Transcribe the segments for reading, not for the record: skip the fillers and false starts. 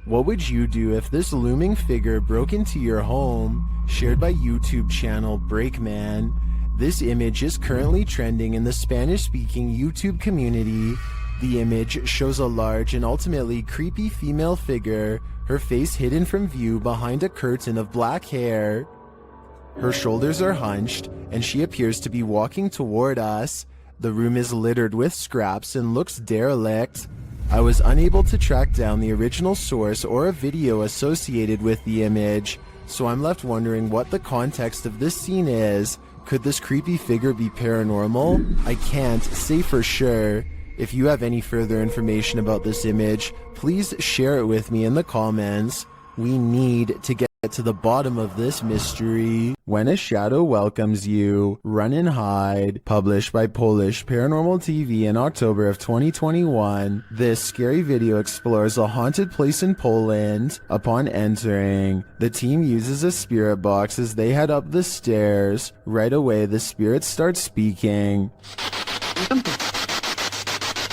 What would you do if this looming figure broke into your home? Shared by YouTube channel Breakman. This image is currently trending in the Spanish-speaking YouTube community. The image shows a large and ultimately creepy female figure, her face hidden from view behind a curtain of black hair. Her shoulders are hunched, and she appears to be walking toward us. The room is littered with scraps and looks derelict. I was unable to track down the original source or a video associated with the image, so I'm left wondering what the context of this scene is. Could this creepy figure be paranormal? I can't say for sure. If you have any further information about this image, please share it with me in the comments. We need to get to the bottom of this mystery. When a Shadow Welcomes You, Run and Hide, published by Polish Paranormal TV in October of 2021. This scary video explores a haunted place in Poland. Upon entering, the team uses a spirit box as they head up the stairs. Right away, the spirit starts speaking.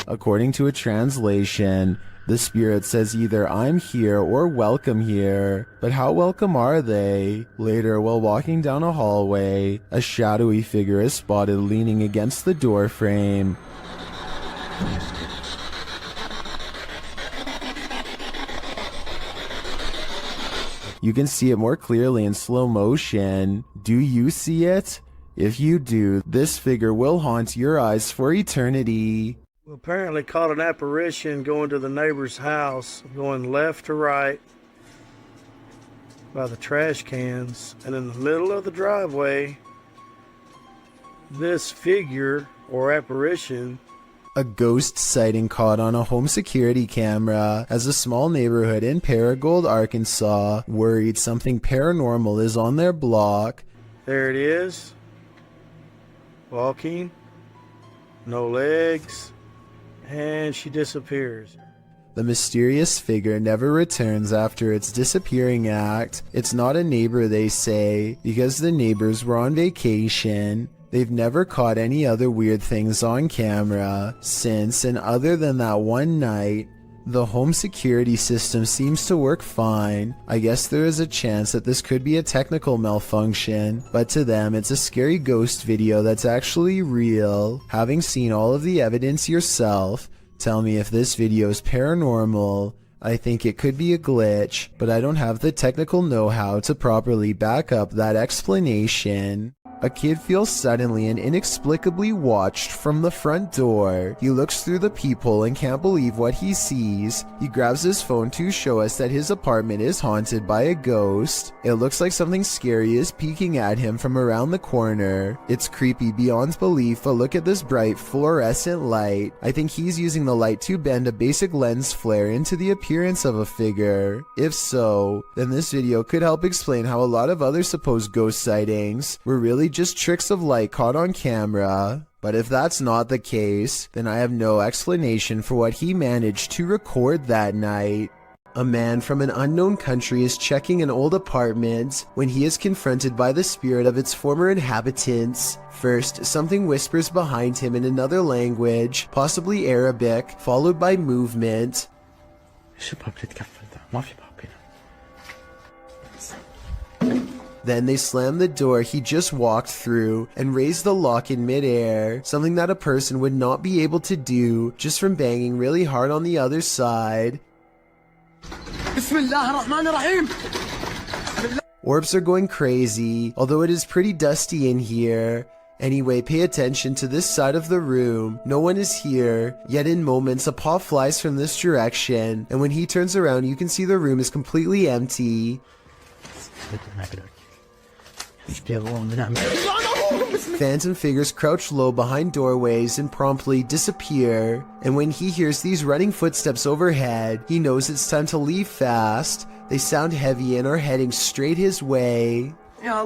According to a translation, the spirit says either "I'm here" or "welcome here." But how welcome are they? Later, while walking down a hallway, a shadowy figure is spotted leaning against the door frame. You can see it more clearly in slow motion. Do you see it? If you do, this figure will haunt your eyes for eternity. We apparently caught an apparition going to the neighbor's house, going left to right by the trash cans, and in the middle of the driveway, this figure or apparition. A ghost sighting caught on a home security camera as a small neighborhood in Paragould, Arkansas, worried something paranormal is on their block. There it is, walking, no legs. And she disappears. The mysterious figure never returns after its disappearing act. It's not a neighbor, they say, because the neighbors were on vacation. They've never caught any other weird things on camera since, and other than that one night, the home security system seems to work fine. I guess there is a chance that this could be a technical malfunction, but to them it's a scary ghost video that's actually real. Having seen all of the evidence yourself, tell me if this video is paranormal. I think it could be a glitch, but I don't have the technical know-how to properly back up that explanation. A kid feels suddenly and inexplicably watched from the front door. He looks through the peephole and can't believe what he sees. He grabs his phone to show us that his apartment is haunted by a ghost. It looks like something scary is peeking at him from around the corner. It's creepy beyond belief, but look at this bright fluorescent light. I think he's using the light to bend a basic lens flare into the appearance of a figure. If so, then this video could help explain how a lot of other supposed ghost sightings were really just tricks of light caught on camera. But if that's not the case, then I have no explanation for what he managed to record that night. A man from an unknown country is checking an old apartment when he is confronted by the spirit of its former inhabitants. First, something whispers behind him in another language, possibly Arabic, followed by movement. Then they slam the door he just walked through and raise the lock in midair, something that a person would not be able to do just from banging really hard on the other side. Orbs are going crazy, although it is pretty dusty in here. Anyway, pay attention to this side of the room. No one is here, yet in moments a paw flies from this direction, and when he turns around you can see the room is completely empty. Phantom figures crouch low behind doorways and promptly disappear, and when he hears these running footsteps overhead, he knows it's time to leave fast. They sound heavy and are heading straight his way. A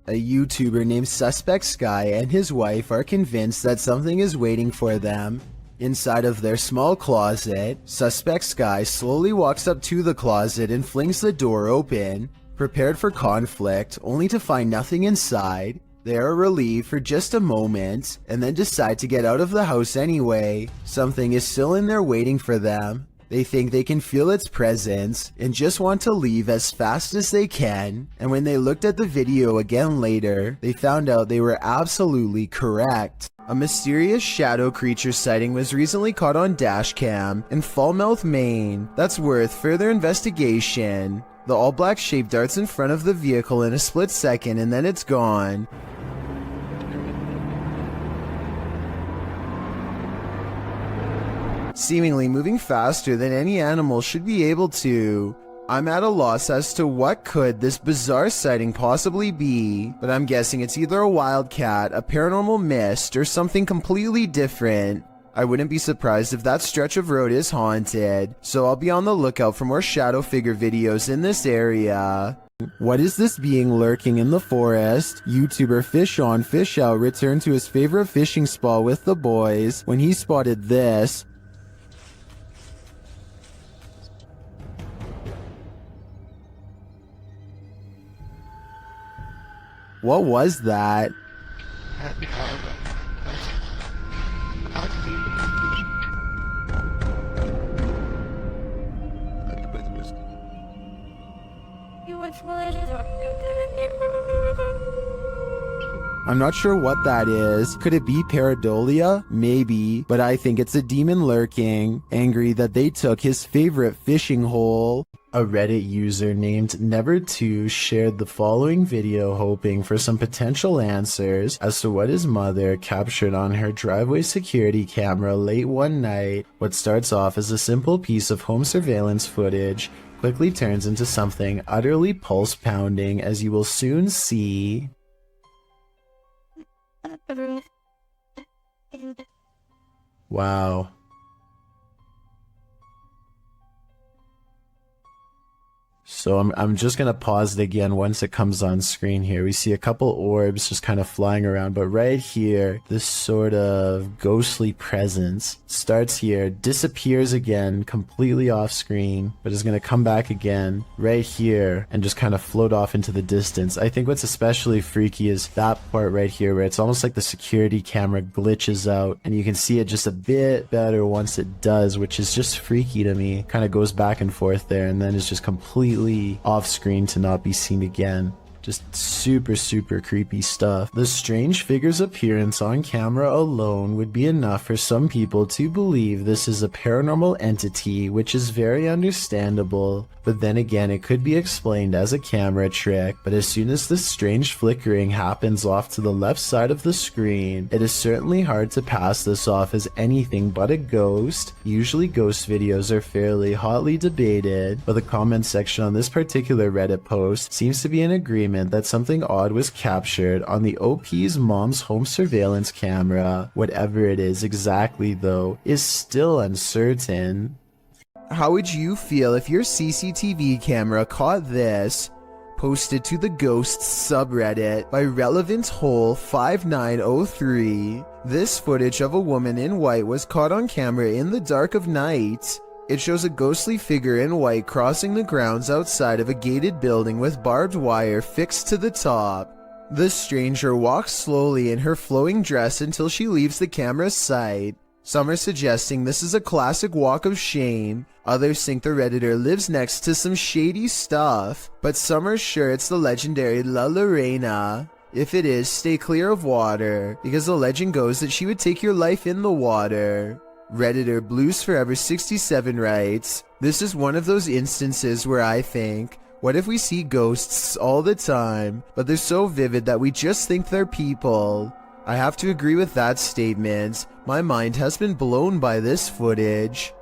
YouTuber named Suspect Sky and his wife are convinced that something is waiting for them. Inside of their small closet, Suspect Sky slowly walks up to the closet and flings the door open, prepared for conflict, only to find nothing inside. They are relieved for just a moment, and then decide to get out of the house anyway. Something is still in there waiting for them. They think they can feel its presence, and just want to leave as fast as they can, and when they looked at the video again later, they found out they were absolutely correct. A mysterious shadow creature sighting was recently caught on dashcam in Falmouth, Maine. That's worth further investigation. The all-black shape darts in front of the vehicle in a split second and then it's gone. Seemingly moving faster than any animal should be able to. I'm at a loss as to what could this bizarre sighting possibly be, but I'm guessing it's either a wildcat, a paranormal mist, or something completely different. I wouldn't be surprised if that stretch of road is haunted, so I'll be on the lookout for more shadow figure videos in this area. What is this being lurking in the forest? YouTuber Fish On Fish Out returned to his favorite fishing spot with the boys when he spotted this. What was that? I'm not sure what that is. Could it be pareidolia? Maybe, but I think it's a demon lurking, angry that they took his favorite fishing hole. A Reddit user named Never2 shared the following video hoping for some potential answers as to what his mother captured on her driveway security camera late one night. What starts off as a simple piece of home surveillance footage quickly turns into something utterly pulse-pounding, as you will soon see. Wow. So I'm just going to pause it again once it comes on screen here. We see a couple orbs just kind of flying around, but right here, this sort of ghostly presence starts here, disappears again, completely off screen, but is going to come back again right here and just kind of float off into the distance. I think what's especially freaky is that part right here where it's almost like the security camera glitches out and you can see it just a bit better once it does, which is just freaky to me. Kind of goes back and forth there and then is just completely off screen to not be seen again. Just super creepy stuff. The strange figure's appearance on camera alone would be enough for some people to believe this is a paranormal entity, which is very understandable. But then again, it could be explained as a camera trick. But as soon as this strange flickering happens off to the left side of the screen, it is certainly hard to pass this off as anything but a ghost. Usually ghost videos are fairly hotly debated, but the comment section on this particular Reddit post seems to be in agreement that something odd was captured on the OP's mom's home surveillance camera. Whatever it is exactly, though, is still uncertain. How would you feel if your CCTV camera caught this? Posted to the Ghosts subreddit by Relevant Hole 5903. This footage of a woman in white was caught on camera in the dark of night. It shows a ghostly figure in white crossing the grounds outside of a gated building with barbed wire fixed to the top. The stranger walks slowly in her flowing dress until she leaves the camera's sight. Some are suggesting this is a classic walk of shame. Others think the Redditor lives next to some shady stuff. But some are sure it's the legendary La Lorena. If it is, stay clear of water, because the legend goes that she would take your life in the water. Redditor Blues Forever 67 writes, "This is one of those instances where I think, what if we see ghosts all the time, but they're so vivid that we just think they're people?" I have to agree with that statement. My mind has been blown by this footage.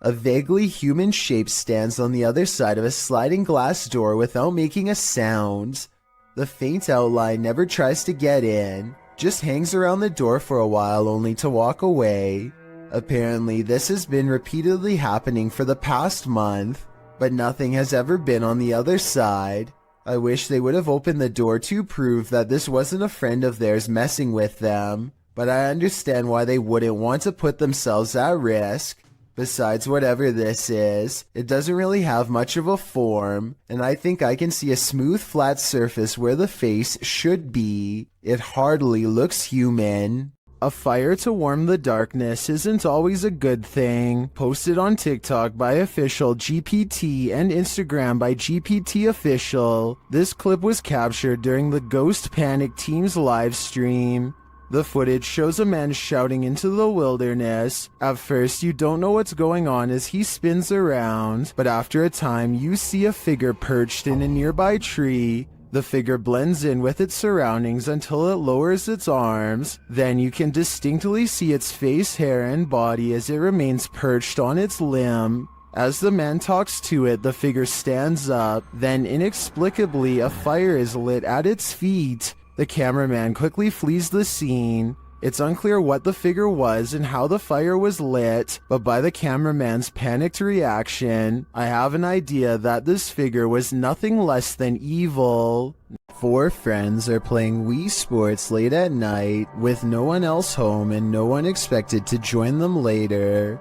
A vaguely human shape stands on the other side of a sliding glass door without making a sound. The faint outline never tries to get in, just hangs around the door for a while only to walk away. Apparently, this has been repeatedly happening for the past month, but nothing has ever been on the other side. I wish they would have opened the door to prove that this wasn't a friend of theirs messing with them, but I understand why they wouldn't want to put themselves at risk. Besides, whatever this is, it doesn't really have much of a form, and I think I can see a smooth flat surface where the face should be. It hardly looks human. A fire to warm the darkness isn't always a good thing. Posted on TikTok by official GPT and Instagram by GPT official. This clip was captured during the Ghost Panic team's live stream. The footage shows a man shouting into the wilderness. At first, you don't know what's going on as he spins around, but after a time, you see a figure perched in a nearby tree. The figure blends in with its surroundings until it lowers its arms. Then you can distinctly see its face, hair, and body as it remains perched on its limb. As the man talks to it, the figure stands up. Then inexplicably, a fire is lit at its feet. The cameraman quickly flees the scene. It's unclear what the figure was and how the fire was lit, but by the cameraman's panicked reaction, I have an idea that this figure was nothing less than evil. 4 friends are playing Wii Sports late at night, with no one else home and no one expected to join them later.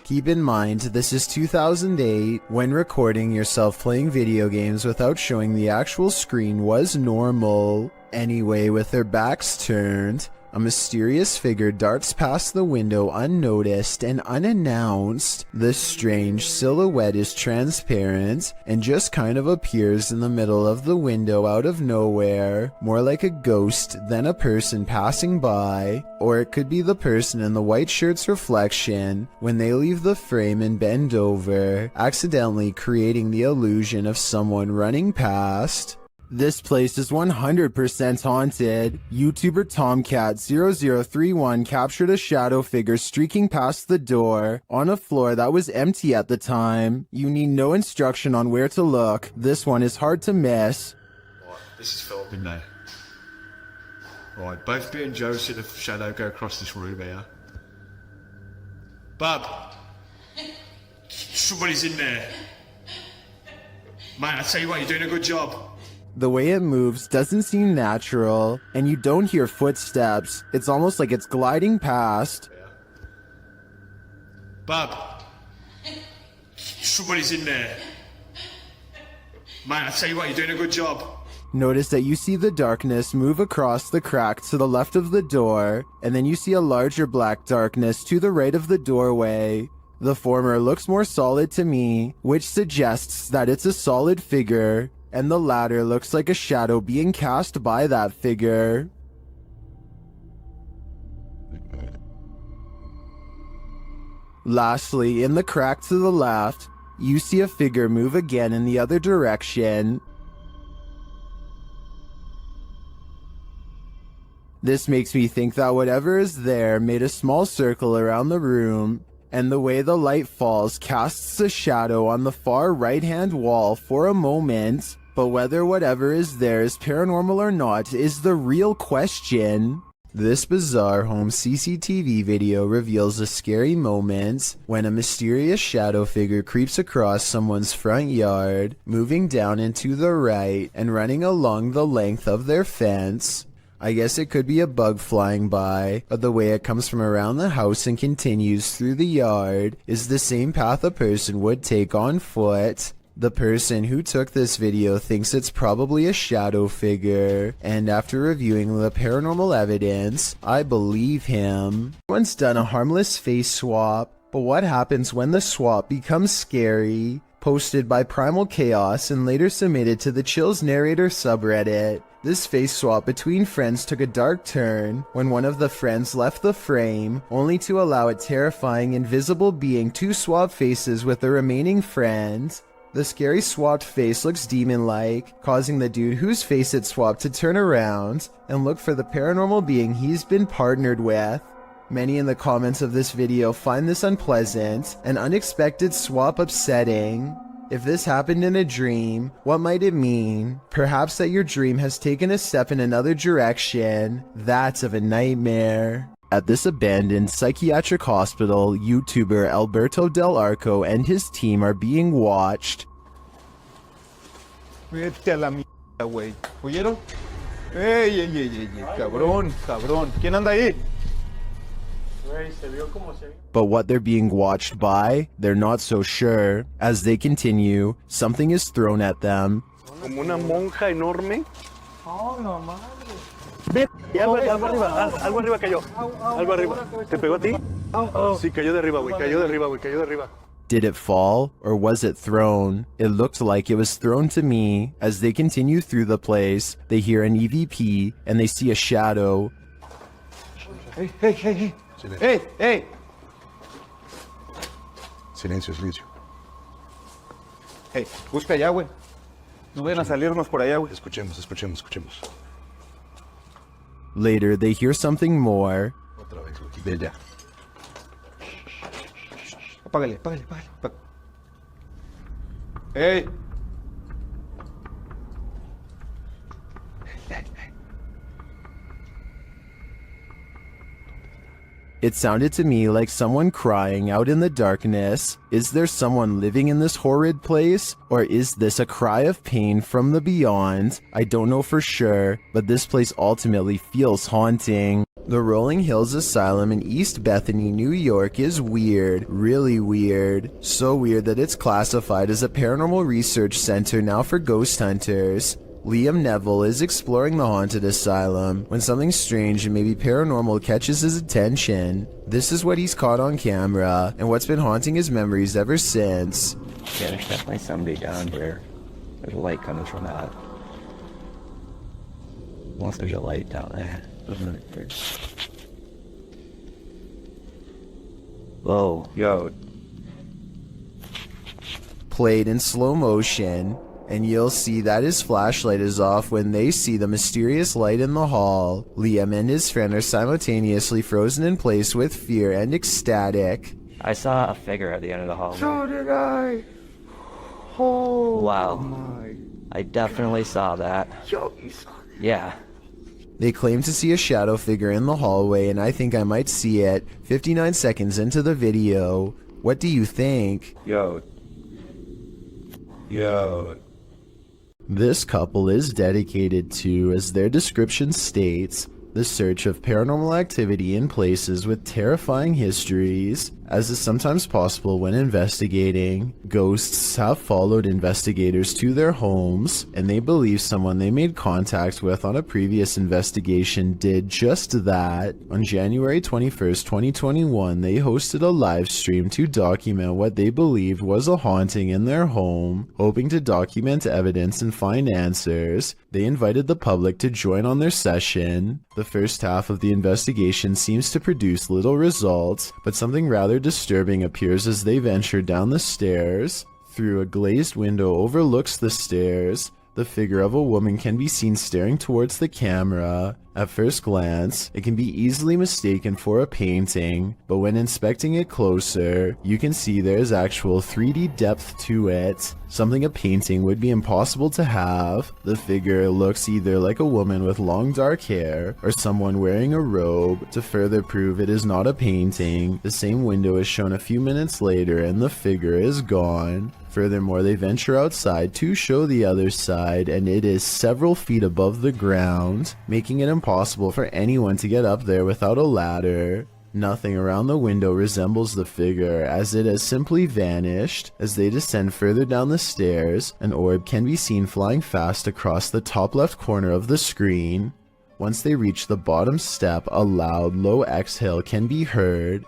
Keep in mind, this is 2008, when recording yourself playing video games without showing the actual screen was normal. Anyway, with their backs turned, a mysterious figure darts past the window unnoticed and unannounced. This strange silhouette is transparent and just kind of appears in the middle of the window out of nowhere, more like a ghost than a person passing by. Or it could be the person in the white shirt's reflection when they leave the frame and bend over, accidentally creating the illusion of someone running past. This place is 100% haunted. YouTuber Tomcat0031 captured a shadow figure streaking past the door on a floor that was empty at the time. You need no instruction on where to look. This one is hard to miss. Right, this is filmed, isn't it? Right, both me and Joe see the shadow go across this room here. Bub! Somebody's in there. Mate, I tell you what, you're doing a good job. The way it moves doesn't seem natural, and you don't hear footsteps. It's almost like it's gliding past. Yeah. Bub! Somebody's in there. Mate, I tell you what, you're doing a good job. Notice that you see the darkness move across the crack to the left of the door, and then you see a larger black darkness to the right of the doorway. The former looks more solid to me, which suggests that it's a solid figure, and the latter looks like a shadow being cast by that figure. Lastly, in the crack to the left, you see a figure move again in the other direction. This makes me think that whatever is there made a small circle around the room, and the way the light falls casts a shadow on the far right-hand wall for a moment. But whether whatever is there is paranormal or not is the real question. This bizarre home CCTV video reveals a scary moment when a mysterious shadow figure creeps across someone's front yard, moving down and to the right and running along the length of their fence. I guess it could be a bug flying by, but the way it comes from around the house and continues through the yard is the same path a person would take on foot. The person who took this video thinks it's probably a shadow figure, and after reviewing the paranormal evidence, I believe him. Everyone's done a harmless face swap, but what happens when the swap becomes scary? Posted by Primal Chaos and later submitted to the Chills Narrator subreddit. This face swap between friends took a dark turn when one of the friends left the frame, only to allow a terrifying invisible being to swap faces with the remaining friend. The scary swapped face looks demon-like, causing the dude whose face it swapped to turn around and look for the paranormal being he's been partnered with. Many in the comments of this video find this unpleasant and unexpected swap upsetting. If this happened in a dream, what might it mean? Perhaps that your dream has taken a step in another direction. That's of a nightmare. At this abandoned psychiatric hospital, YouTuber Alberto Del Arco and his team are being watched. Vete a la mierda, güey. ¿Oyeron? ¡Ey, ey, ey, ey! ¡Cabrón, cabrón! ¿Quién anda ahí? But what they're being watched by, they're not so sure. As they continue, something is thrown at them. Como una monja enorme. Oh, no madre. Ve, y algo arriba, algo arriba cayó. Algo arriba. ¿Te pegó a ti? Sí, cayó de arriba, güey. Cayó de arriba, güey. Cayó de arriba. Did it fall, or was it thrown? It looked like it was thrown to me. As they continue through the place, they hear an EVP, and they see a shadow. Hey, hey, hey, hey. Silencio. Hey, hey. Silencio, silencio. Hey, busca allá, güey. No vayan a salirnos por allá, güey. Escuchemos, escuchemos, escuchemos. Later, they hear something more. Otra vez, Lucky. Ve ya. Apágale, apágale, apágale. Hey. It sounded to me like someone crying out in the darkness. Is there someone living in this horrid place? Or is this a cry of pain from the beyond? I don't know for sure, but this place ultimately feels haunting. The Rolling Hills Asylum in East Bethany, New York is weird, really weird. So weird that it's classified as a paranormal research center now for ghost hunters. Liam Neville is exploring the haunted asylum when something strange and maybe paranormal catches his attention. This is what he's caught on camera and what's been haunting his memories ever since. Yeah, there's definitely somebody down there. There's a light coming from that. Unless there's a light down there. Whoa, yo. Played in slow motion, and you'll see that his flashlight is off when they see the mysterious light in the hall. Liam and his friend are simultaneously frozen in place with fear and ecstatic. I saw a figure at the end of the hallway. So did I. Oh. Wow. My. I definitely saw that. Yo, you saw that? Yeah. They claim to see a shadow figure in the hallway, and I think I might see it 59 seconds into the video. What do you think? Yo. Yo. This couple is dedicated to, as their description states, the search of paranormal activity in places with terrifying histories. As is sometimes possible when investigating, ghosts have followed investigators to their homes, and they believe someone they made contact with on a previous investigation did just that. On January 21st, 2021, they hosted a live stream to document what they believed was a haunting in their home. Hoping to document evidence and find answers, they invited the public to join on their session. The first half of the investigation seems to produce little results, but something rather disturbing appears as they venture down the stairs. Through a glazed window overlooks the stairs, the figure of a woman can be seen staring towards the camera. At first glance, it can be easily mistaken for a painting, but when inspecting it closer, you can see there's actual 3D depth to it, something a painting would be impossible to have. The figure looks either like a woman with long dark hair, or someone wearing a robe. To further prove it is not a painting, the same window is shown a few minutes later and the figure is gone. Furthermore, they venture outside to show the other side, and it is several feet above the ground, making it impossible for anyone to get up there without a ladder. Nothing around the window resembles the figure, as it has simply vanished. As they descend further down the stairs, an orb can be seen flying fast across the top left corner of the screen. Once they reach the bottom step, a loud, low exhale can be heard.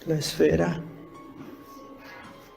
La esfera.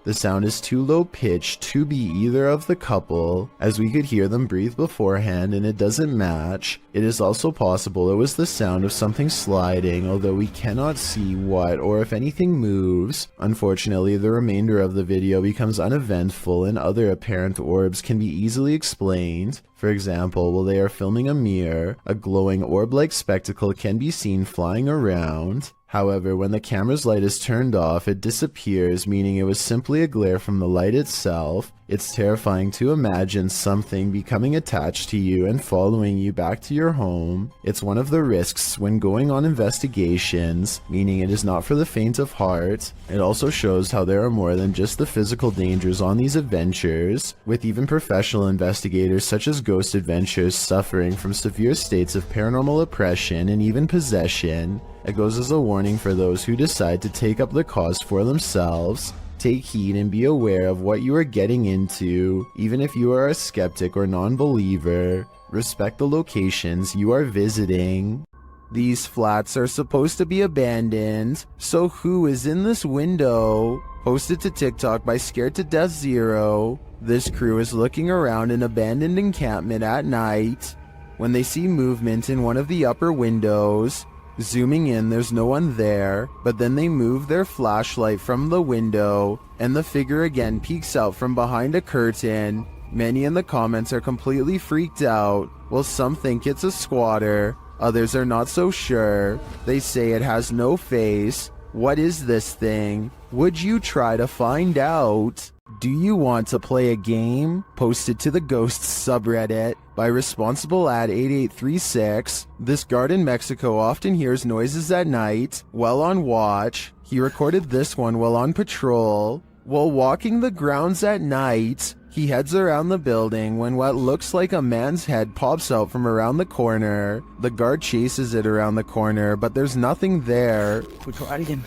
The sound is too low pitched to be either of the couple, as we could hear them breathe beforehand and it doesn't match. It is also possible it was the sound of something sliding, although we cannot see what or if anything moves. Unfortunately, the remainder of the video becomes uneventful and other apparent orbs can be easily explained. For example, while they are filming a mirror, a glowing orb-like spectacle can be seen flying around. However, when the camera's light is turned off, it disappears, meaning it was simply a glare from the light itself. It's terrifying to imagine something becoming attached to you and following you back to your home. It's one of the risks when going on investigations, meaning it is not for the faint of heart. It also shows how there are more than just the physical dangers on these adventures, with even professional investigators such as Ghost Adventures suffering from severe states of paranormal oppression and even possession. It goes as a warning for those who decide to take up the cause for themselves. Take heed and be aware of what you are getting into, even if you are a skeptic or non-believer. Respect the locations you are visiting. These flats are supposed to be abandoned, so who is in this window? Posted to TikTok by Scared to Death Zero. This crew is looking around an abandoned encampment at night when they see movement in one of the upper windows. Zooming in, there's no one there, but then they move their flashlight from the window, and the figure again peeks out from behind a curtain. Many in the comments are completely freaked out, while some think it's a squatter, others are not so sure. They say it has no face. What is this thing? Would you try to find out? Do you want to play a game? Posted to the Ghosts subreddit by Responsible at 8836. This guard in Mexico often hears noises at night while on watch. He recorded this one while on patrol. While walking the grounds at night, he heads around the building when what looks like a man's head pops out from around the corner. The guard chases it around the corner, but there's nothing there. Escucho a alguien.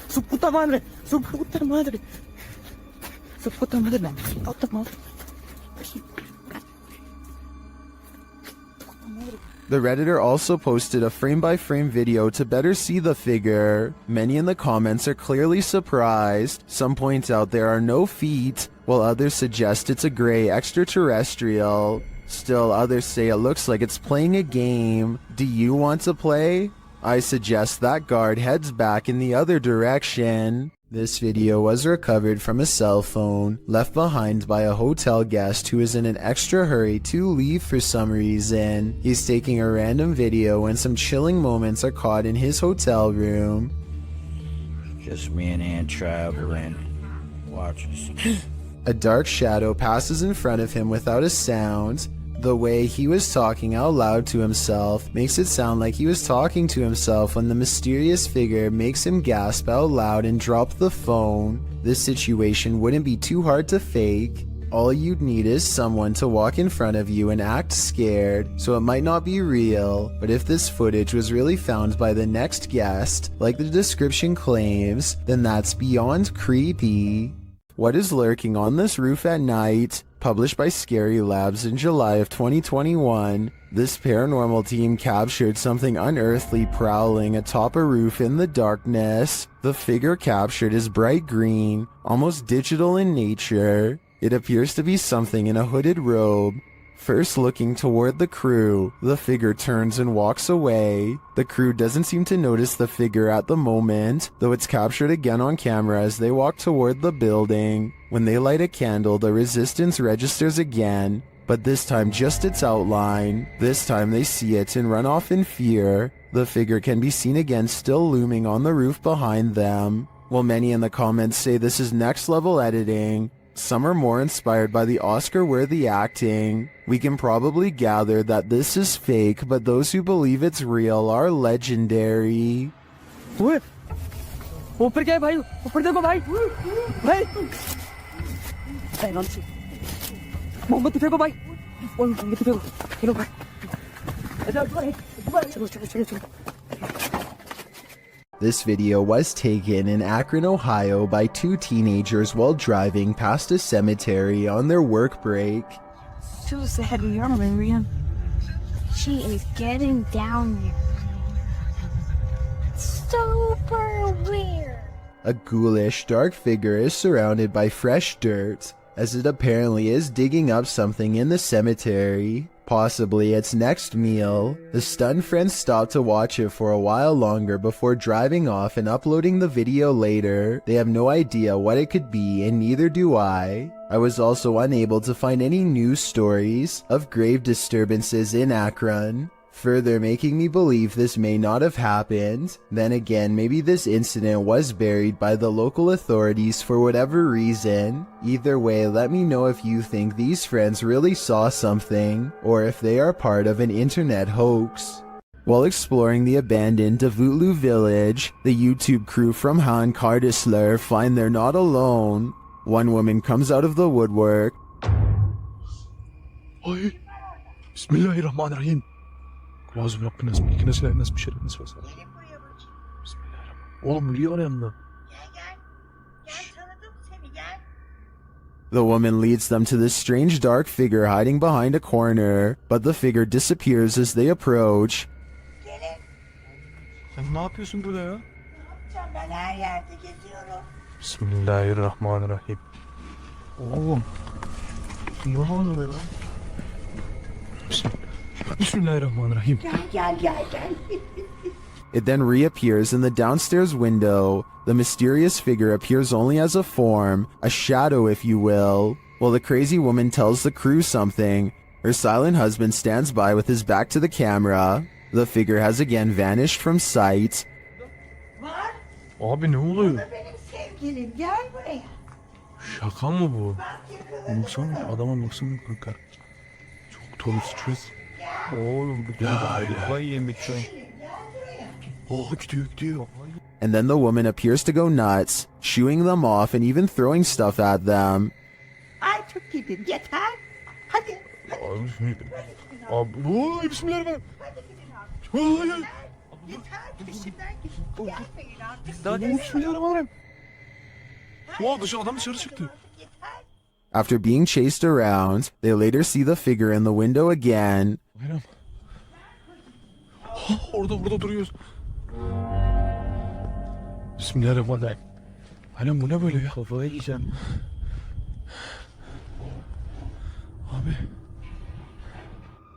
¡Su puta madre! ¡Su puta madre! ¡Su puta madre! ¡Su puta madre! The Redditor also posted a frame-by-frame video to better see the figure. Many in the comments are clearly surprised. Some point out there are no feet, while others suggest it's a gray extraterrestrial. Still, others say it looks like it's playing a game. Do you want to play? I suggest that guard heads back in the other direction. This video was recovered from a cell phone left behind by a hotel guest who is in an extra hurry to leave for some reason. He's taking a random video when some chilling moments are caught in his hotel room. Just me and Ann traveling. Watch us. A dark shadow passes in front of him without a sound. The way he was talking out loud to himself makes it sound like he was talking to himself when the mysterious figure makes him gasp out loud and drop the phone. This situation wouldn't be too hard to fake. All you'd need is someone to walk in front of you and act scared, so it might not be real, but if this footage was really found by the next guest, like the description claims, then that's beyond creepy. What is lurking on this roof at night? Published by Scary Labs in July of 2021, this paranormal team captured something unearthly prowling atop a roof in the darkness. The figure captured is bright green, almost digital in nature. It appears to be something in a hooded robe. First looking toward the crew, the figure turns and walks away. The crew doesn't seem to notice the figure at the moment, though it's captured again on camera as they walk toward the building. When they light a candle, the resistance registers again, but this time just its outline. This time they see it and run off in fear. The figure can be seen again still looming on the roof behind them. While many in the comments say this is next level editing, some are more inspired by the Oscar-worthy acting. We can probably gather that this is fake, but those who believe it's real are legendary. ऊपर क्या है भाई ऊपर देखो भाई भाई मोमबत्ती फेंको भाई मोमबत्ती फेंको चलो भाई चलो चलो चलो चलो This video was taken in Akron, Ohio by two teenagers while driving past a cemetery on their work break. So sad we are, Marian. She is getting down there. Super weird. A ghoulish, dark figure is surrounded by fresh dirt, as it apparently is digging up something in the cemetery. Possibly its next meal. The stunned friends stop to watch it for a while longer before driving off and uploading the video later. They have no idea what it could be, and neither do I. I was also unable to find any news stories of grave disturbances in Akron, further making me believe this may not have happened. Then again, maybe this incident was buried by the local authorities for whatever reason. Either way, let me know if you think these friends really saw something, or if they are part of an internet hoax. While exploring the abandoned Davutlu village, the YouTube crew from Han Kardisler find they're not alone. One woman comes out of the woodwork. Oy, Bismillahirrahmanirrahim. Lazım Rabbim nasıl bir şey nasıl olsa. Bismillahirrahmanirrahim. Oğlum Leo yanında. Gel. Gel sana The woman leads them to this strange dark figure hiding behind a corner, but the figure disappears as they approach. Sen ne yapıyorsun burada ya? Ben her yerde geziyorum. Bismillahirrahmanirrahim. Oğlum. Ne oluyor lan? Bismillahirrahmanirrahim. Gel. It then reappears in the downstairs window. The mysterious figure appears only as a form, a shadow if you will. While the crazy woman tells the crew something, her silent husband stands by with his back to the camera. The figure has again vanished from sight. Var. Abi ne oluyor? Benim sevgilim gel buraya. Şaka mı bu? Bak yakaladım. Baksana adama baksana kanka. Çok torun stres. Oğlum bu vay yemek şu an. Oh gidiyor. And then the woman appears to go nuts, shooing them off and even throwing stuff at them. Ay çok gidin yeter. Hadi. Abi bismillahirrahmanirrahim. Bismillahirrahmanirrahim. Vallahi. Yeter peşimden git. Gelmeyin artık. Bismillahirrahmanirrahim. Adam dışarı çıktı. After being chased around, they later see the figure in the window again. Bayram. Burada duruyoruz. Bismillahirrahmanirrahim. Bayram bu ne böyle ya? Kafayı yiyeceğim. Abi.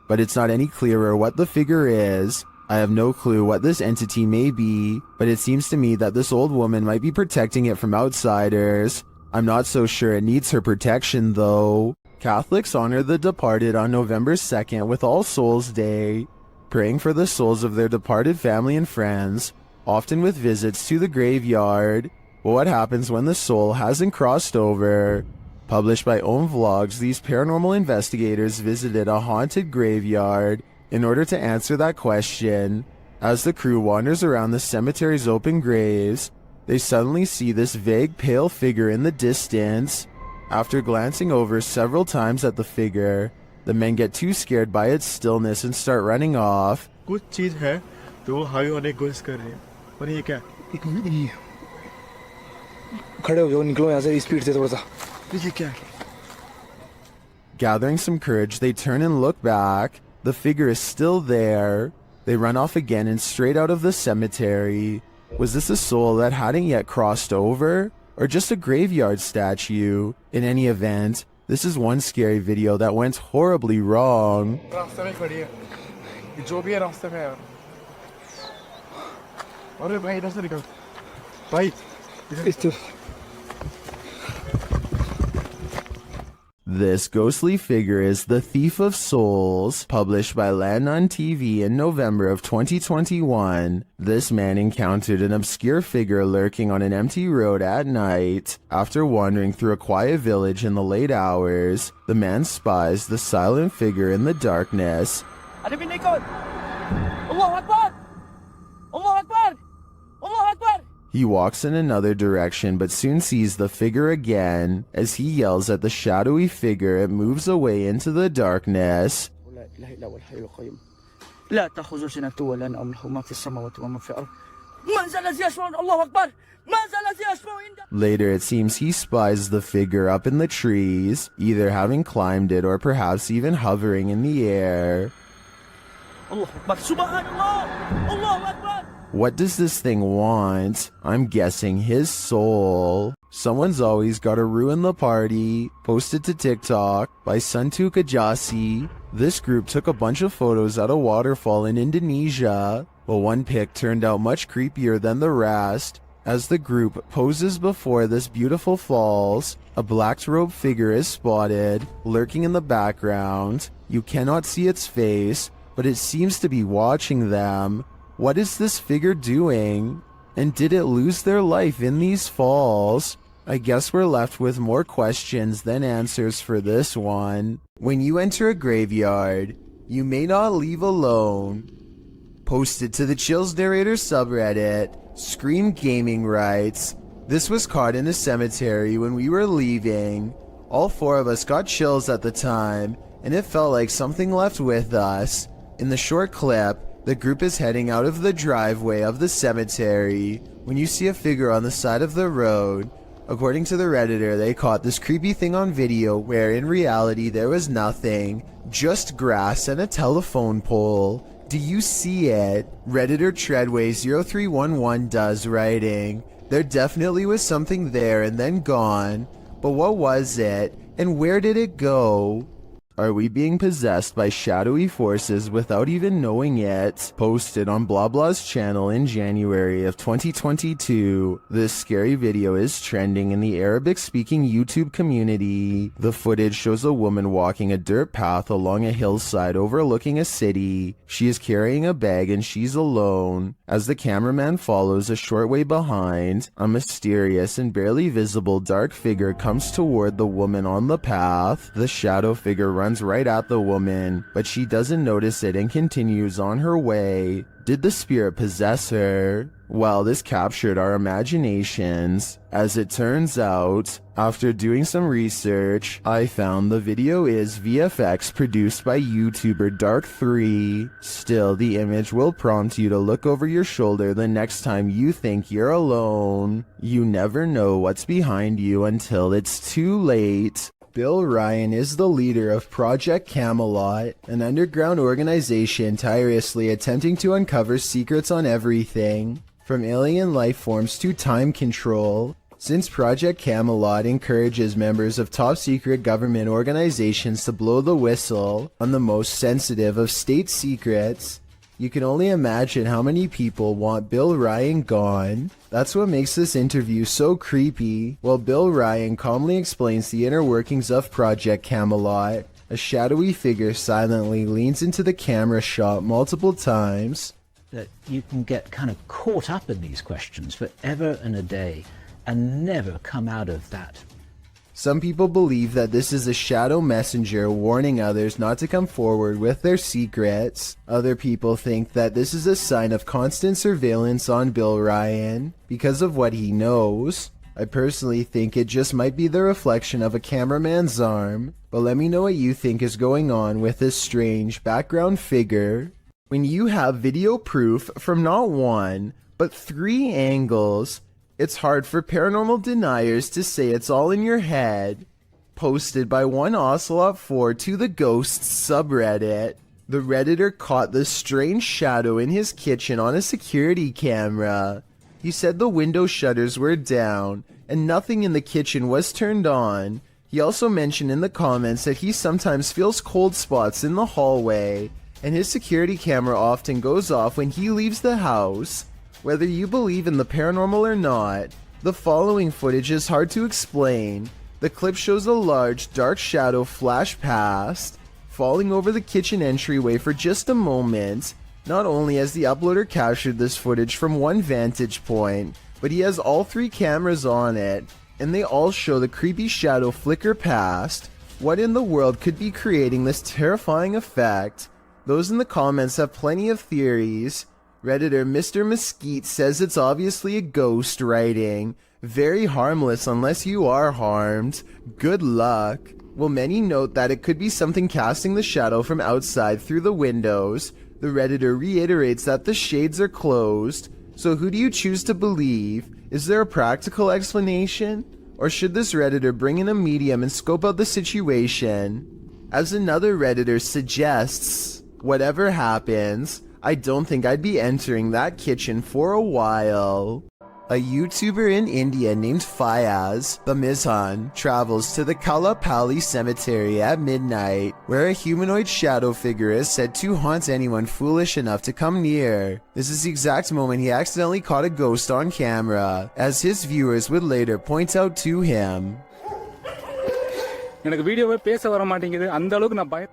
But it's not any clearer what the figure is. I have no clue what this entity may be, but it seems to me that this old woman might be protecting it from outsiders. I'm not so sure it needs her protection though. Catholics honor the departed on November 2nd with All Souls Day, praying for the souls of their departed family and friends, often with visits to the graveyard. But what happens when the soul hasn't crossed over? Published by Own Vlogs, these paranormal investigators visited a haunted graveyard in order to answer that question. As the crew wanders around the cemetery's open graves, they suddenly see this vague pale figure in the distance. After glancing over several times at the figure, the men get too scared by its stillness and start running off. कुछ चीज है तो वो हावी होने की कोशिश कर रही है पर ये क्या खड़े हो जाओ निकलो यहाँ से स्पीड से थोड़ा सा ये क्या Gathering some courage, they turn and look back. The figure is still there. They run off again and straight out of the cemetery. Was this a soul that hadn't yet crossed over? Or just a graveyard statue? In any event, this is one scary video that went horribly wrong. रास्ते में खड़ी है जो भी है रास्ते में यार अरे भाई इधर से निकल भाई This ghostly figure is the Thief of Souls, published by Landon TV in November of 2021. This man encountered an obscure figure lurking on an empty road at night. After wandering through a quiet village in the late hours, the man spies the silent figure in the darkness. He walks in another direction but soon sees the figure again. As he yells at the shadowy figure, it moves away into the darkness. لا تأخذ سنة ولا نوم له ما في السماوات وما في الأرض من ذا الذي يشفع الله أكبر من ذا الذي يشفع عنده. Later, it seems he spies the figure up in the trees, either having climbed it or perhaps even hovering in the air. الله أكبر سبحان الله الله أكبر. What does this thing want? I'm guessing his soul. Someone's always gotta ruin the party. Posted to TikTok by Suntu Kajasi. This group took a bunch of photos at a waterfall in Indonesia, but one pic turned out much creepier than the rest. As the group poses before this beautiful falls, a black-robed figure is spotted, lurking in the background. You cannot see its face, but it seems to be watching them. What is this figure doing? And did it lose their life in these falls? I guess we're left with more questions than answers for this one. When you enter a graveyard, you may not leave alone. Posted to the Chills Narrator subreddit, Scream Gaming writes, "This was caught in a cemetery when we were leaving. All four of us got chills at the time, and it felt like something left with us. In the short clip, the group is heading out of the driveway of the cemetery when you see a figure on the side of the road. According to the Redditor, they caught this creepy thing on video where in reality there was nothing, just grass and a telephone pole. Do you see it? Redditor Treadway0311 does, writing, there definitely was something there and then gone, but what was it and where did it go? Are we being possessed by shadowy forces without even knowing it? Posted on Blah Blah's channel in January of 2022. This scary video is trending in the Arabic-speaking YouTube community. The footage shows a woman walking a dirt path along a hillside overlooking a city. She is carrying a bag and she's alone. As the cameraman follows a short way behind, a mysterious and barely visible dark figure comes toward the woman on the path. The shadow figure runs right at the woman, but she doesn't notice it and continues on her way. Did the spirit possess her? Well, this captured our imaginations. As it turns out, after doing some research, I found the video is VFX produced by YouTuber Dark3. Still, the image will prompt you to look over your shoulder the next time you think you're alone. You never know what's behind you until it's too late. Bill Ryan is the leader of Project Camelot, an underground organization tirelessly attempting to uncover secrets on everything, from alien life forms to time control. Since Project Camelot encourages members of top-secret government organizations to blow the whistle on the most sensitive of state secrets, you can only imagine how many people want Bill Ryan gone. That's what makes this interview so creepy. While Bill Ryan calmly explains the inner workings of Project Camelot, a shadowy figure silently leans into the camera shot multiple times. That you can get kind of caught up in these questions for ever and a day and never come out of that. Some people believe that this is a shadow messenger warning others not to come forward with their secrets. Other people think that this is a sign of constant surveillance on Bill Ryan because of what he knows. I personally think it just might be the reflection of a cameraman's arm, but let me know what you think is going on with this strange background figure. When you have video proof from not one, but 3 angles, it's hard for paranormal deniers to say it's all in your head. Posted by one Ocelot4 to the Ghosts subreddit. The Redditor caught this strange shadow in his kitchen on a security camera. He said the window shutters were down and nothing in the kitchen was turned on. He also mentioned in the comments that he sometimes feels cold spots in the hallway, and his security camera often goes off when he leaves the house. Whether you believe in the paranormal or not, the following footage is hard to explain. The clip shows a large, dark shadow flash past, falling over the kitchen entryway for just a moment. Not only has the uploader captured this footage from one vantage point, but he has all 3 cameras on it, and they all show the creepy shadow flicker past. What in the world could be creating this terrifying effect? Those in the comments have plenty of theories. Redditor Mr. Mesquite says it's obviously a ghost, writing, very harmless unless you are harmed. Good luck. While many note that it could be something casting the shadow from outside through the windows, the Redditor reiterates that the shades are closed. So who do you choose to believe? Is there a practical explanation? Or should this Redditor bring in a medium and scope out the situation? As another Redditor suggests, whatever happens, I don't think I'd be entering that kitchen for a while. A YouTuber in India named Fayaz, the Mizhan, travels to the Kalapali cemetery at midnight, where a humanoid shadow figure is said to haunt anyone foolish enough to come near. This is the exact moment he accidentally caught a ghost on camera, as his viewers would later point out to him.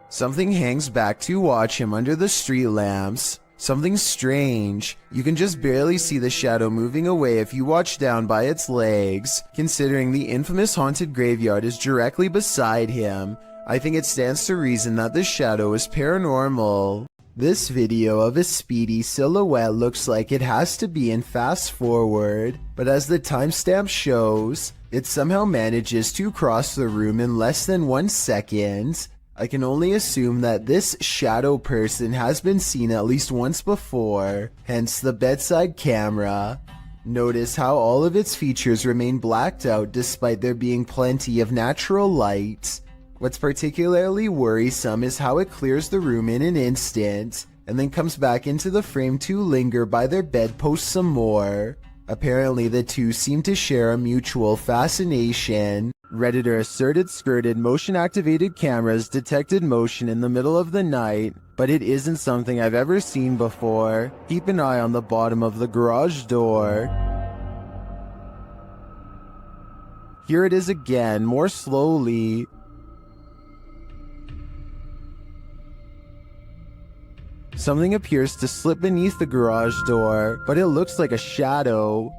Something hangs back to watch him under the street lamps. Something strange. You can just barely see the shadow moving away if you watch down by its legs. Considering the infamous haunted graveyard is directly beside him, I think it stands to reason that the shadow is paranormal. This video of a speedy silhouette looks like it has to be in fast forward, but as the timestamp shows, it somehow manages to cross the room in less than 1 second. I can only assume that this shadow person has been seen at least once before, hence the bedside camera. Notice how all of its features remain blacked out despite there being plenty of natural light. What's particularly worrisome is how it clears the room in an instant, and then comes back into the frame to linger by their bedpost some more. Apparently the two seem to share a mutual fascination. Redditor asserted skirted motion-activated cameras detected motion in the middle of the night, but it isn't something I've ever seen before. Keep an eye on the bottom of the garage door. Here it is again, more slowly. Something appears to slip beneath the garage door, but it looks like a shadow.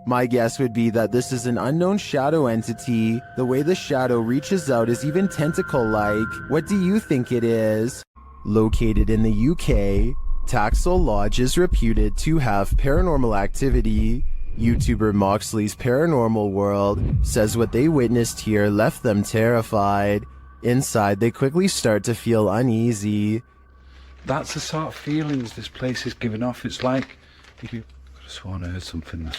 My guess would be that this is an unknown shadow entity. The way the shadow reaches out is even tentacle-like. What do you think it is? Located in the UK, Taxel Lodge is reputed to have paranormal activity. YouTuber Moxley's Paranormal World says what they witnessed here left them terrified. Inside, they quickly start to feel uneasy. That's the sort of feelings this place is giving off. It's like if you could have sworn I heard something.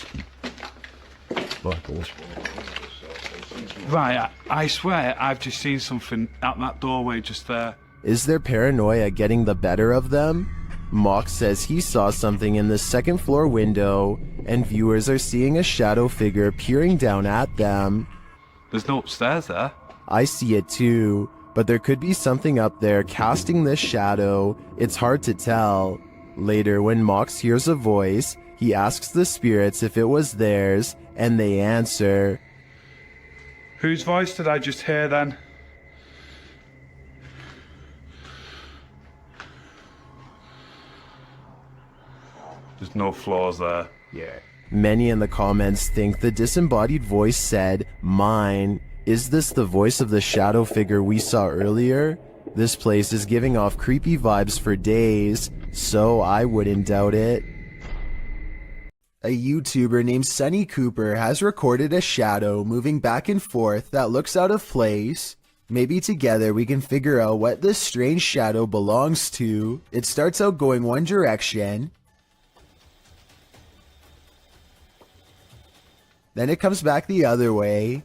Right, I swear I've just seen something out that doorway just there. Is their paranoia getting the better of them? Mox says he saw something in the second floor window, and viewers are seeing a shadow figure peering down at them. There's no upstairs there. I see it too, but there could be something up there casting this shadow. It's hard to tell. Later, when Mox hears a voice, he asks the spirits if it was theirs, and they answer. Whose voice did I just hear then? There's no floors there. Yeah. Many in the comments think the disembodied voice said, "Mine." Is this the voice of the shadow figure we saw earlier? This place is giving off creepy vibes for days, so I wouldn't doubt it. A YouTuber named Sunny Cooper has recorded a shadow moving back and forth that looks out of place. Maybe together we can figure out what this strange shadow belongs to. It starts out going one direction, then it comes back the other way.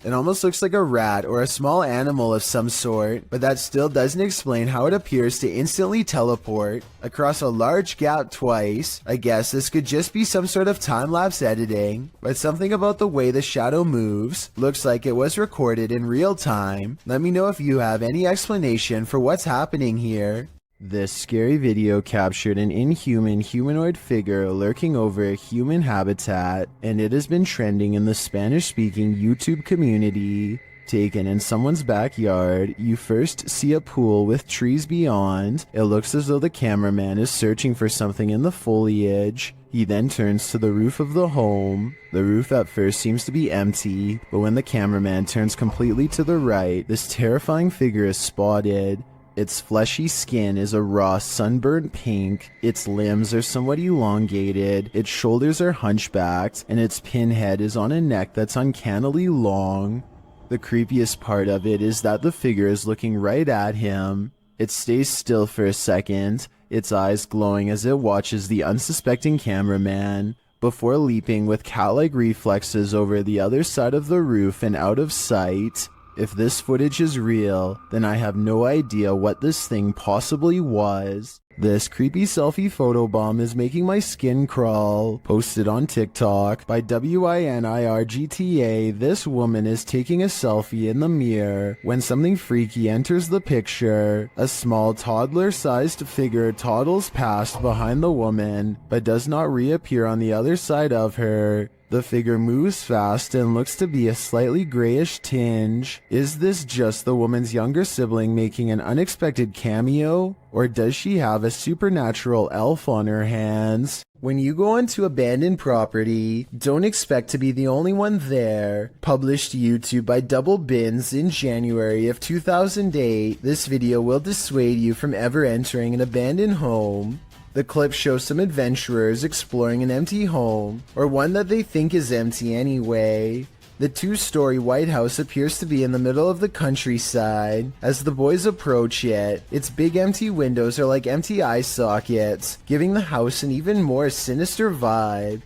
It almost looks like a rat or a small animal of some sort, but that still doesn't explain how it appears to instantly teleport across a large gap twice. I guess this could just be some sort of time-lapse editing, but something about the way the shadow moves looks like it was recorded in real time. Let me know if you have any explanation for what's happening here. This scary video captured an inhuman humanoid figure lurking over a human habitat, and it has been trending in the Spanish-speaking YouTube community. Taken in someone's backyard, you first see a pool with trees beyond. It looks as though the cameraman is searching for something in the foliage. He then turns to the roof of the home. The roof at first seems to be empty, but when the cameraman turns completely to the right, this terrifying figure is spotted. Its fleshy skin is a raw sunburnt pink, its limbs are somewhat elongated, its shoulders are hunchbacked, and its pinhead is on a neck that's uncannily long. The creepiest part of it is that the figure is looking right at him. It stays still for a second, its eyes glowing as it watches the unsuspecting cameraman, before leaping with cat-like reflexes over the other side of the roof and out of sight. If this footage is real, then I have no idea what this thing possibly was. This creepy selfie photobomb is making my skin crawl. Posted on TikTok by WINIRGTA, this woman is taking a selfie in the mirror when something freaky enters the picture. A small toddler-sized figure toddles past behind the woman, but does not reappear on the other side of her. The figure moves fast and looks to be a slightly grayish tinge. Is this just the woman's younger sibling making an unexpected cameo? Or does she have a supernatural elf on her hands? When you go onto abandoned property, don't expect to be the only one there. Published to YouTube by Double Bins in January of 2008, this video will dissuade you from ever entering an abandoned home. The clip shows some adventurers exploring an empty home, or one that they think is empty anyway. The two-story White House appears to be in the middle of the countryside. As the boys approach it, its big empty windows are like empty eye sockets, giving the house an even more sinister vibe.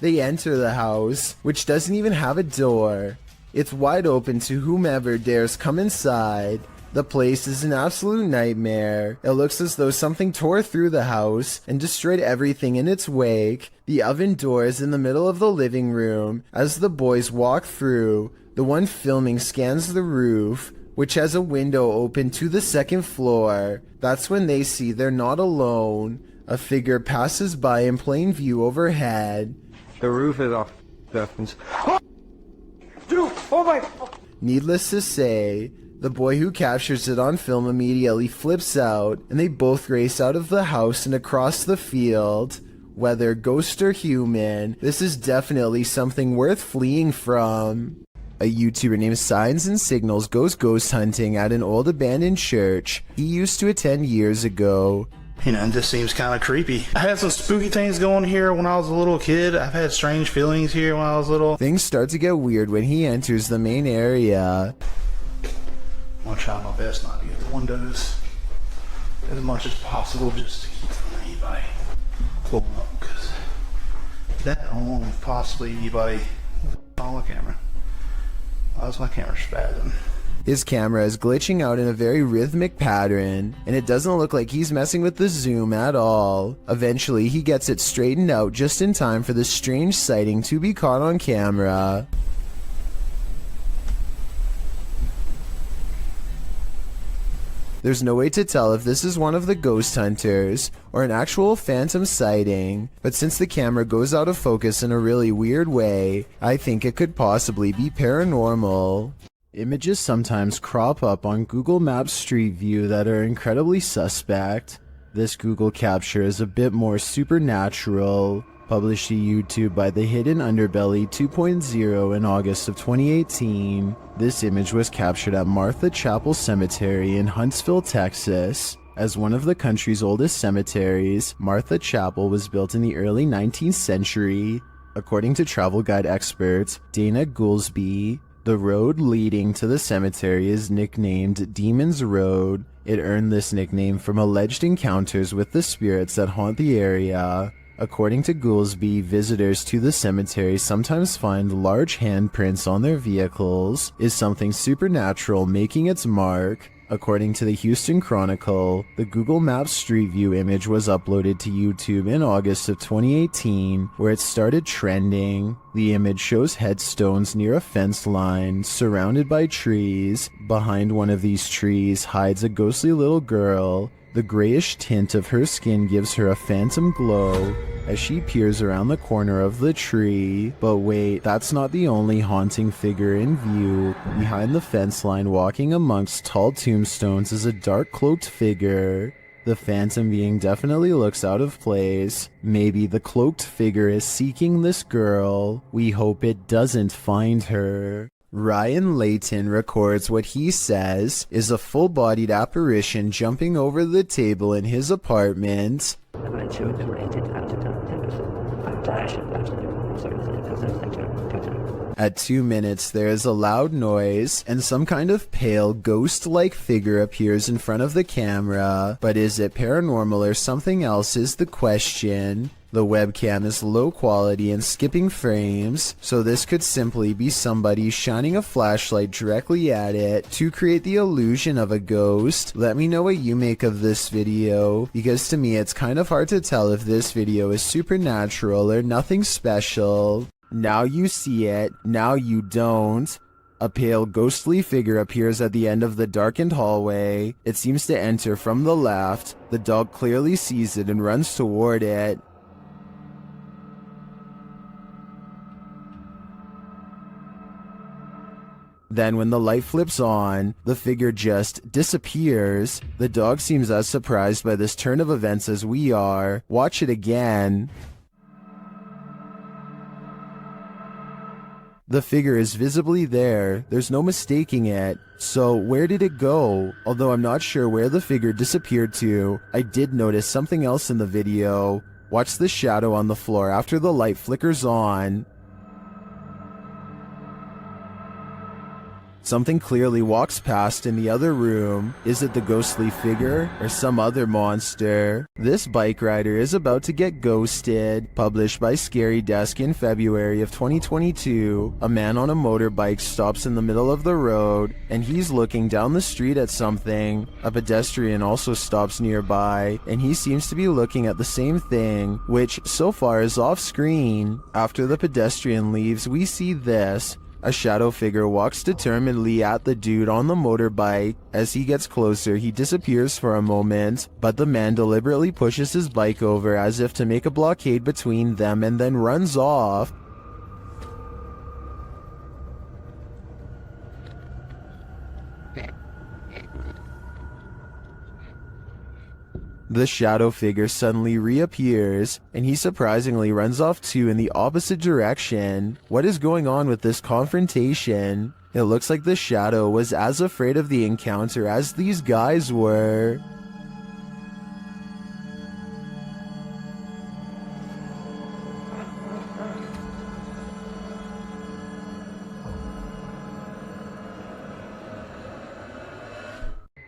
They enter the house, which doesn't even have a door. It's wide open to whomever dares come inside. The place is an absolute nightmare. It looks as though something tore through the house and destroyed everything in its wake. The oven door is in the middle of the living room. As the boys walk through, the one filming scans the roof, which has a window open to the second floor. That's when they see they're not alone. A figure passes by in plain view overhead. The roof is off. Needless to say, the boy who captures it on film immediately flips out, and they both race out of the house and across the field. Whether ghost or human, this is definitely something worth fleeing from. A YouTuber named Signs and Signals goes ghost hunting at an old abandoned church he used to attend years ago. You know, it just seems kind of creepy. I had some spooky things going here when I was a little kid. I've had strange feelings here when I was little. Things start to get weird when he enters the main area. I'm going to try my best not to get the windows as much as possible just to keep from anybody pulling up, because that alone, possibly anybody on the camera. Why is my camera spazzing? His camera is glitching out in a very rhythmic pattern, and it doesn't look like he's messing with the zoom at all. Eventually, he gets it straightened out just in time for this strange sighting to be caught on camera. There's no way to tell if this is one of the ghost hunters or an actual phantom sighting, but since the camera goes out of focus in a really weird way, I think it could possibly be paranormal. Images sometimes crop up on Google Maps Street View that are incredibly suspect. This Google capture is a bit more supernatural. Published to YouTube by The Hidden Underbelly 2.0 in August of 2018. This image was captured at Martha Chapel Cemetery in Huntsville, Texas. As one of the country's oldest cemeteries, Martha Chapel was built in the early 19th century. According to travel guide expert Dana Goolsby, the road leading to the cemetery is nicknamed Demon's Road. It earned this nickname from alleged encounters with the spirits that haunt the area. According to Goolsby, visitors to the cemetery sometimes find large handprints on their vehicles. Is something supernatural making its mark? According to the Houston Chronicle, the Google Maps Street View image was uploaded to YouTube in August of 2018, where it started trending. The image shows headstones near a fence line, surrounded by trees. Behind one of these trees hides a ghostly little girl. The grayish tint of her skin gives her a phantom glow as she peers around the corner of the tree. But wait, that's not the only haunting figure in view. Behind the fence line, walking amongst tall tombstones, is a dark cloaked figure. The phantom being definitely looks out of place. Maybe the cloaked figure is seeking this girl. We hope it doesn't find her. Ryan Layton records what he says is a full-bodied apparition jumping over the table in his apartment. At 2 minutes, there is a loud noise, and some kind of pale, ghost-like figure appears in front of the camera. But is it paranormal or something else is the question. The webcam is low quality and skipping frames, so this could simply be somebody shining a flashlight directly at it to create the illusion of a ghost. Let me know what you make of this video, because to me it's kind of hard to tell if this video is supernatural or nothing special. Now you see it, now you don't. A pale ghostly figure appears at the end of the darkened hallway. It seems to enter from the left. The dog clearly sees it and runs toward it. Then when the light flips on, the figure just disappears. The dog seems as surprised by this turn of events as we are. Watch it again. The figure is visibly there. There's no mistaking it. So where did it go? Although I'm not sure where the figure disappeared to, I did notice something else in the video. Watch the shadow on the floor after the light flickers on. Something clearly walks past in the other room. Is it the ghostly figure or some other monster? This bike rider is about to get ghosted. Published by Scary Desk in February of 2022, a man on a motorbike stops in the middle of the road and he's looking down the street at something. A pedestrian also stops nearby and he seems to be looking at the same thing, which so far is off screen. After the pedestrian leaves, we see this. A shadow figure walks determinedly at the dude on the motorbike. As he gets closer, he disappears for a moment, but the man deliberately pushes his bike over as if to make a blockade between them and then runs off. The shadow figure suddenly reappears, and he surprisingly runs off too in the opposite direction. What is going on with this confrontation? It looks like the shadow was as afraid of the encounter as these guys were.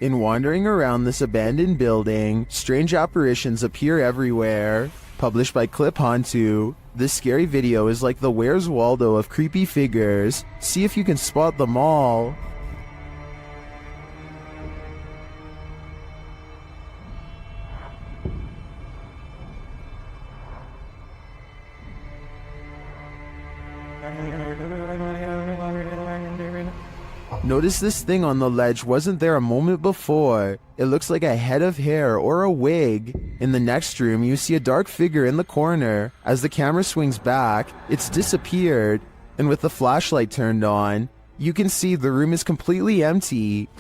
In wandering around this abandoned building, strange apparitions appear everywhere. Published by Clip Hantu, this scary video is like the Where's Waldo of creepy figures. See if you can spot them all. Notice this thing on the ledge wasn't there a moment before. It looks like a head of hair or a wig. In the next room, you see a dark figure in the corner. As the camera swings back, it's disappeared. And with the flashlight turned on, you can see the room is completely empty.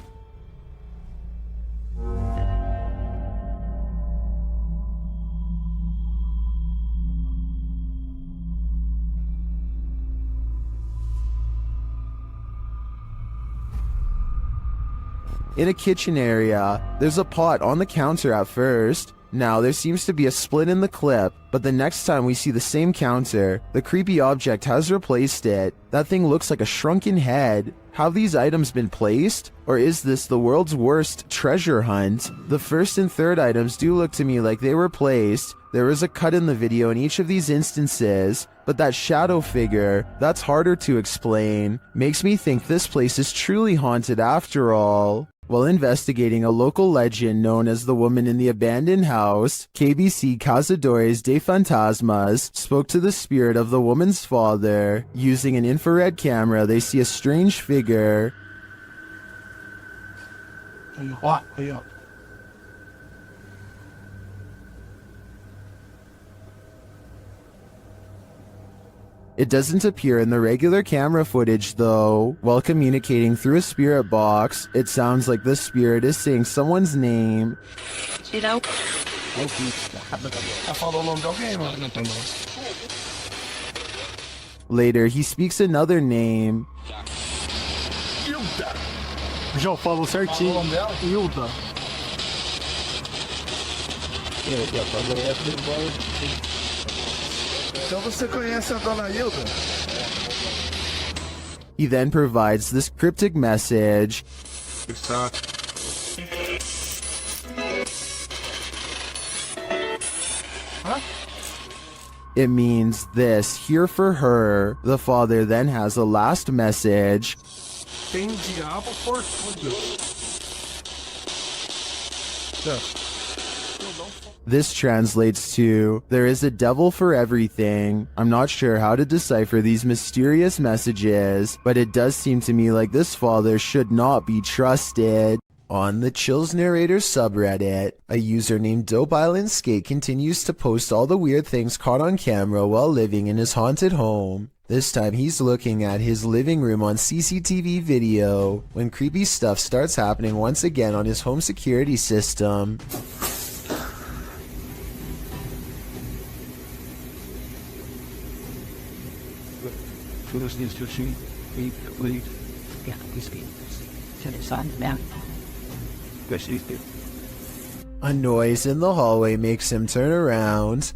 In a kitchen area, there's a pot on the counter at first. Now there seems to be a split in the clip, but the next time we see the same counter, the creepy object has replaced it. That thing looks like a shrunken head. Have these items been placed? Or is this the world's worst treasure hunt? The first and third items do look to me like they were placed. There is a cut in the video in each of these instances, but that shadow figure, that's harder to explain. Makes me think this place is truly haunted after all. While investigating a local legend known as the woman in the abandoned house, KBC Cazadores de Fantasmas spoke to the spirit of the woman's father. Using an infrared camera, they see a strange figure. It doesn't appear in the regular camera footage though. While communicating through a spirit box, it sounds like the spirit is saying someone's name. Later, he speaks another name. Já falou certinho. Hilda. Então você conhece a dona Hilda? He then provides this cryptic message. It means this, here for her. The father then has a last message. Tem diabo por tudo. This translates to, there is a devil for everything. I'm not sure how to decipher these mysterious messages, but it does seem to me like this father should not be trusted. On the Chills Narrator subreddit, a user named Dope Island Skate continues to post all the weird things caught on camera while living in his haunted home. This time he's looking at his living room on CCTV video when creepy stuff starts happening once again on his home security system. A noise in the hallway makes him turn around.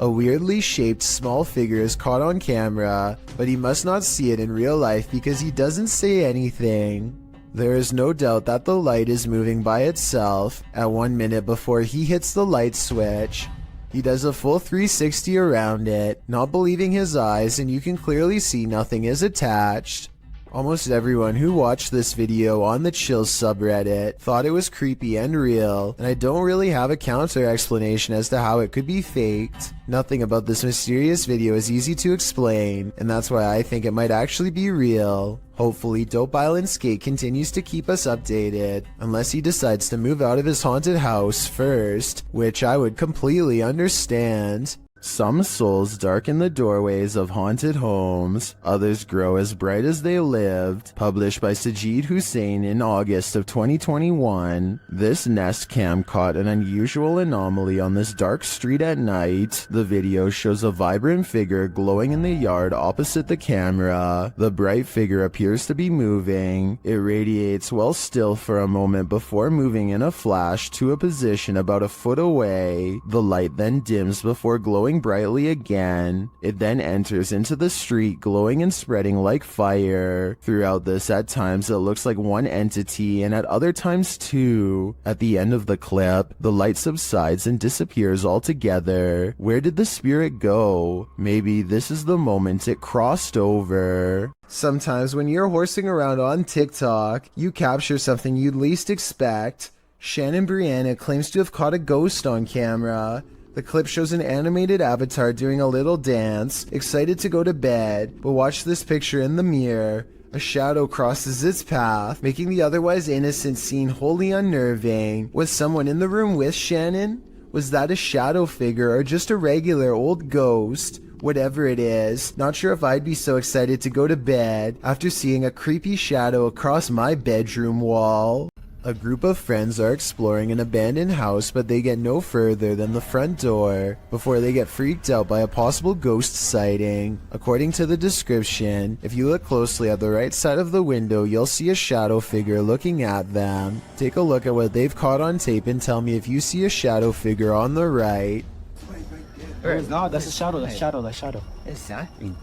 A weirdly shaped small figure is caught on camera, but he must not see it in real life because he doesn't say anything. There is no doubt that the light is moving by itself at 1 minute before he hits the light switch. He does a full 360 around it, not believing his eyes, and you can clearly see nothing is attached. Almost everyone who watched this video on the Chills subreddit thought it was creepy and real, and I don't really have a counter explanation as to how it could be faked. Nothing about this mysterious video is easy to explain, and that's why I think it might actually be real. Hopefully, Dope Island Skate continues to keep us updated, unless he decides to move out of his haunted house first, which I would completely understand. Some souls darken the doorways of haunted homes, others grow as bright as they lived. Published by Sajid Hussein in August of 2021, this Nest Cam caught an unusual anomaly on this dark street at night. The video shows a vibrant figure glowing in the yard opposite the camera. The bright figure appears to be moving. It radiates while still for a moment before moving in a flash to a position about a foot away. The light then dims before glowing brightly again. It then enters into the street, glowing and spreading like fire. Throughout this, at times it looks like one entity, and at other times two. At the end of the clip, the light subsides and disappears altogether. Where did the spirit go? Maybe this is the moment it crossed over. Sometimes when you're horsing around on TikTok, you capture something you'd least expect. Shannon Brianna claims to have caught a ghost on camera. The clip shows an animated avatar doing a little dance, excited to go to bed, but watch this picture in the mirror. A shadow crosses its path, making the otherwise innocent scene wholly unnerving. Was someone in the room with Shannon? Was that a shadow figure or just a regular old ghost? Whatever it is, not sure if I'd be so excited to go to bed after seeing a creepy shadow across my bedroom wall. A group of friends are exploring an abandoned house, but they get no further than the front door before they get freaked out by a possible ghost sighting. According to the description, if you look closely at the right side of the window, you'll see a shadow figure looking at them. Take a look at what they've caught on tape and tell me if you see a shadow figure on the right. No, that's a shadow, that's shadow, that's shadow. Exactly.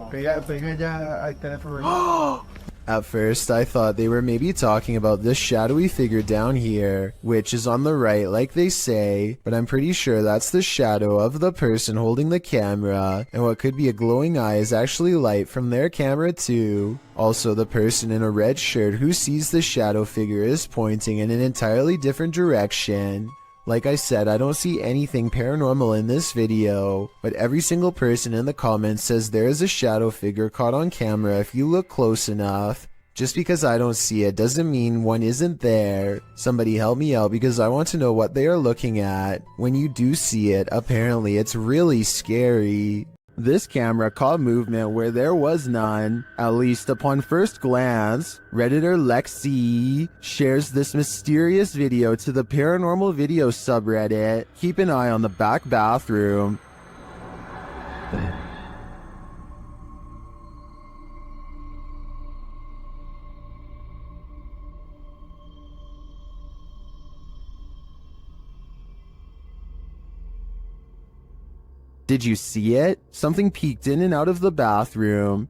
Pega ya al teléfono. At first, I thought they were maybe talking about this shadowy figure down here, which is on the right like they say, but I'm pretty sure that's the shadow of the person holding the camera, and what could be a glowing eye is actually light from their camera too. Also, the person in a red shirt who sees the shadow figure is pointing in an entirely different direction. Like I said, I don't see anything paranormal in this video, but every single person in the comments says there is a shadow figure caught on camera if you look close enough. Just because I don't see it doesn't mean one isn't there. Somebody help me out because I want to know what they are looking at. When you do see it, apparently it's really scary. This camera caught movement where there was none, at least upon first glance. Redditor Lexi shares this mysterious video to the paranormal video subreddit. Keep an eye on the back bathroom. Did you see it? Something peeked in and out of the bathroom.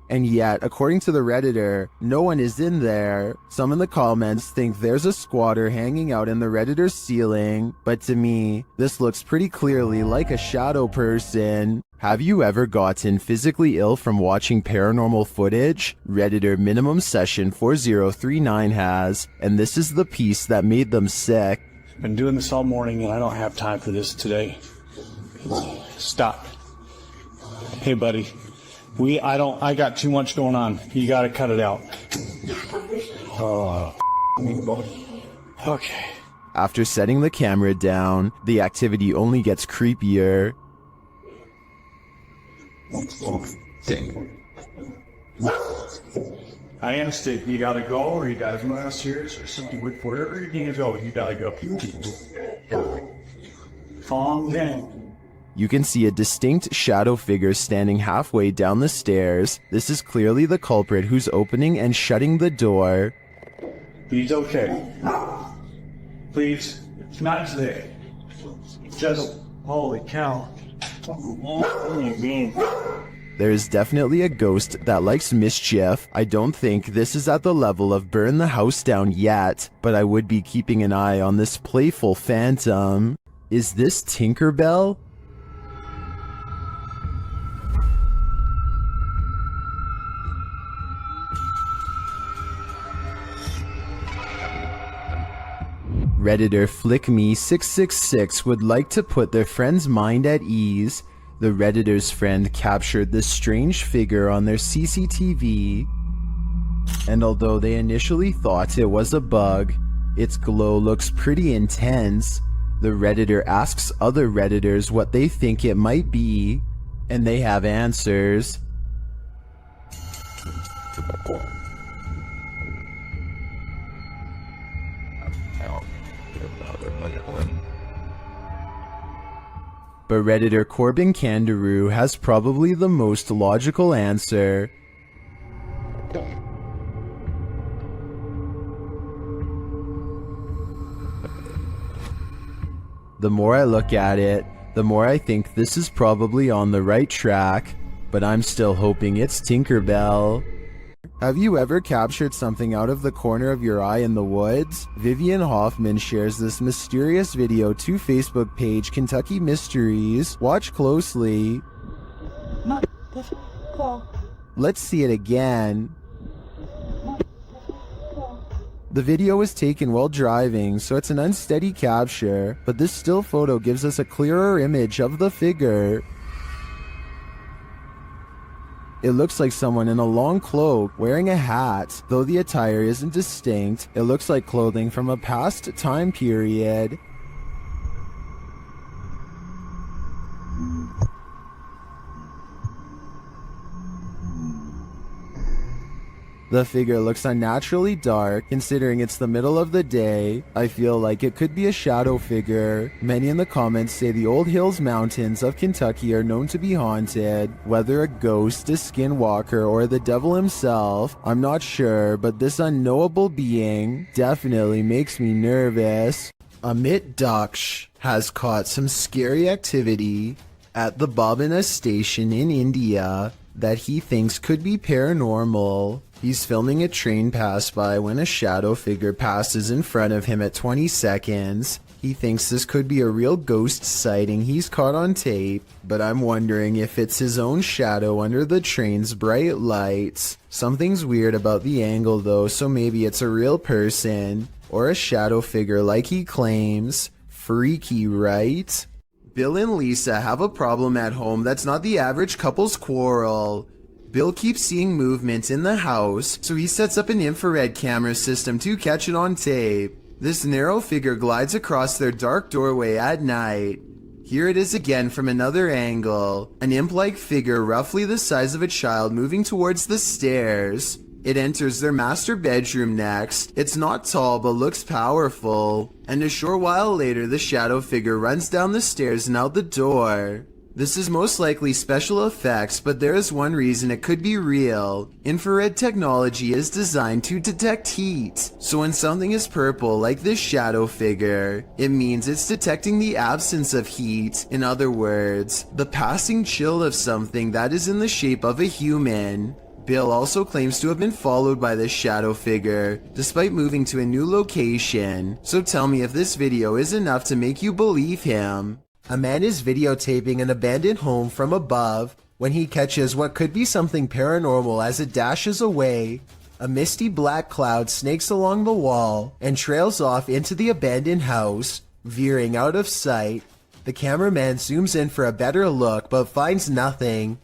And yet, according to the Redditor, no one is in there. Some in the comments think there's a squatter hanging out in the Redditor's ceiling, but to me, this looks pretty clearly like a shadow person. Have you ever gotten physically ill from watching paranormal footage? Redditor Minimum Session 4039 has, and this is the piece that made them sick. Been doing this all morning and I don't have time for this today. Stop. Hey buddy, I got too much going on. You gotta cut it out. Oh, okay. After setting the camera down, the activity only gets creepier. Dang. I understand. You gotta go, or you guys want us here, or something. Wherever you need to go, you gotta go. Calm down. You can see a distinct shadow figure standing halfway down the stairs. This is clearly the culprit who's opening and shutting the door. He's okay. Please, It's not there. Just, holy cow. There's definitely a ghost that likes mischief. I don't think this is at the level of burn the house down yet, but I would be keeping an eye on this playful phantom. Is this Tinkerbell? Redditor FlickMe666 would like to put their friend's mind at ease. The Redditor's friend captured this strange figure on their CCTV, and although they initially thought it was a bug, its glow looks pretty intense. The Redditor asks other Redditors what they think it might be, and they have answers. But Redditor Corbin Kangaroo has probably the most logical answer. The more I look at it, the more I think this is probably on the right track, but I'm still hoping it's Tinkerbell. Have you ever captured something out of the corner of your eye in the woods? Vivian Hoffman shares this mysterious video to Facebook page Kentucky Mysteries. Watch closely. Let's see it again. The video was taken while driving, so it's an unsteady capture, but this still photo gives us a clearer image of the figure. It looks like someone in a long cloak wearing a hat. Though the attire isn't distinct, it looks like clothing from a past time period. The figure looks unnaturally dark, considering it's the middle of the day. I feel like it could be a shadow figure. Many in the comments say the Old Hills Mountains of Kentucky are known to be haunted. Whether a ghost, a skinwalker, or the devil himself, I'm not sure, but this unknowable being definitely makes me nervous. Amit Daksh has caught some scary activity at the Babina station in India that he thinks could be paranormal. He's filming a train pass by when a shadow figure passes in front of him at 20 seconds. He thinks this could be a real ghost sighting he's caught on tape, but I'm wondering if it's his own shadow under the train's bright lights. Something's weird about the angle though, so maybe it's a real person, or a shadow figure like he claims. Freaky, right? Bill and Lisa have a problem at home that's not the average couple's quarrel. Bill keeps seeing movement in the house, so he sets up an infrared camera system to catch it on tape. This narrow figure glides across their dark doorway at night. Here it is again from another angle, an imp-like figure roughly the size of a child moving towards the stairs. It enters their master bedroom next. It's not tall but looks powerful, and a short while later the shadow figure runs down the stairs and out the door. This is most likely special effects, but there is one reason it could be real. Infrared technology is designed to detect heat, so when something is purple like this shadow figure, it means it's detecting the absence of heat. In other words, the passing chill of something that is in the shape of a human. Bill also claims to have been followed by this shadow figure, despite moving to a new location. So tell me if this video is enough to make you believe him. A man is videotaping an abandoned home from above when he catches what could be something paranormal as it dashes away. A misty black cloud snakes along the wall and trails off into the abandoned house, veering out of sight. The cameraman zooms in for a better look but finds nothing.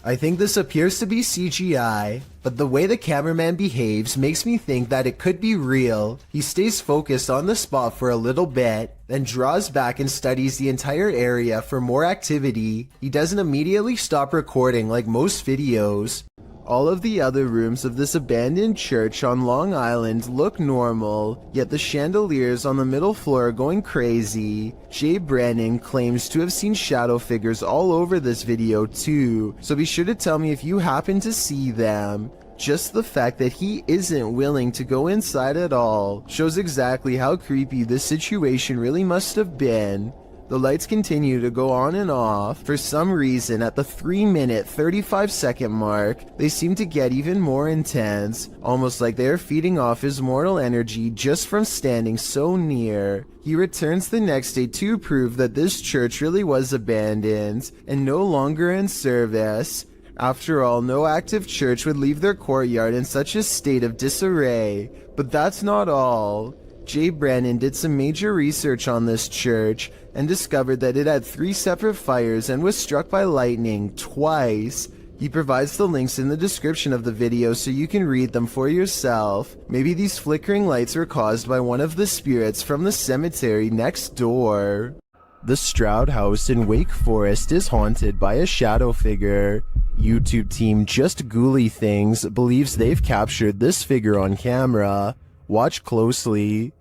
I think this appears to be CGI, but the way the cameraman behaves makes me think that it could be real. He stays focused on the spot for a little bit, then draws back and studies the entire area for more activity. He doesn't immediately stop recording like most videos. All of the other rooms of this abandoned church on Long Island look normal, yet the chandeliers on the middle floor are going crazy. Jay Brennan claims to have seen shadow figures all over this video too, so be sure to tell me if you happen to see them. Just the fact that he isn't willing to go inside at all shows exactly how creepy this situation really must have been. The lights continue to go on and off. For some reason, at the 3-minute 35-second mark, they seem to get even more intense, almost like they are feeding off his mortal energy just from standing so near. He returns the next day to prove that this church really was abandoned and no longer in service. After all, no active church would leave their courtyard in such a state of disarray. But that's not all. Jay Brennan did some major research on this church and discovered that it had 3 separate fires and was struck by lightning twice. He provides the links in the description of the video so you can read them for yourself. Maybe these flickering lights were caused by one of the spirits from the cemetery next door. The Stroud House in Wake Forest is haunted by a shadow figure. YouTube team Just Ghouly Things believes they've captured this figure on camera. Watch closely.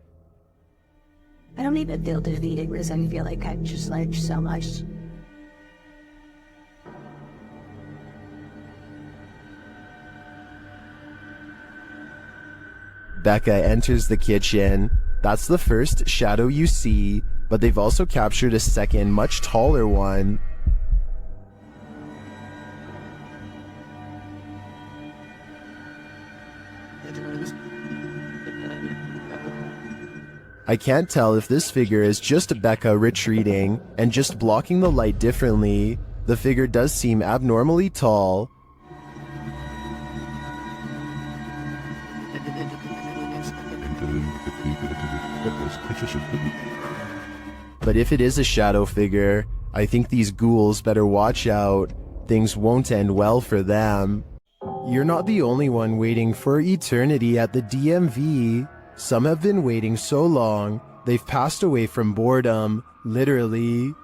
I don't even feel defeated because I feel like I've just learned so much. Becca enters the kitchen. That's the first shadow you see, but they've also captured a second, much taller one. I can't tell if this figure is just Becca retreating and just blocking the light differently. The figure does seem abnormally tall. But if it is a shadow figure, I think these ghouls better watch out. Things won't end well for them. You're not the only one waiting for eternity at the DMV. Some have been waiting so long, they've passed away from boredom, literally.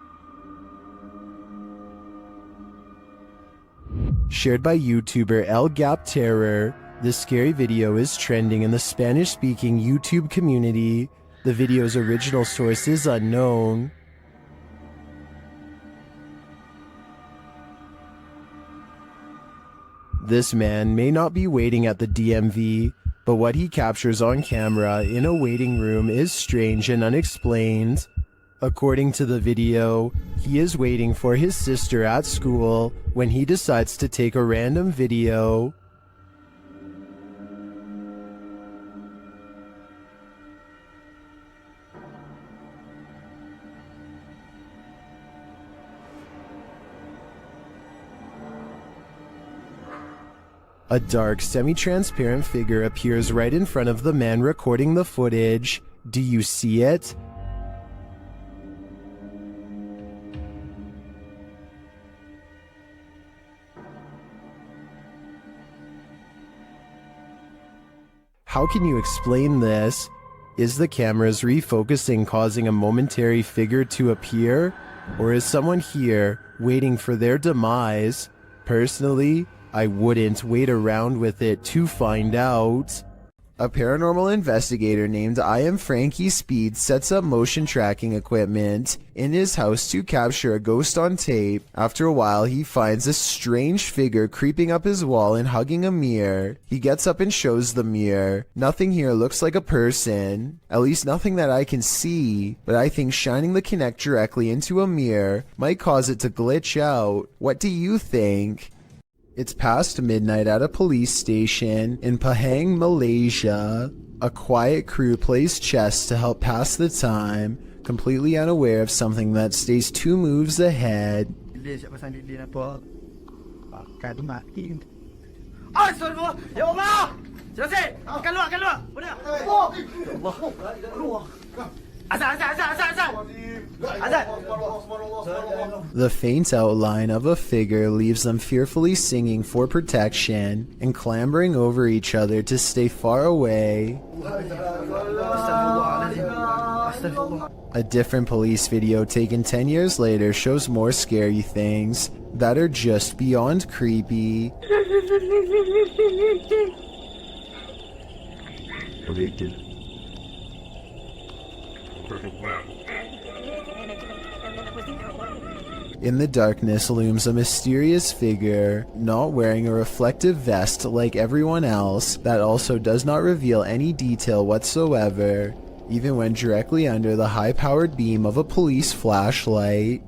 Shared by YouTuber El Gap Terror, this scary video is trending in the Spanish-speaking YouTube community. The video's original source is unknown. This man may not be waiting at the DMV, but what he captures on camera in a waiting room is strange and unexplained. According to the video, he is waiting for his sister at school when he decides to take a random video. A dark, semi-transparent figure appears right in front of the man recording the footage. Do you see it? How can you explain this? Is the camera's refocusing causing a momentary figure to appear? Or is someone here waiting for their demise? Personally, I wouldn't wait around with it to find out. A paranormal investigator named I Am Frankie Speed sets up motion tracking equipment in his house to capture a ghost on tape. After a while, he finds a strange figure creeping up his wall and hugging a mirror. He gets up and shows the mirror. Nothing here looks like a person. At least nothing that I can see. But I think shining the Kinect directly into a mirror might cause it to glitch out. What do you think? It's past midnight at a police station in Pahang, Malaysia. A quiet crew plays chess to help pass the time, completely unaware of something that stays 2 moves ahead. The faint outline of a figure leaves them fearfully singing for protection and clambering over each other to stay far away. A different police video taken 10 years later shows more scary things that are just beyond creepy. In the darkness looms a mysterious figure, not wearing a reflective vest like everyone else, that also does not reveal any detail whatsoever, even when directly under the high-powered beam of a police flashlight.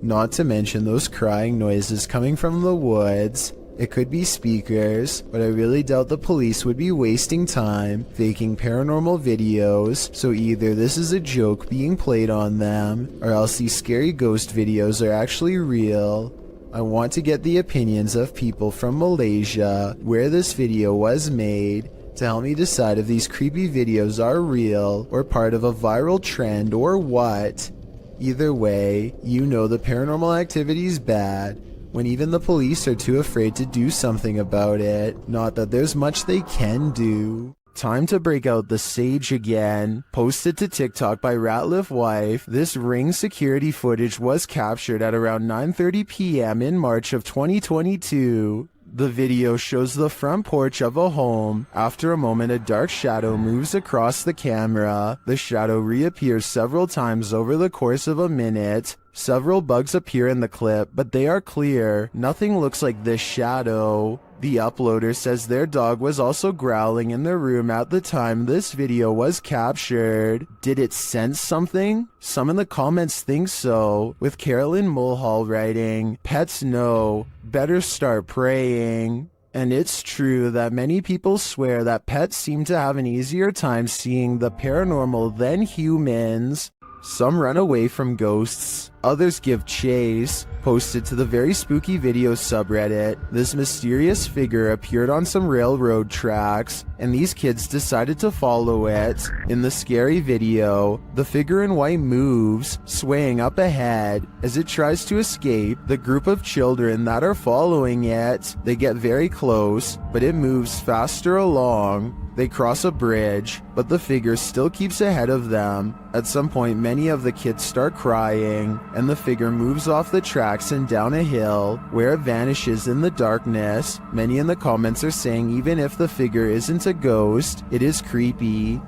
Not to mention those crying noises coming from the woods. It could be speakers, but I really doubt the police would be wasting time faking paranormal videos, so either this is a joke being played on them, or else these scary ghost videos are actually real. I want to get the opinions of people from Malaysia, where this video was made, to help me decide if these creepy videos are real, or part of a viral trend, or what. Either way, you know the paranormal activity's bad, when even the police are too afraid to do something about it. Not that there's much they can do. Time to break out the sage again. Posted to TikTok by Ratliff Wife, this Ring security footage was captured at around 9:30 p.m. in March of 2022. The video shows the front porch of a home. After a moment, a dark shadow moves across the camera. The shadow reappears several times over the course of a minute. Several bugs appear in the clip, but they are clear. Nothing looks like this shadow. The uploader says their dog was also growling in the room at the time this video was captured. Did it sense something? Some in the comments think so, with Carolyn Mulhall writing, "Pets know, better start praying." And it's true that many people swear that pets seem to have an easier time seeing the paranormal than humans. Some run away from ghosts, others give chase. Posted to the Very Spooky Videos subreddit, this mysterious figure appeared on some railroad tracks, and these kids decided to follow it. In the scary video, the figure in white moves, swaying up ahead. As it tries to escape, the group of children that are following it, they get very close, but it moves faster along. They cross a bridge, but the figure still keeps ahead of them. At some point, many of the kids start crying, and the figure moves off the tracks and down a hill, where it vanishes in the darkness. Many in the comments are saying even if the figure isn't a ghost, it is creepy.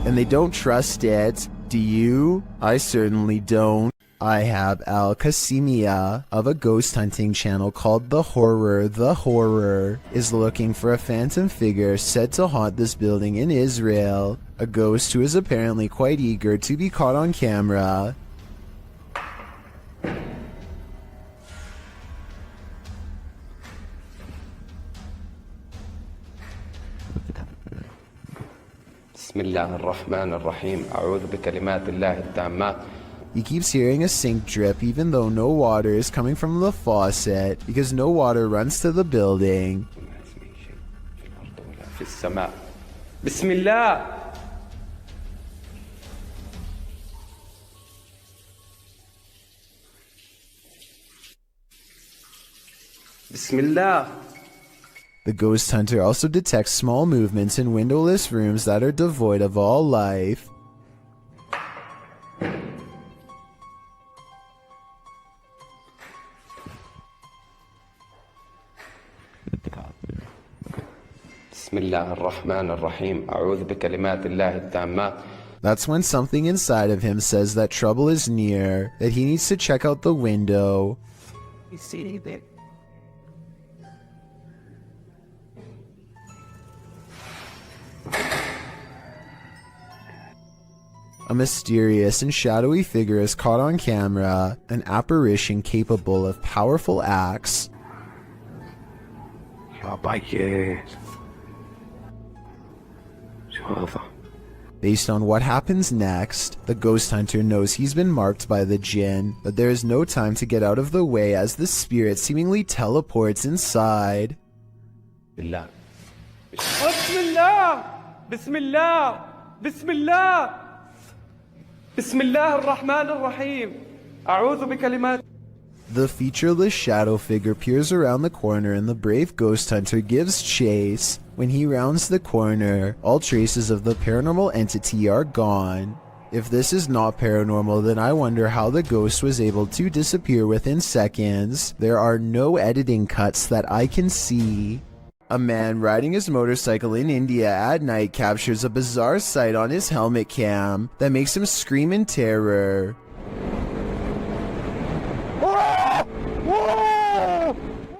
And they don't trust it. Do you? I certainly don't. I have Al Qasimia of a ghost hunting channel called The Horror is looking for a phantom figure said to haunt this building in Israel. A ghost who is apparently quite eager to be caught on camera. بسم الله الرحمن الرحيم أعوذ بكلمات الله التامات. He keeps hearing a sink drip even though no water is coming from the faucet because no water runs to the building. في السماء بسم الله. بسم الله. The ghost hunter also detects small movements in windowless rooms that are devoid of all life. بسم الله الرحمن الرحيم أعوذ بكلمات الله التامات. That's when something inside of him says that trouble is near, that he needs to check out the window. You see anything? A mysterious and shadowy figure is caught on camera, an apparition capable of powerful acts. Based on what happens next, the ghost hunter knows he's been marked by the jinn, but there is no time to get out of the way as the spirit seemingly teleports inside. بالله. بسم الله بسم الله بسم الله بسم الله الرحمن الرحيم أعوذ بكلمات. The featureless shadow figure peers around the corner and the brave ghost hunter gives chase. When he rounds the corner, all traces of the paranormal entity are gone. If this is not paranormal, then I wonder how the ghost was able to disappear within seconds. There are no editing cuts that I can see. A man riding his motorcycle in India at night captures a bizarre sight on his helmet cam that makes him scream in terror.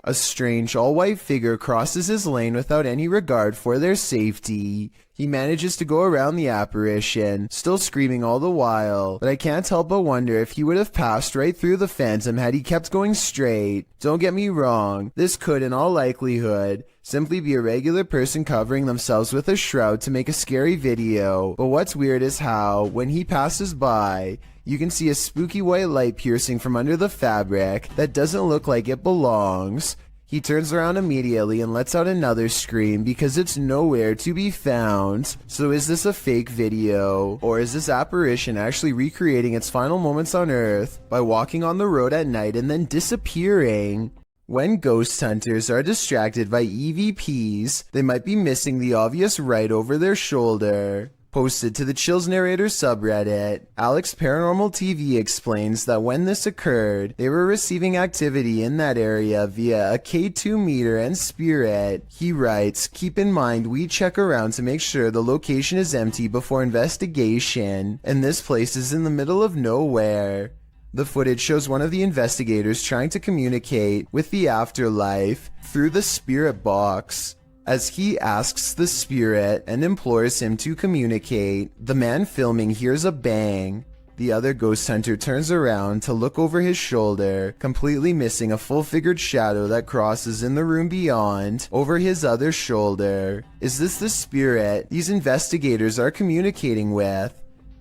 A strange all-white figure crosses his lane without any regard for their safety. He manages to go around the apparition, still screaming all the while, but I can't help but wonder if he would have passed right through the phantom had he kept going straight. Don't get me wrong, this could in all likelihood simply be a regular person covering themselves with a shroud to make a scary video, but what's weird is how, when he passes by, you can see a spooky white light piercing from under the fabric that doesn't look like it belongs. He turns around immediately and lets out another scream because it's nowhere to be found. So is this a fake video? Or is this apparition actually recreating its final moments on Earth by walking on the road at night and then disappearing? When ghost hunters are distracted by EVPs, they might be missing the obvious right over their shoulder. Posted to the Chills Narrator subreddit, Alex Paranormal TV explains that when this occurred, they were receiving activity in that area via a K2 meter and spirit. He writes, "Keep in mind we check around to make sure the location is empty before investigation, and this place is in the middle of nowhere." The footage shows one of the investigators trying to communicate with the afterlife through the spirit box. As he asks the spirit and implores him to communicate, the man filming hears a bang. The other ghost hunter turns around to look over his shoulder, completely missing a full-figured shadow that crosses in the room beyond, over his other shoulder. Is this the spirit these investigators are communicating with?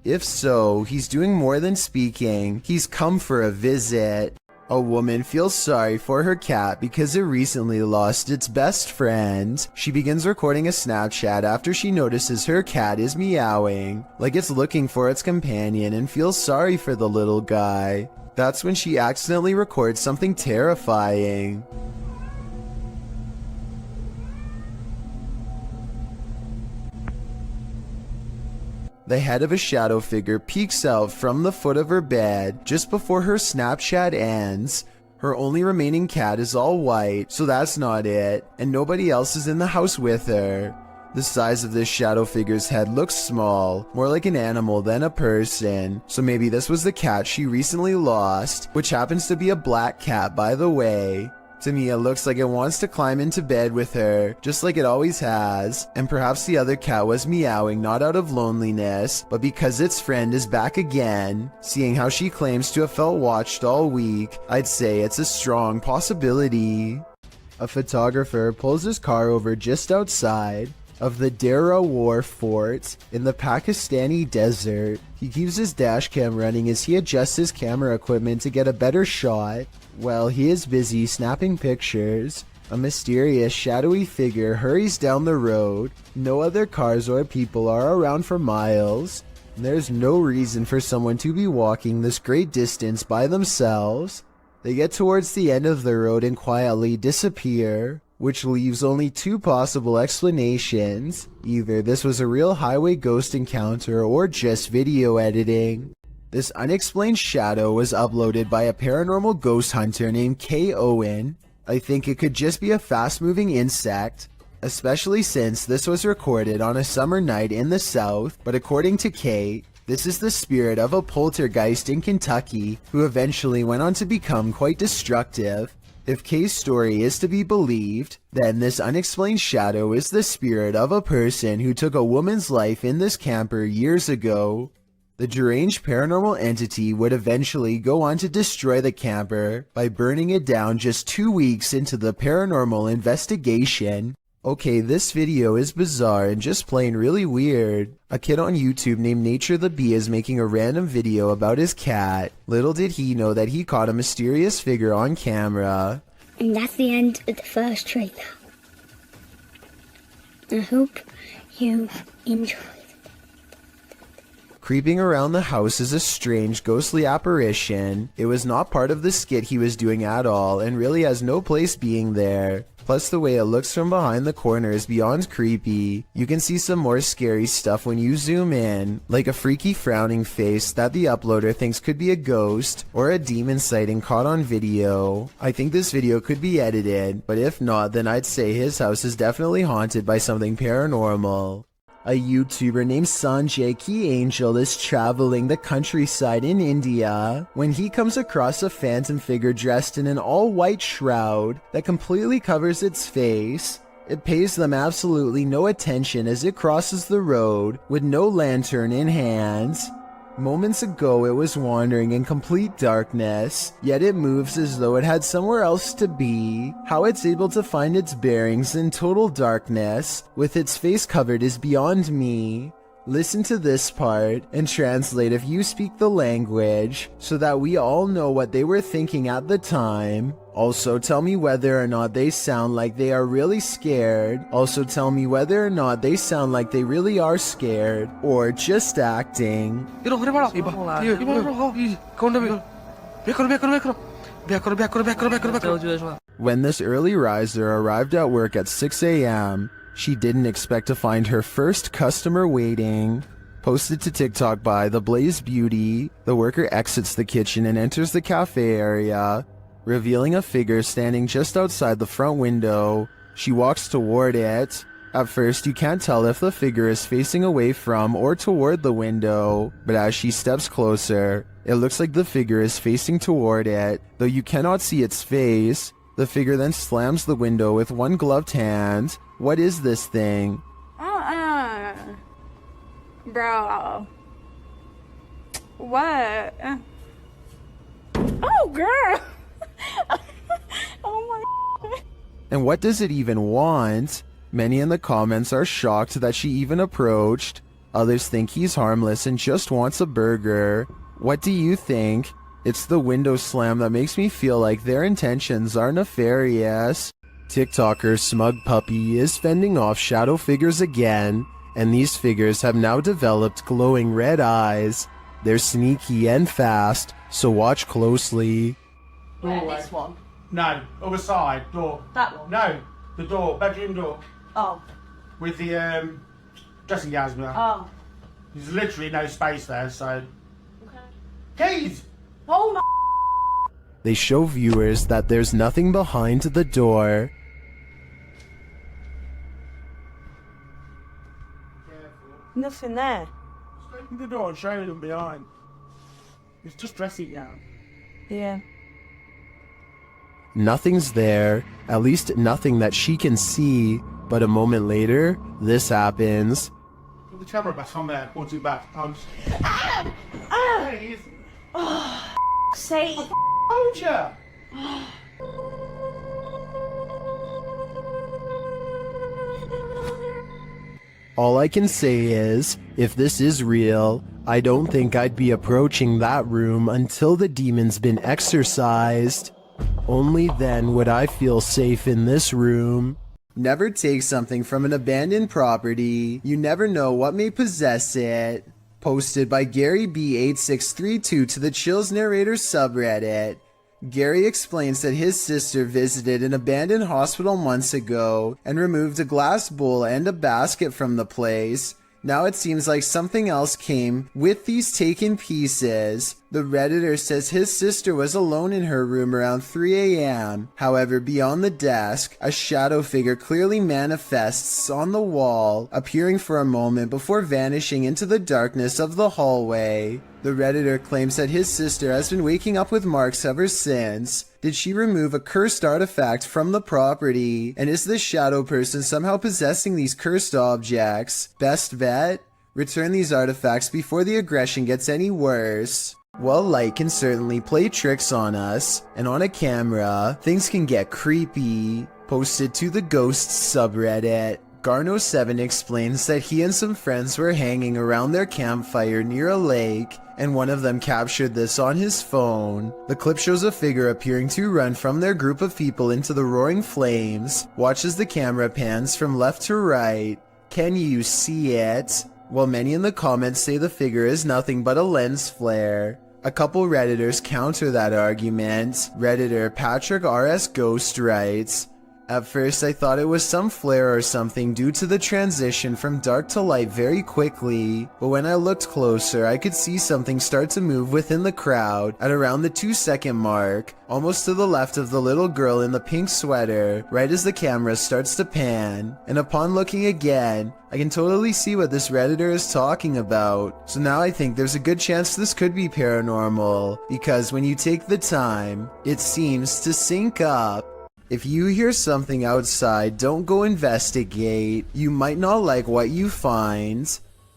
If so, he's doing more than speaking. He's come for a visit. A woman feels sorry for her cat because it recently lost its best friend. She begins recording a Snapchat after she notices her cat is meowing, like it's looking for its companion, and feels sorry for the little guy. That's when she accidentally records something terrifying. The head of a shadow figure peeks out from the foot of her bed just before her Snapchat ends. Her only remaining cat is all white, so that's not it, and nobody else is in the house with her. The size of this shadow figure's head looks small, more like an animal than a person, so maybe this was the cat she recently lost, which happens to be a black cat, by the way. To me, it looks like it wants to climb into bed with her, just like it always has, and perhaps the other cat was meowing not out of loneliness, but because its friend is back again. Seeing how she claims to have felt watched all week, I'd say it's a strong possibility. A photographer pulls his car over just outside of the Dera War Fort in the Pakistani desert. He keeps his dash cam running as he adjusts his camera equipment to get a better shot. While he is busy snapping pictures, a mysterious shadowy figure hurries down the road. No other cars or people are around for miles. There's no reason for someone to be walking this great distance by themselves. They get towards the end of the road and quietly disappear, which leaves only two possible explanations. Either this was a real highway ghost encounter or just video editing. This unexplained shadow was uploaded by a paranormal ghost hunter named K. Owen. I think it could just be a fast-moving insect, especially since this was recorded on a summer night in the South, but according to K, this is the spirit of a poltergeist in Kentucky who eventually went on to become quite destructive. If K's story is to be believed, then this unexplained shadow is the spirit of a person who took a woman's life in this camper years ago. The deranged paranormal entity would eventually go on to destroy the camper by burning it down just 2 weeks into the paranormal investigation. Okay, this video is bizarre and just plain really weird. A kid on YouTube named Nature the Bee is making a random video about his cat. Little did he know that he caught a mysterious figure on camera. And that's the end of the first trailer. I hope you enjoyed. Creeping around the house is a strange, ghostly apparition. It was not part of the skit he was doing at all, and really has no place being there. Plus the way it looks from behind the corner is beyond creepy. You can see some more scary stuff when you zoom in, like a freaky frowning face that the uploader thinks could be a ghost, or a demon sighting caught on video. I think this video could be edited, but if not, then I'd say his house is definitely haunted by something paranormal. A YouTuber named Sanjay Key Angel is traveling the countryside in India when he comes across a phantom figure dressed in an all-white shroud that completely covers its face. It pays them absolutely no attention as it crosses the road with no lantern in hand. Moments ago it was wandering in complete darkness, yet it moves as though it had somewhere else to be. How it's able to find its bearings in total darkness, with its face covered, is beyond me. Listen to this part and translate if you speak the language, so that we all know what they were thinking at the time. Also tell me whether or not they sound like they are really scared. Also tell me whether or not they sound like they really are scared, or just acting. When this early riser arrived at work at 6 a.m., she didn't expect to find her first customer waiting. Posted to TikTok by The Blaze Beauty, the worker exits the kitchen and enters the cafe area, revealing a figure standing just outside the front window. She walks toward it. At first, you can't tell if the figure is facing away from or toward the window, but as she steps closer, it looks like the figure is facing toward it, though you cannot see its face. The figure then slams the window with one gloved hand. What is this thing? Bro. What? Oh, girl. Oh my. And what does it even want? Many in the comments are shocked that she even approached. Others think he's harmless and just wants a burger. What do you think? It's the window slam that makes me feel like their intentions are nefarious. TikToker Smug Puppy is fending off shadow figures again, and these figures have now developed glowing red eyes. They're sneaky and fast, so watch closely. This one? No, other side, door. That one? No, the door, bedroom door. Oh. With the dressing gowns there. Oh. There's literally no space there, so... Okay. Keys! Oh my. They show viewers that there's nothing behind the door. Nothing there. Just open the door and show them behind. It's just dressing gown. Yeah. Nothing's there, at least nothing that she can see, but a moment later, this happens. Put the camera back on there, point it back. There he is. Oh, say. Told ya! All I can say is, if this is real, I don't think I'd be approaching that room until the demon's been exorcised. Only then would I feel safe in this room. Never take something from an abandoned property. You never know what may possess it. Posted by Gary B8632 to the Chills Narrator subreddit. Gary explains that his sister visited an abandoned hospital months ago and removed a glass bowl and a basket from the place. Now it seems like something else came with these taken pieces. The Redditor says his sister was alone in her room around 3 a.m. However, beyond the desk, a shadow figure clearly manifests on the wall, appearing for a moment before vanishing into the darkness of the hallway. The Redditor claims that his sister has been waking up with marks ever since. Did she remove a cursed artifact from the property? And is this shadow person somehow possessing these cursed objects? Best bet? Return these artifacts before the aggression gets any worse. Well, light can certainly play tricks on us, and on a camera, things can get creepy. Posted to the Ghosts subreddit. Garno7 explains that he and some friends were hanging around their campfire near a lake, and one of them captured this on his phone. The clip shows a figure appearing to run from their group of people into the roaring flames. Watch as the camera pans from left to right. Can you see it? while many in the comments say the figure is nothing but a lens flare. A couple Redditors counter that argument. Redditor Patrick RS Ghost writes, "At first I thought it was some flare or something due to the transition from dark to light very quickly, but when I looked closer I could see something start to move within the crowd at around the 2-second mark, almost to the left of the little girl in the pink sweater, right as the camera starts to pan, and upon looking again, I can totally see what this Redditor is talking about. So now I think there's a good chance this could be paranormal, because when you take the time, it seems to sync up. If you hear something outside, don't go investigate. You might not like what you find."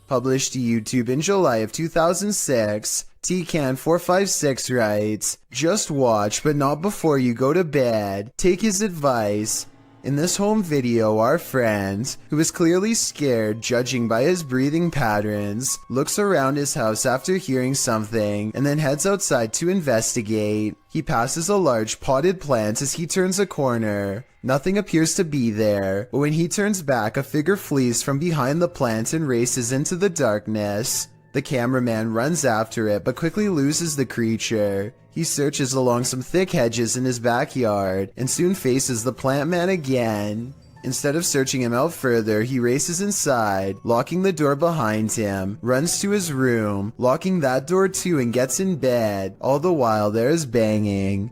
Published to YouTube in July of 2006, TCan456 writes, "Just watch, but not before you go to bed. Take his advice." In this home video, our friend, who is clearly scared judging by his breathing patterns, looks around his house after hearing something and then heads outside to investigate. He passes a large potted plant as he turns a corner. Nothing appears to be there, but when he turns back, a figure flees from behind the plant and races into the darkness. The cameraman runs after it but quickly loses the creature. He searches along some thick hedges in his backyard and soon faces the plant man again. Instead of searching him out further, he races inside, locking the door behind him, runs to his room, locking that door too, and gets in bed. All the while there is banging.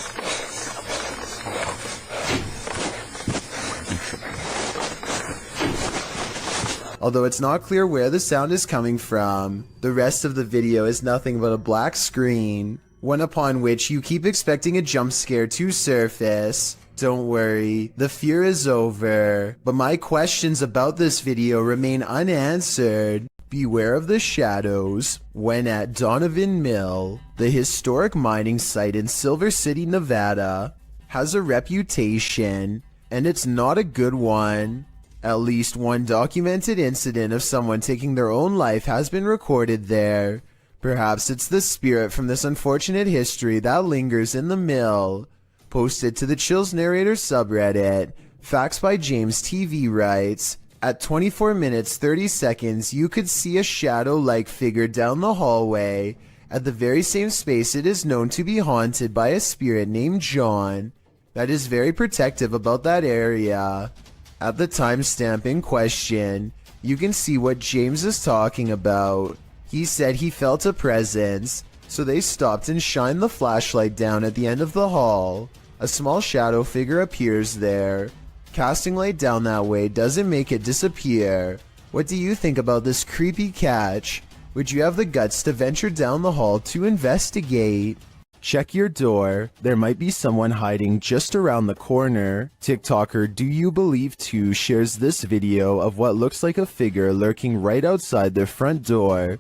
Although it's not clear where the sound is coming from, the rest of the video is nothing but a black screen, one upon which you keep expecting a jump scare to surface. Don't worry, the fear is over, but my questions about this video remain unanswered. Beware of the shadows. When at Donovan Mill, the historic mining site in Silver City, Nevada, has a reputation, and it's not a good one. At least one documented incident of someone taking their own life has been recorded there. Perhaps it's the spirit from this unfortunate history that lingers in the mill. Posted to the Chills Narrator subreddit, Facts by James TV writes, "At 24 minutes 30 seconds you could see a shadow-like figure down the hallway. At the very same space it is known to be haunted by a spirit named John that is very protective about that area." At the timestamp in question, you can see what James is talking about. He said he felt a presence, so they stopped and shined the flashlight down at the end of the hall. A small shadow figure appears there. Casting light down that way doesn't make it disappear. What do you think about this creepy catch? Would you have the guts to venture down the hall to investigate? Check your door. There might be someone hiding just around the corner. TikToker Do You Believe 2 shares this video of what looks like a figure lurking right outside their front door.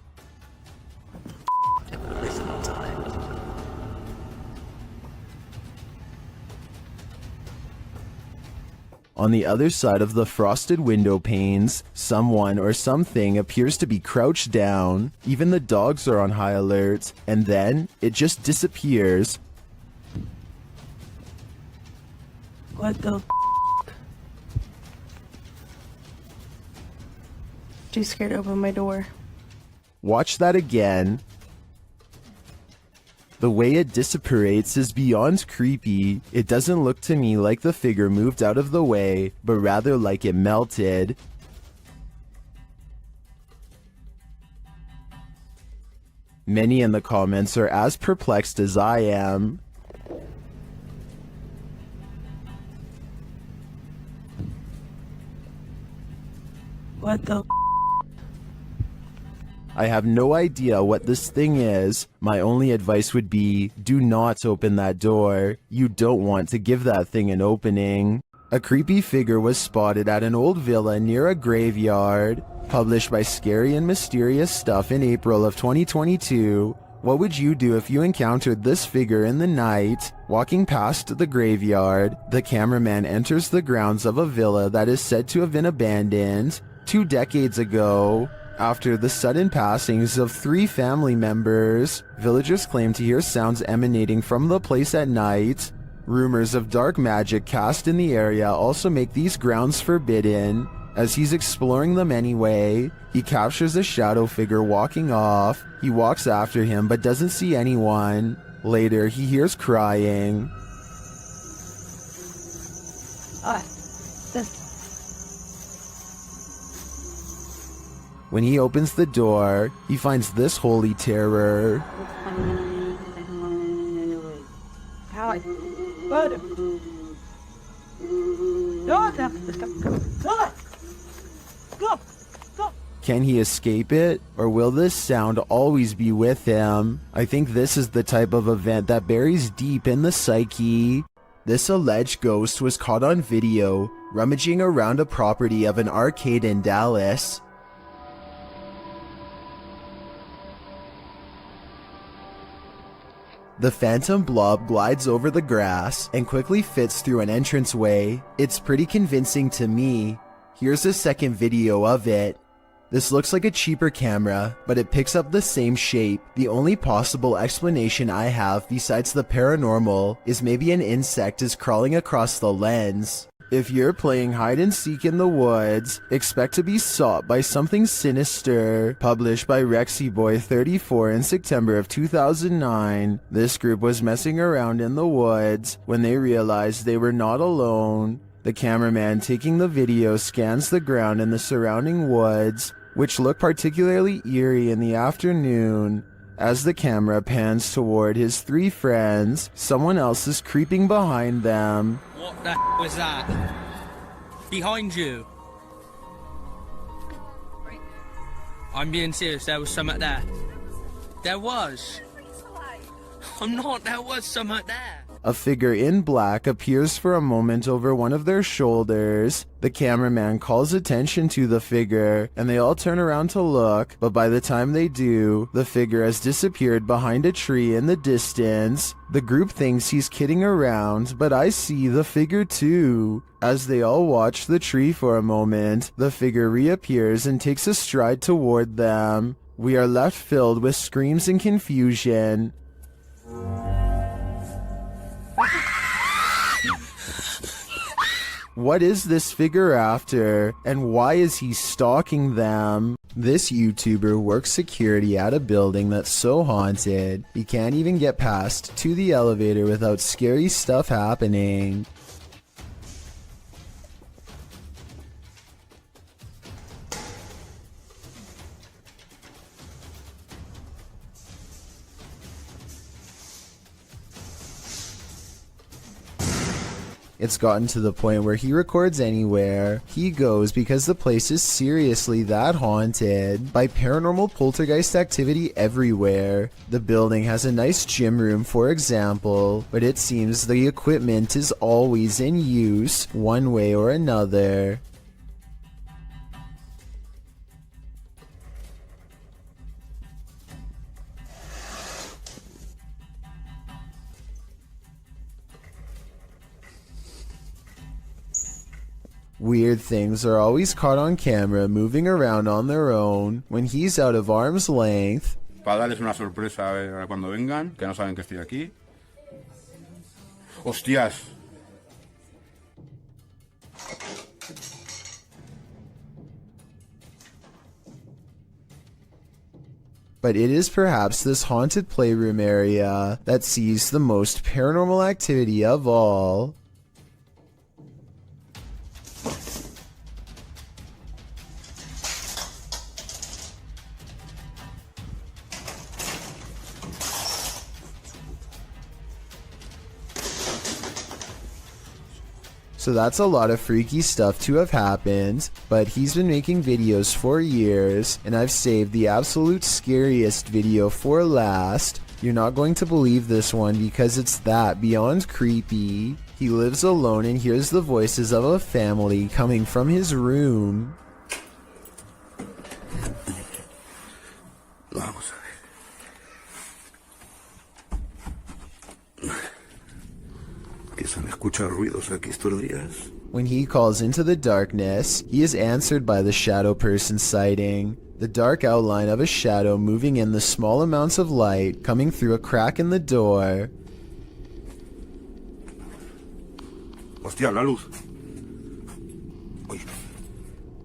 On the other side of the frosted window panes, someone or something appears to be crouched down. Even the dogs are on high alert, and then it just disappears. What the Too scared to open my door. Watch that again. The way it dissipates is beyond creepy. It doesn't look to me like the figure moved out of the way, but rather like it melted. Many in the comments are as perplexed as I am. What the I have no idea what this thing is. My only advice would be, do not open that door. You don't want to give that thing an opening. A creepy figure was spotted at an old villa near a graveyard. Published by Scary and Mysterious Stuff in April of 2022. What would you do if you encountered this figure in the night? Walking past the graveyard, the cameraman enters the grounds of a villa that is said to have been abandoned 2 decades ago. After the sudden passings of 3 family members, villagers claim to hear sounds emanating from the place at night. Rumors of dark magic cast in the area also make these grounds forbidden. As he's exploring them anyway, he captures a shadow figure walking off. He walks after him but doesn't see anyone. Later, he hears crying. When he opens the door, he finds this holy terror. Can he escape it, or will this sound always be with him? I think this is the type of event that buries deep in the psyche. This alleged ghost was caught on video, rummaging around a property of an arcade in Dallas. The phantom blob glides over the grass and quickly fits through an entranceway. It's pretty convincing to me. Here's a second video of it. This looks like a cheaper camera, but it picks up the same shape. The only possible explanation I have besides the paranormal is maybe an insect is crawling across the lens. If you're playing hide and seek in the woods, expect to be sought by something sinister. Published by RexyBoy34 in September of 2009, this group was messing around in the woods when they realized they were not alone. The cameraman taking the video scans the ground in the surrounding woods, which look particularly eerie in the afternoon. As the camera pans toward his three friends, someone else is creeping behind them. What the was that? Behind you. I'm being serious, there was something there. There was. I'm not, there was something there. A figure in black appears for a moment over one of their shoulders. The cameraman calls attention to the figure, and they all turn around to look, but by the time they do, the figure has disappeared behind a tree in the distance. The group thinks he's kidding around, but I see the figure too. As they all watch the tree for a moment, the figure reappears and takes a stride toward them. We are left filled with screams and confusion. What is this figure after, and why is he stalking them? This YouTuber works security at a building that's so haunted, he can't even get past to the elevator without scary stuff happening. It's gotten to the point where he records anywhere he goes because the place is seriously that haunted by paranormal poltergeist activity everywhere. The building has a nice gym room, for example, but it seems the equipment is always in use one way or another. Weird things are always caught on camera moving around on their own when he's out of arm's length. Para darles una sorpresa cuando vengan, que no saben que estoy aquí. ¡Hostias! But it is perhaps this haunted playroom area that sees the most paranormal activity of all. So that's a lot of freaky stuff to have happened, but he's been making videos for years, and I've saved the absolute scariest video for last. You're not going to believe this one because it's that beyond creepy. He lives alone and hears the voices of a family coming from his room. Vamos a ver. Que se me escuchan ruidos aquí estos días. When he calls into the darkness, he is answered by the shadow person sighting. The dark outline of a shadow moving in the small amounts of light coming through a crack in the door. Hostia, la luz. Uy.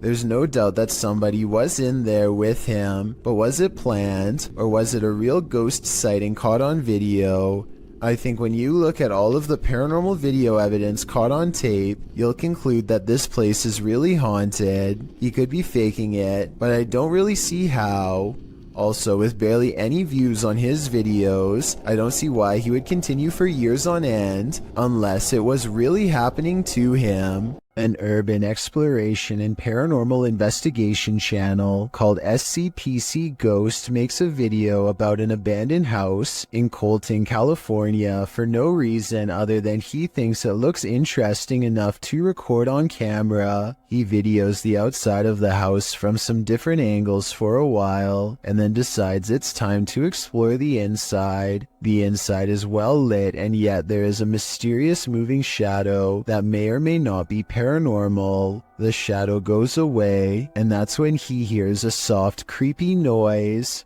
There's no doubt that somebody was in there with him, but was it planned, or was it a real ghost sighting caught on video? I think when you look at all of the paranormal video evidence caught on tape, you'll conclude that this place is really haunted. He could be faking it, but I don't really see how. Also, with barely any views on his videos, I don't see why he would continue for years on end, unless it was really happening to him. An urban exploration and paranormal investigation channel called SCPC Ghost makes a video about an abandoned house in Colton, California for no reason other than he thinks it looks interesting enough to record on camera. He videos the outside of the house from some different angles for a while and then decides it's time to explore the inside. The inside is well lit, and yet there is a mysterious moving shadow that may or may not be paranormal. The shadow goes away, and that's when he hears a soft, creepy noise.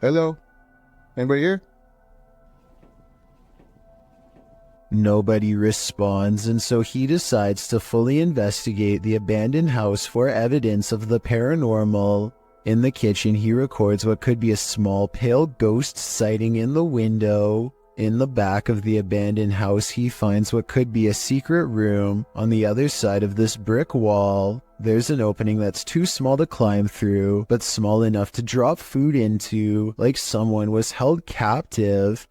Hello? Anybody here? Nobody responds, and so he decides to fully investigate the abandoned house for evidence of the paranormal. In the kitchen, he records what could be a small pale ghost sighting in the window. In the back of the abandoned house, he finds what could be a secret room. On the other side of this brick wall, there's an opening that's too small to climb through, but small enough to drop food into, like someone was held captive.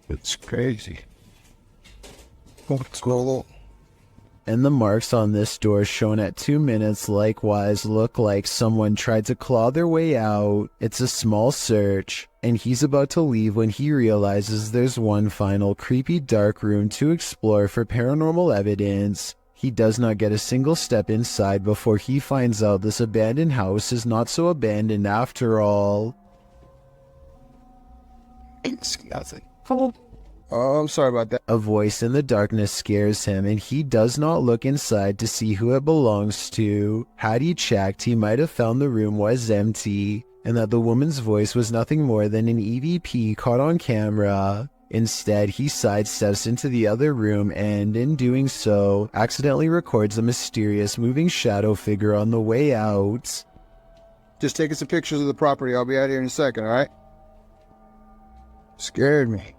It's crazy. What's going on? And the marks on this door shown at 2 minutes likewise look like someone tried to claw their way out. It's a small search, and he's about to leave when he realizes there's one final creepy dark room to explore for paranormal evidence. He does not get a single step inside before he finds out this abandoned house is not so abandoned after all. Oh, I'm sorry about that. A voice in the darkness scares him, and he does not look inside to see who it belongs to. Had he checked, he might have found the room was empty, and that the woman's voice was nothing more than an EVP caught on camera. Instead, he sidesteps into the other room and, in doing so, accidentally records a mysterious moving shadow figure on the way out. Just taking some pictures of the property. I'll be out here in a second, alright? Scared me.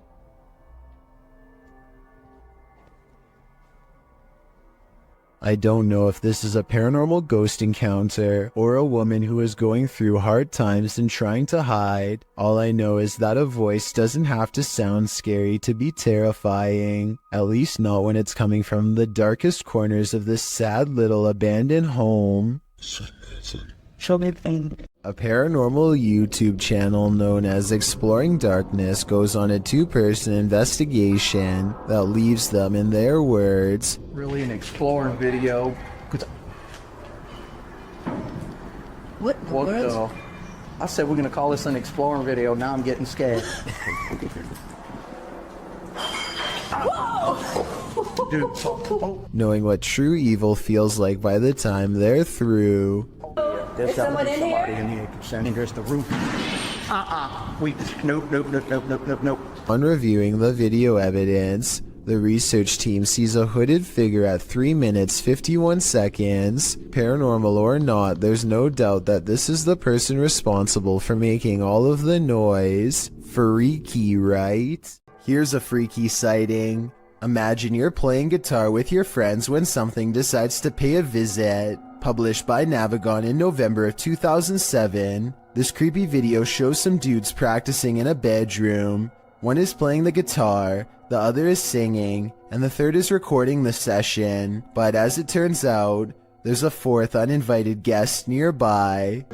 I don't know if this is a paranormal ghost encounter or a woman who is going through hard times and trying to hide. All I know is that a voice doesn't have to sound scary to be terrifying, at least not when it's coming from the darkest corners of this sad little abandoned home. Show me pain. A paranormal YouTube channel known as Exploring Darkness goes on a two-person investigation that leaves them, in their words, really an exploring video. What in the world? I said we're gonna call this an exploring video. Now I'm getting scared. Dude, knowing what true evil feels like by the time they're through. There's someone in here? in here. And there's the roof. Nope. On reviewing the video evidence, the research team sees a hooded figure at 3 minutes 51 seconds. Paranormal or not, there's no doubt that this is the person responsible for making all of the noise. Freaky, right? Here's a freaky sighting. Imagine you're playing guitar with your friends when something decides to pay a visit. Published by Navigon in November of 2007, this creepy video shows some dudes practicing in a bedroom. One is playing the guitar, the other is singing, and the third is recording the session. But as it turns out, there's a fourth uninvited guest nearby.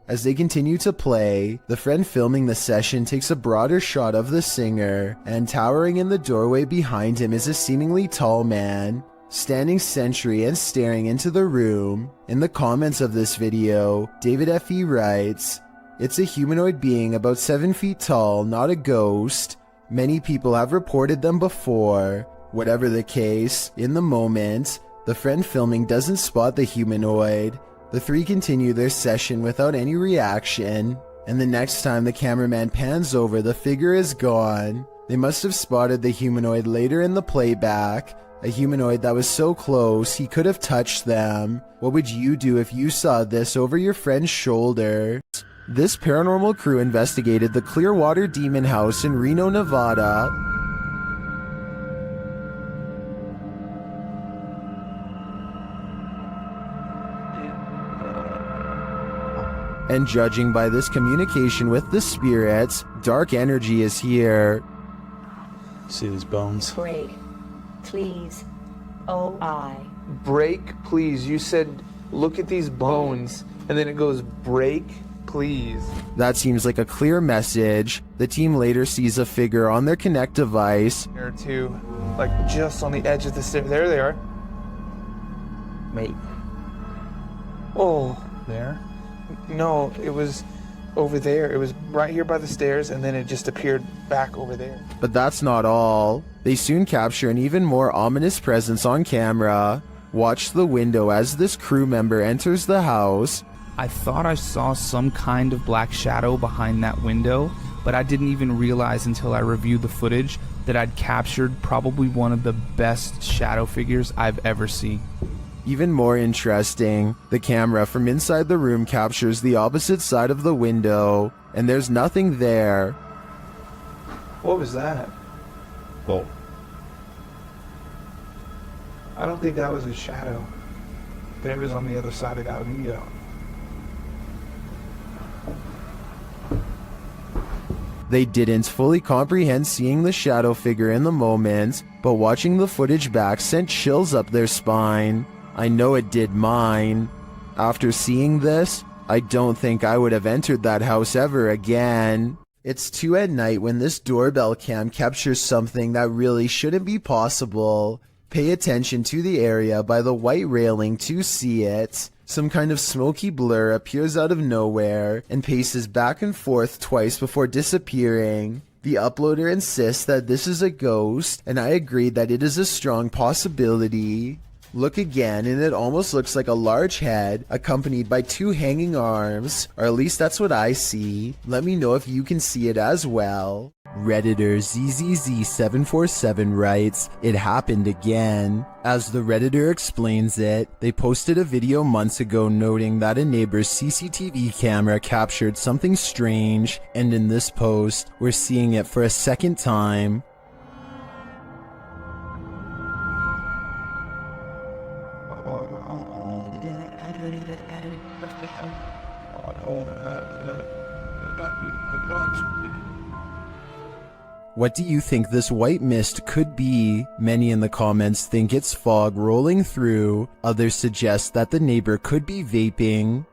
As they continue to play, the friend filming the session takes a broader shot of the singer, and towering in the doorway behind him is a seemingly tall man, standing sentry and staring into the room. In the comments of this video, David F.E. writes, "It's a humanoid being about 7 feet tall, not a ghost. Many people have reported them before." Whatever the case, in the moment, the friend filming doesn't spot the humanoid. The three continue their session without any reaction, and the next time the cameraman pans over, the figure is gone. They must have spotted the humanoid later in the playback, a humanoid that was so close he could have touched them. What would you do if you saw this over your friend's shoulder? This paranormal crew investigated the Clearwater Demon House in Reno, Nevada. And judging by this communication with the spirits, dark energy is here. See these bones? Break, please. Oh, Break, please. You said, look at these bones, and then it goes, break, please. That seems like a clear message. The team later sees a figure on their Kinect device. There are two, like just on the edge of the stairs. There they are. Wait. Oh. There? No, it was over there. It was right here by the stairs, and then it just appeared back over there. But that's not all. They soon capture an even more ominous presence on camera. Watch the window as this crew member enters the house. I thought I saw some kind of black shadow behind that window, but I didn't even realize until I reviewed the footage that I'd captured probably one of the best shadow figures I've ever seen. Even more interesting, the camera from inside the room captures the opposite side of the window, and there's nothing there. What was that? Well, I don't think that was a shadow. That was on the other side of that window. They didn't fully comprehend seeing the shadow figure in the moment, but watching the footage back sent chills up their spine. I know it did mine. After seeing this, I don't think I would have entered that house ever again. It's 2 at night when this doorbell cam captures something that really shouldn't be possible. Pay attention to the area by the white railing to see it. Some kind of smoky blur appears out of nowhere and paces back and forth twice before disappearing. The uploader insists that this is a ghost, and I agree that it is a strong possibility. Look again, and it almost looks like a large head accompanied by 2 hanging arms, or at least that's what I see. Let me know if you can see it as well. Redditor ZZZ747 writes, "It happened again." As the Redditor explains it, they posted a video months ago noting that a neighbor's CCTV camera captured something strange, and in this post, we're seeing it for a second time. What do you think this white mist could be? Many in the comments think it's fog rolling through. Others suggest that the neighbor could be vaping.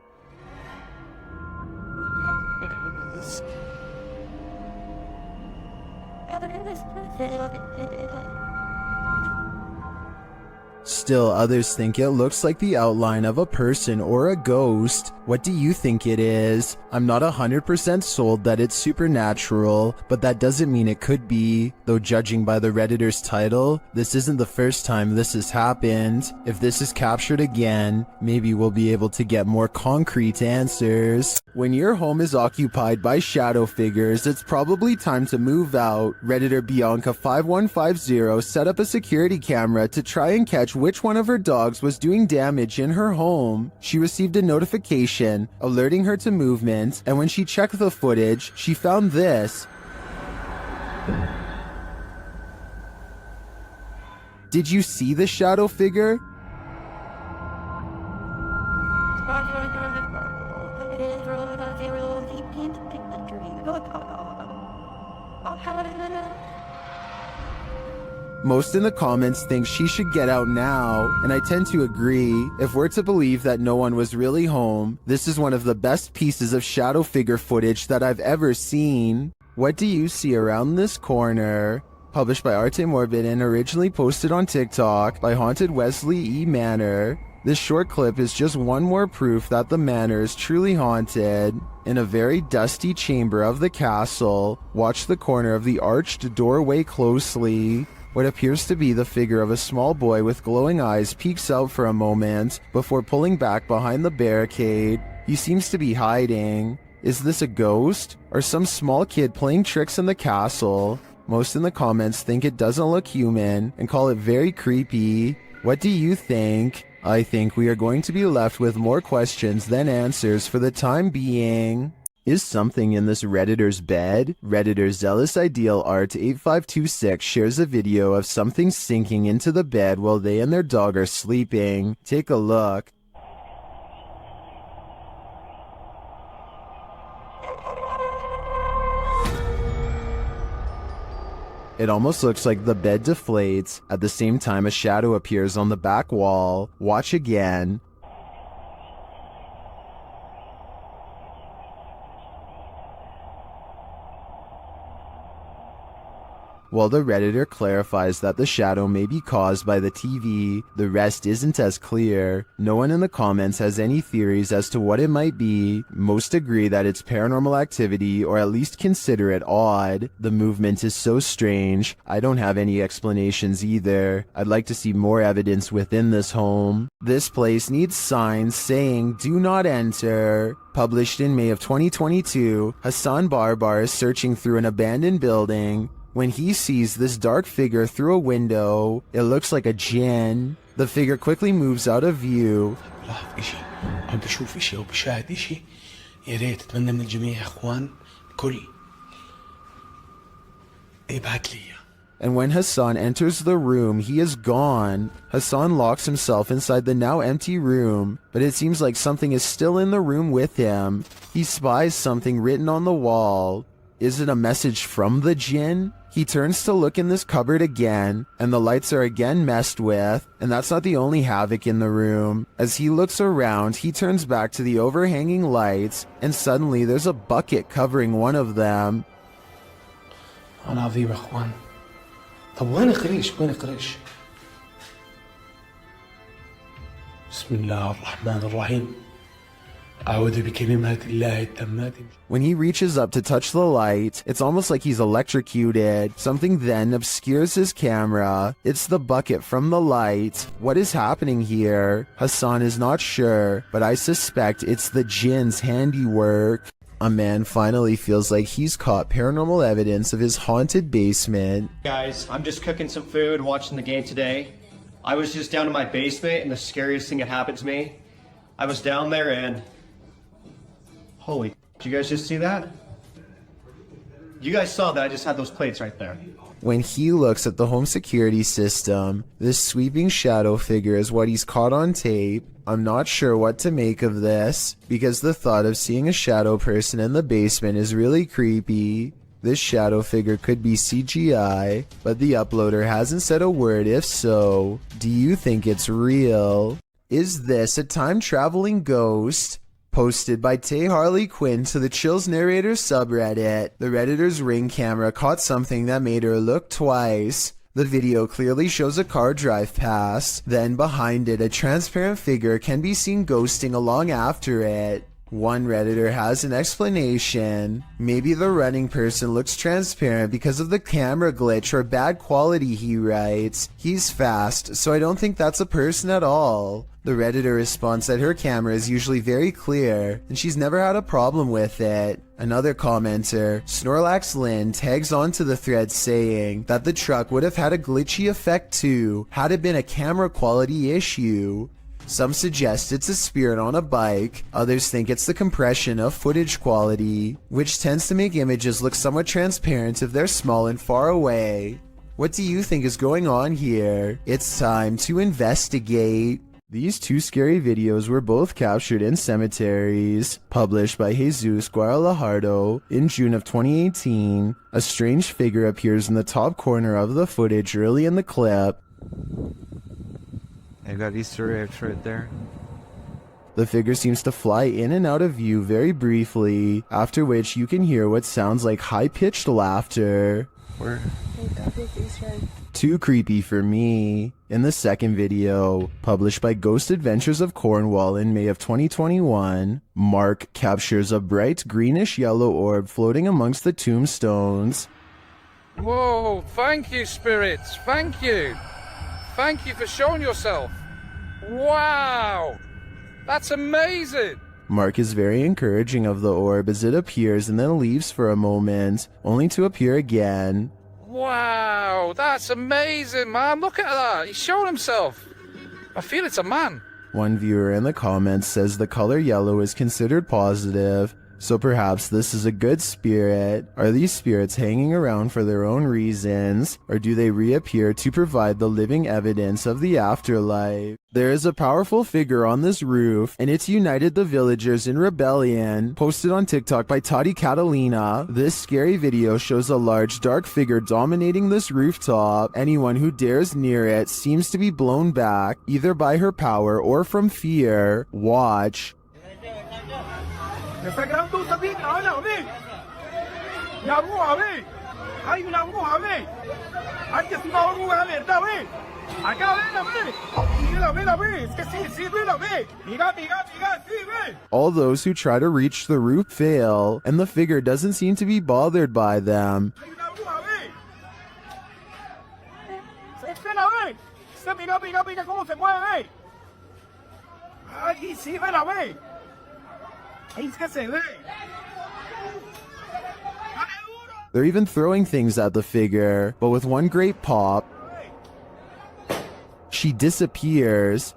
Still, others think it looks like the outline of a person or a ghost. What do you think it is? I'm not 100% sold that it's supernatural, but that doesn't mean it could be. Though judging by the Redditor's title, this isn't the first time this has happened. If this is captured again, maybe we'll be able to get more concrete answers. When your home is occupied by shadow figures, it's probably time to move out. Redditor Bianca5150 set up a security camera to try and catch which one of her dogs was doing damage in her home. She received a notification alerting her to movement, and when she checked the footage, she found this. Did you see the shadow figure? Most in the comments think she should get out now, and I tend to agree. If we're to believe that no one was really home, this is one of the best pieces of shadow figure footage that I've ever seen. What do you see around this corner? Published by Arte Morbid and originally posted on TikTok by Haunted Wesley E. Manor. This short clip is just one more proof that the manor is truly haunted. In a very dusty chamber of the castle, watch the corner of the arched doorway closely. What appears to be the figure of a small boy with glowing eyes peeks out for a moment before pulling back behind the barricade. He seems to be hiding. Is this a ghost or some small kid playing tricks in the castle? Most in the comments think it doesn't look human and call it very creepy. What do you think? I think we are going to be left with more questions than answers for the time being. Is something in this Redditor's bed? Redditor Zealous Ideal Art 8526 shares a video of something sinking into the bed while they and their dog are sleeping. Take a look. It almost looks like the bed deflates. At the same time, a shadow appears on the back wall. Watch again. While the Redditor clarifies that the shadow may be caused by the TV, the rest isn't as clear. No one in the comments has any theories as to what it might be. Most agree that it's paranormal activity or at least consider it odd. The movement is so strange. I don't have any explanations either. I'd like to see more evidence within this home. This place needs signs saying "Do not enter." Published in May of 2022, Hassan Barbar is searching through an abandoned building. When he sees this dark figure through a window, it looks like a jinn. The figure quickly moves out of view. And when Hassan enters the room, he is gone. Hassan locks himself inside the now empty room, but it seems like something is still in the room with him. He spies something written on the wall. Is it a message from the jinn? He turns to look in this cupboard again, and the lights are again messed with, and that's not the only havoc in the room. As he looks around, he turns back to the overhanging lights, and suddenly there's a bucket covering one of them. When he reaches up to touch the light, it's almost like he's electrocuted. Something then obscures his camera. It's the bucket from the light. What is happening here? Hassan is not sure, but I suspect it's the jinn's handiwork. A man finally feels like he's caught paranormal evidence of his haunted basement. Guys, I'm just cooking some food, watching the game today. I was just down in my basement, and the scariest thing that happened to me, I was down there and... Holy, did you guys just see that? You guys saw that I just had those plates right there. When he looks at the home security system, this sweeping shadow figure is what he's caught on tape. I'm not sure what to make of this, because the thought of seeing a shadow person in the basement is really creepy. This shadow figure could be CGI, but the uploader hasn't said a word if so. Do you think it's real? Is this a time-traveling ghost? Posted by Tay Harley Quinn to the Chills Narrator subreddit, the Redditor's Ring camera caught something that made her look twice. The video clearly shows a car drive past, then behind it a transparent figure can be seen ghosting along after it. One Redditor has an explanation. Maybe the running person looks transparent because of the camera glitch or bad quality, he writes. He's fast, so I don't think that's a person at all. The Redditor responds that her camera is usually very clear, and she's never had a problem with it. Another commenter, Snorlax Lynn, tags onto the thread saying that the truck would have had a glitchy effect too, had it been a camera quality issue. Some suggest it's a spirit on a bike, others think it's the compression of footage quality, which tends to make images look somewhat transparent if they're small and far away. What do you think is going on here? It's time to investigate. These two scary videos were both captured in cemeteries. Published by Jesus Guaralajardo in June of 2018, a strange figure appears in the top corner of the footage early in the clip. I got Easter eggs right there. The figure seems to fly in and out of view very briefly, after which you can hear what sounds like high-pitched laughter. Where? Too creepy for me. In the second video, published by Ghost Adventures of Cornwall in May of 2021, Mark captures a bright greenish-yellow orb floating amongst the tombstones. Whoa, thank you, spirits. Thank you. Thank you for showing yourself. Wow. That's amazing. Mark is very encouraging of the orb as it appears and then leaves for a moment, only to appear again. Wow, that's amazing, man. Look at that. He's showing himself. I feel it's a man. One viewer in the comments says the color yellow is considered positive, so perhaps this is a good spirit. Are these spirits hanging around for their own reasons, or do they reappear to provide the living evidence of the afterlife? There is a powerful figure on this roof, and it's united the villagers in rebellion. Posted on TikTok by Tati Catalina, this scary video shows a large dark figure dominating this rooftop. Anyone who dares near it seems to be blown back, either by her power or from fear. Watch. All those who try to reach the roof fail, and the figure doesn't seem to be bothered by them. They're even throwing things at the figure, but with one great pop, she disappears.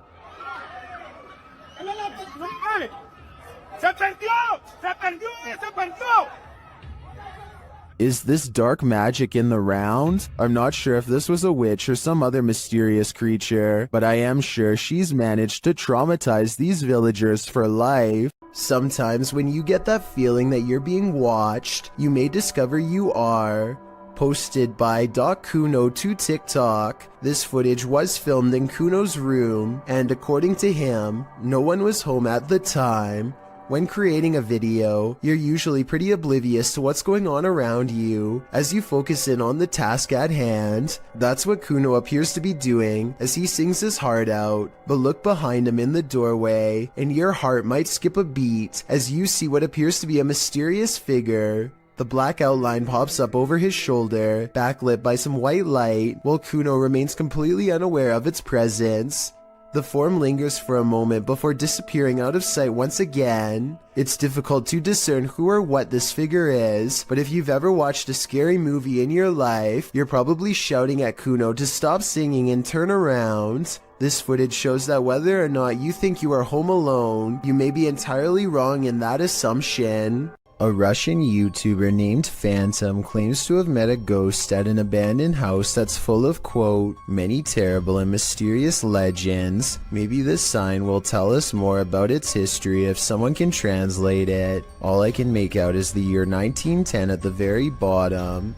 Is this dark magic in the round? I'm not sure if this was a witch or some other mysterious creature, but I am sure she's managed to traumatize these villagers for life. Sometimes when you get that feeling that you're being watched, you may discover you are. Posted by Kuno to TikTok, this footage was filmed in Kuno's room, and according to him, no one was home at the time. When creating a video, you're usually pretty oblivious to what's going on around you as you focus in on the task at hand. That's what Kuno appears to be doing as he sings his heart out. But look behind him in the doorway and your heart might skip a beat as you see what appears to be a mysterious figure. The black outline pops up over his shoulder, backlit by some white light, while Kuno remains completely unaware of its presence. The form lingers for a moment before disappearing out of sight once again. It's difficult to discern who or what this figure is, but if you've ever watched a scary movie in your life, you're probably shouting at Kuno to stop singing and turn around. This footage shows that whether or not you think you are home alone, you may be entirely wrong in that assumption. A Russian YouTuber named Phantom claims to have met a ghost at an abandoned house that's full of, quote, many terrible and mysterious legends. Maybe this sign will tell us more about its history if someone can translate it. All I can make out is the year 1910 at the very bottom.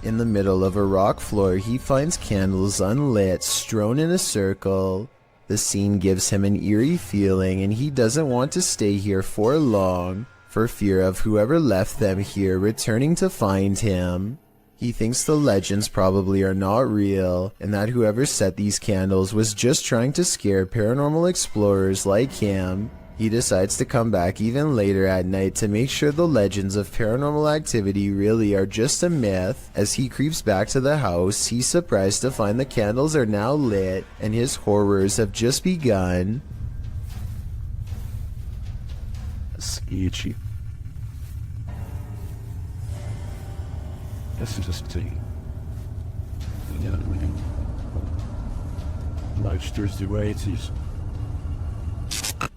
In the middle of a rock floor, he finds candles unlit, strewn in a circle. The scene gives him an eerie feeling, and he doesn't want to stay here for long, for fear of whoever left them here returning to find him. He thinks the legends probably are not real, and that whoever set these candles was just trying to scare paranormal explorers like him. He decides to come back even later at night to make sure the legends of paranormal activity really are just a myth. As he creeps back to the house, he's surprised to find the candles are now lit, and his horrors have just begun. Sketchy. This is just thing. You know what I mean? Life's just the way it is.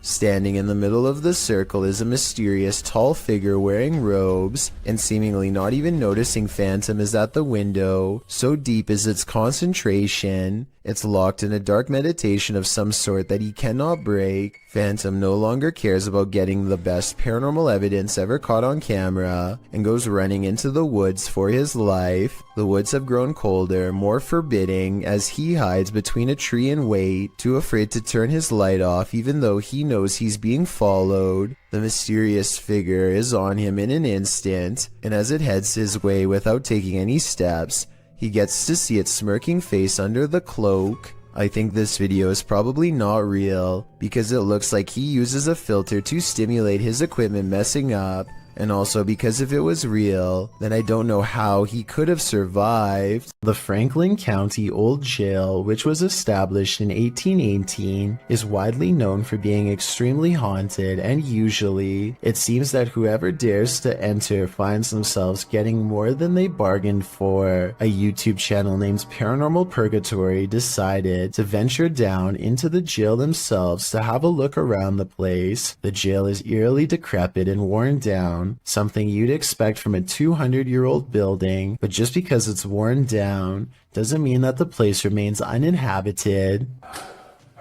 Standing in the middle of the circle is a mysterious tall figure wearing robes, and seemingly not even noticing Phantom is at the window. So deep is its concentration, it's locked in a dark meditation of some sort that he cannot break. Phantom no longer cares about getting the best paranormal evidence ever caught on camera, and goes running into the woods for his life. The woods have grown colder, more forbidding, as he hides between a tree and wait, too afraid to turn his light off even though he knows he's being followed. The mysterious figure is on him in an instant, and as it heads his way without taking any steps, he gets to see its smirking face under the cloak. I think this video is probably not real, because it looks like he uses a filter to stimulate his equipment messing up, And also because if it was real, then I don't know how he could have survived. The Franklin County Old Jail, which was established in 1818, is widely known for being extremely haunted, and usually it seems that whoever dares to enter finds themselves getting more than they bargained for. A YouTube channel named Paranormal Purgatory decided to venture down into the jail themselves to have a look around the place. The jail is eerily decrepit and worn down, something you'd expect from a 200-year-old building, but just because it's worn down doesn't mean that the place remains uninhabited.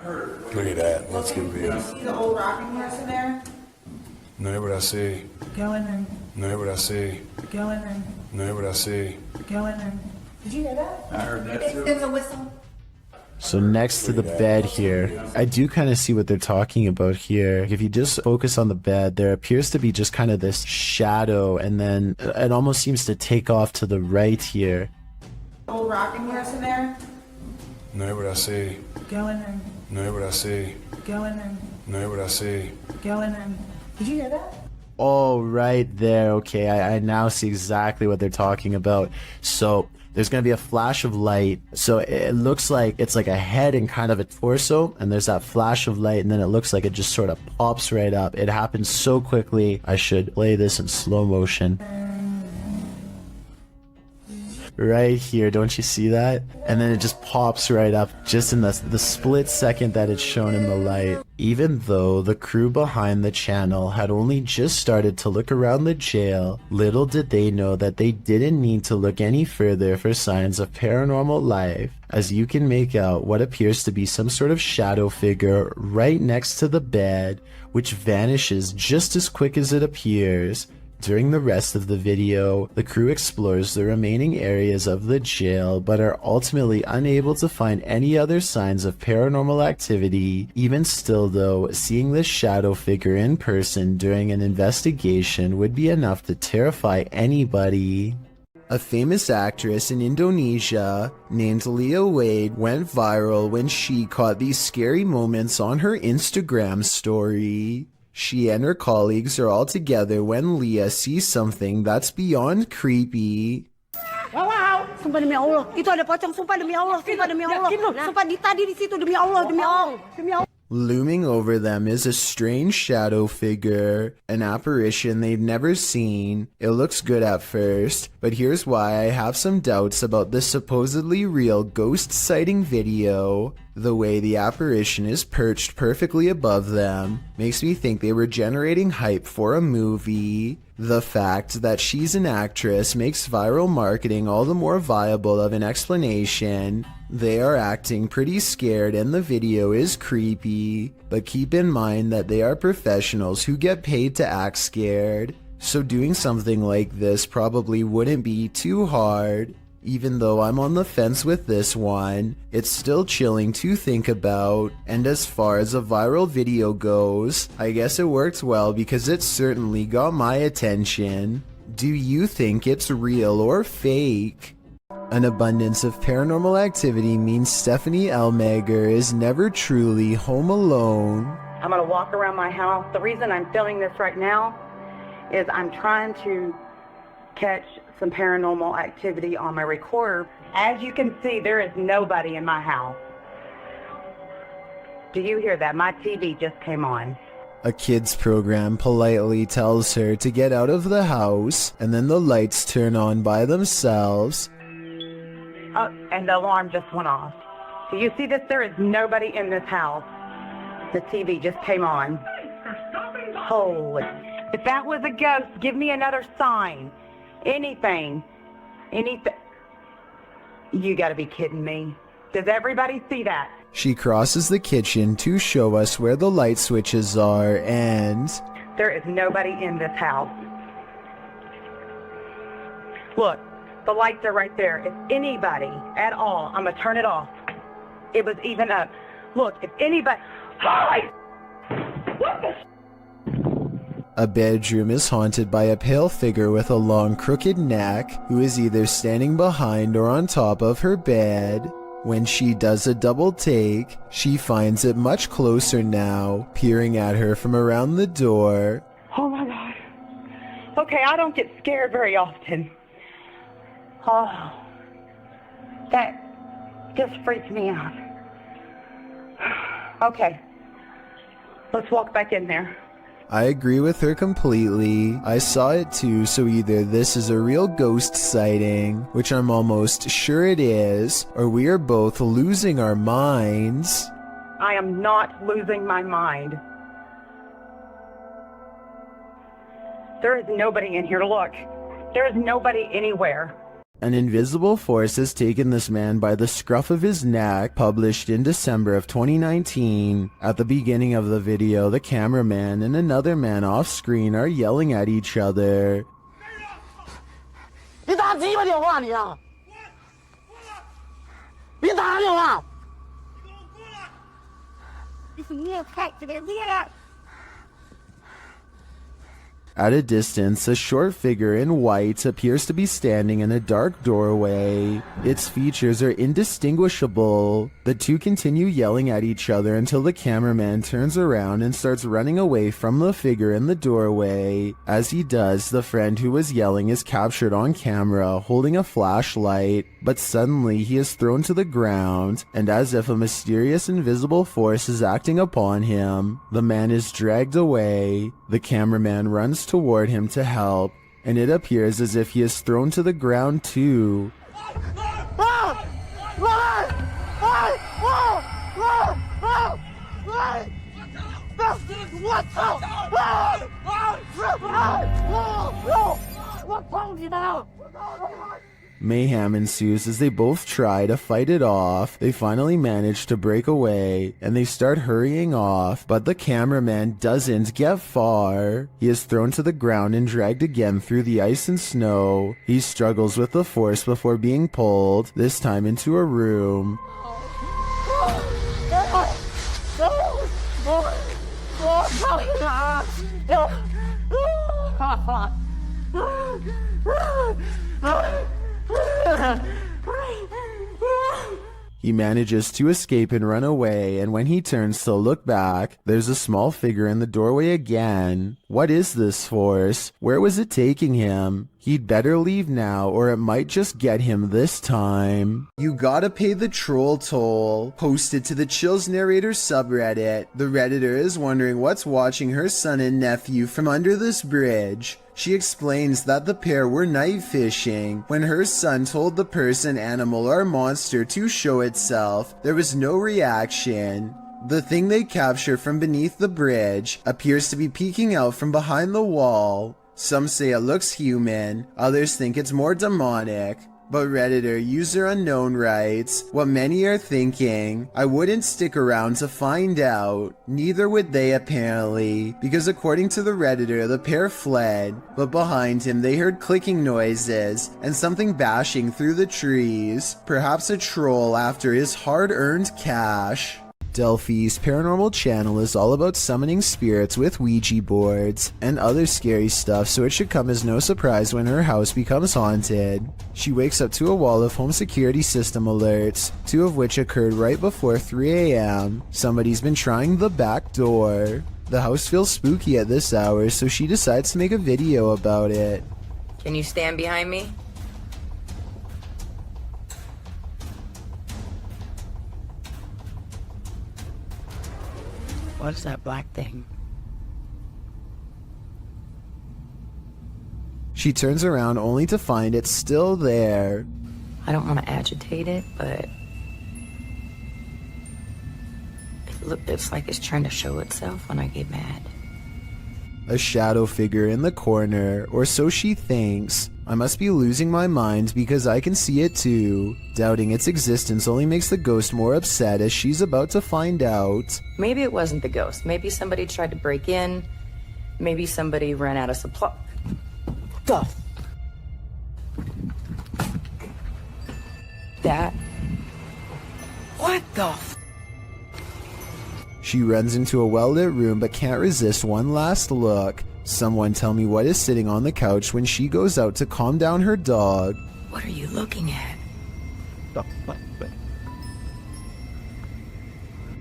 Look at that. Let's get real. See the old rocking horse in there? No, what I see. Go in there. No, what I see. Go in there. No, what I see. Go in there. Did you hear that? I heard that too. There was a whistle. So next to the bed here, I do kind of see what they're talking about here. If you just focus on the bed, there appears to be just kind of this shadow, and then it almost seems to take off to the right here. Old rocking horse in there? No, what I see. Go in there. No, what I see. Go in there. No, what I see. Go in there. Did you hear that? Oh, right there. Okay, I now see exactly what they're talking about. So there's going to be a flash of light. So it looks like it's like a head and kind of a torso, and there's that flash of light, and then it looks like it just sort of pops right up. It happens so quickly. I should play this in slow motion. Right here, don't you see that? And then it just pops right up just in the split second that it's shown in the light. Even though the crew behind the channel had only just started to look around the jail, little did they know that they didn't need to look any further for signs of paranormal life, as you can make out what appears to be some sort of shadow figure right next to the bed, which vanishes just as quick as it appears. During the rest of the video, the crew explores the remaining areas of the jail, but are ultimately unable to find any other signs of paranormal activity. Even still though, seeing this shadow figure in person during an investigation would be enough to terrify anybody. A famous actress in Indonesia named Leah Wade went viral when she caught these scary moments on her Instagram story. She and her colleagues are all together when Leah sees something that's beyond creepy. Wow! Sumpah demi Allah, itu ada pocong, sumpah demi Allah, sumpah demi Allah. Sumpah tadi di situ demi Allah, demi Allah, demi Allah. Looming over them is a strange shadow figure, an apparition they've never seen. It looks good at first, but here's why I have some doubts about this supposedly real ghost sighting video. The way the apparition is perched perfectly above them makes me think they were generating hype for a movie. The fact that she's an actress makes viral marketing all the more viable of an explanation. They are acting pretty scared and the video is creepy, but keep in mind that they are professionals who get paid to act scared, so doing something like this probably wouldn't be too hard. Even though I'm on the fence with this one, it's still chilling to think about, and as far as a viral video goes, I guess it worked well because it certainly got my attention. Do you think it's real or fake? An abundance of paranormal activity means Stephanie Elmager is never truly home alone. I'm gonna walk around my house. The reason I'm filming this right now is I'm trying to catch some paranormal activity on my recorder. As you can see, there is nobody in my house. Do you hear that? My TV just came on. A kids program politely tells her to get out of the house, and then the lights turn on by themselves. Oh, and the alarm just went off. Do you see this? There is nobody in this house. The TV just came on. Holy. If that was a ghost, give me another sign. Anything. Anything. You gotta be kidding me. Does everybody see that? She crosses the kitchen to show us where the light switches are, and there is nobody in this house. Look, the lights are right there. If anybody at all, I'm gonna turn it off. It was even up. Look, if anybody... Holy! What the... A bedroom is haunted by a pale figure with a long crooked neck who is either standing behind or on top of her bed. When she does a double take, she finds it much closer now, peering at her from around the door. Oh my God. Okay, I don't get scared very often. Oh, that just freaks me out. Okay, let's walk back in there. I agree with her completely. I saw it too, so either this is a real ghost sighting, which I'm almost sure it is, or we are both losing our minds. I am not losing my mind. There is nobody in here. Look, there is nobody anywhere. An invisible force has taken this man by the scruff of his neck, published in December of 2019. At the beginning of the video, the cameraman and another man off screen are yelling at each other. 别打鸡巴电话你啊！别打电话！你也太这个了。 At a distance, a short figure in white appears to be standing in a dark doorway. Its features are indistinguishable. The two continue yelling at each other until the cameraman turns around and starts running away from the figure in the doorway. As he does, the friend who was yelling is captured on camera holding a flashlight, but suddenly he is thrown to the ground, and as if a mysterious invisible force is acting upon him, the man is dragged away. The cameraman runs toward him to help, and it appears as if he is thrown to the ground too. Mayhem ensues as they both try to fight it off. They finally manage to break away, and they start hurrying off, but the cameraman doesn't get far. He is thrown to the ground and dragged again through the ice and snow. He struggles with the force before being pulled, this time into a room. He manages to escape and run away, and when he turns to look back, there's a small figure in the doorway again. What is this force? Where was it taking him? He'd better leave now, or it might just get him this time. You gotta pay the troll toll. Posted to the Chills Narrator subreddit. The Redditor is wondering what's watching her son and nephew from under this bridge. She explains that the pair were night fishing. When her son told the person, animal, or monster to show itself, there was no reaction. The thing they capture from beneath the bridge appears to be peeking out from behind the wall. Some say it looks human, others think it's more demonic. But Redditor user unknown writes, what many are thinking, I wouldn't stick around to find out. Neither would they apparently, because according to the Redditor, the pair fled, but behind him they heard clicking noises and something bashing through the trees, perhaps a troll after his hard-earned cash. Delphi's paranormal channel is all about summoning spirits with Ouija boards and other scary stuff, so it should come as no surprise when her house becomes haunted. She wakes up to a wall of home security system alerts, 2 of which occurred right before 3 a.m. Somebody's been trying the back door. The house feels spooky at this hour, so she decides to make a video about it. Can you stand behind me? What's that black thing? She turns around only to find it still there. I don't want to agitate it, but it's like it's trying to show itself when I get mad. A shadow figure in the corner, or so she thinks. I must be losing my mind because I can see it too. Doubting its existence only makes the ghost more upset as she's about to find out. Maybe it wasn't the ghost. Maybe somebody tried to break in. Maybe somebody ran out of supply. Stuff. That. What the She runs into a well-lit room but can't resist one last look. Someone tell me what is sitting on the couch when she goes out to calm down her dog. What are you looking at?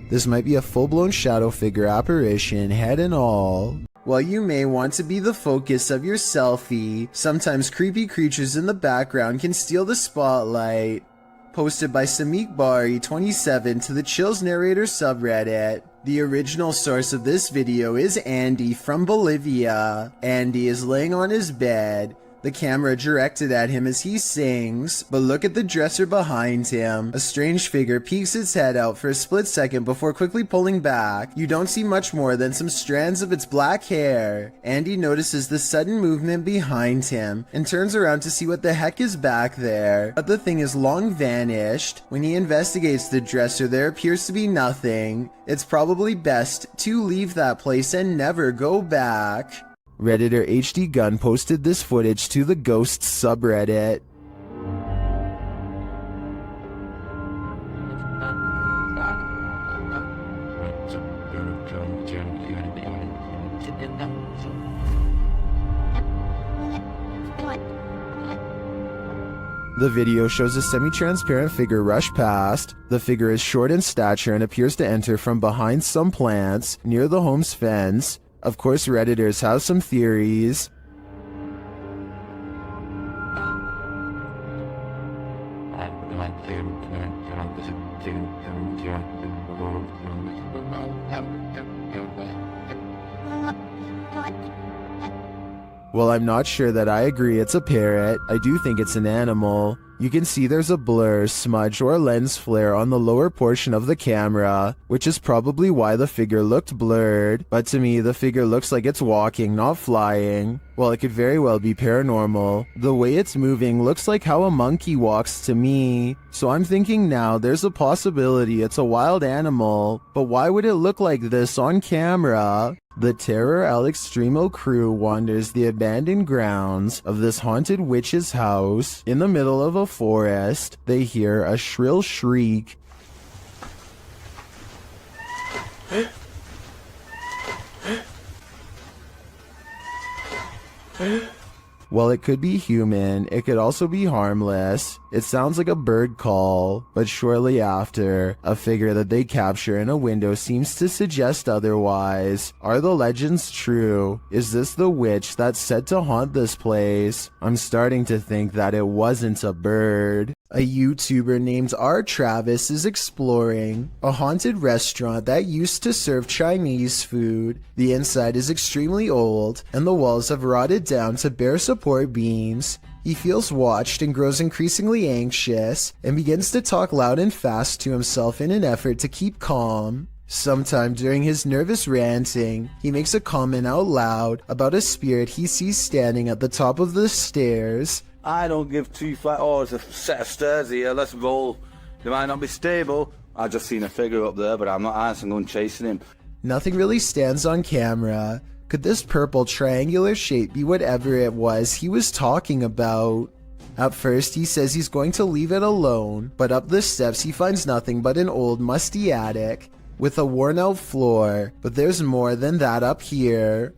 This might be a full-blown shadow figure apparition, head and all. While you may want to be the focus of your selfie, sometimes creepy creatures in the background can steal the spotlight. Posted by Samik Bari 27 to the Chills Narrator subreddit. The original source of this video is Andy from Bolivia. Andy is laying on his bed, the camera directed at him as he sings, but look at the dresser behind him. A strange figure peeks its head out for a split second before quickly pulling back. You don't see much more than some strands of its black hair. Andy notices the sudden movement behind him and turns around to see what the heck is back there, but the thing is long vanished. When he investigates the dresser, there appears to be nothing. It's probably best to leave that place and never go back. Redditor HD Gun posted this footage to the Ghosts subreddit. The video shows a semi-transparent figure rush past. The figure is short in stature and appears to enter from behind some plants near the home's fence. Of course, Redditors have some theories. Well, I'm not sure that I agree it's a parrot. I do think it's an animal. You can see there's a blur, smudge, or lens flare on the lower portion of the camera, which is probably why the figure looked blurred, but to me the figure looks like it's walking, not flying. Well, it could very well be paranormal. The way it's moving looks like how a monkey walks to me, so I'm thinking now there's a possibility it's a wild animal, but why would it look like this on camera? The Terror Al Extremo crew wanders the abandoned grounds of this haunted witch's house. In the middle of a forest, they hear a shrill shriek. While it could be human, it could also be harmless. It sounds like a bird call, but shortly after, a figure that they capture in a window seems to suggest otherwise. Are the legends true? Is this the witch that's said to haunt this place? I'm starting to think that it wasn't a bird. A YouTuber named R. Travis is exploring a haunted restaurant that used to serve Chinese food. The inside is extremely old, and the walls have rotted down to bare support beams. He feels watched and grows increasingly anxious, and begins to talk loud and fast to himself in an effort to keep calm. Sometime during his nervous ranting, he makes a comment out loud about a spirit he sees standing at the top of the stairs. I don't give two flat. Oh, it's a set of stairs here. Let's roll. They might not be stable. I just seen a figure up there, but I'm not answering on chasing him. Nothing really stands on camera. Could this purple triangular shape be whatever it was he was talking about? At first, he says he's going to leave it alone, but up the steps he finds nothing but an old, musty attic with a worn-out floor. But there's more than that up here.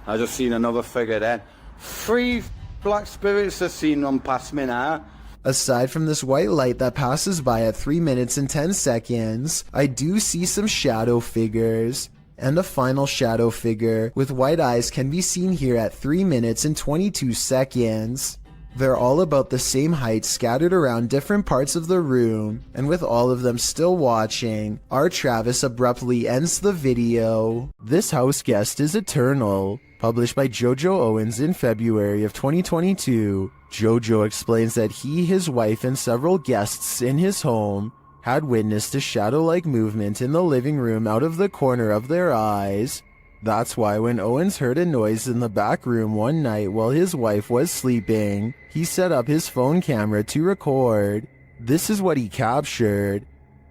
I just seen another figure then. 3 black spirits have seen them past me now. Aside from this white light that passes by at 3 minutes and 10 seconds, I do see some shadow figures. And a final shadow figure with white eyes can be seen here at 3 minutes and 22 seconds. They're all about the same height, scattered around different parts of the room, and with all of them still watching, R. Travis abruptly ends the video. This house guest is eternal. Published by Jojo Owens in February of 2022, Jojo explains that he, his wife, and several guests in his home had witnessed a shadow-like movement in the living room out of the corner of their eyes. That's why when Owens heard a noise in the back room one night while his wife was sleeping, he set up his phone camera to record. This is what he captured.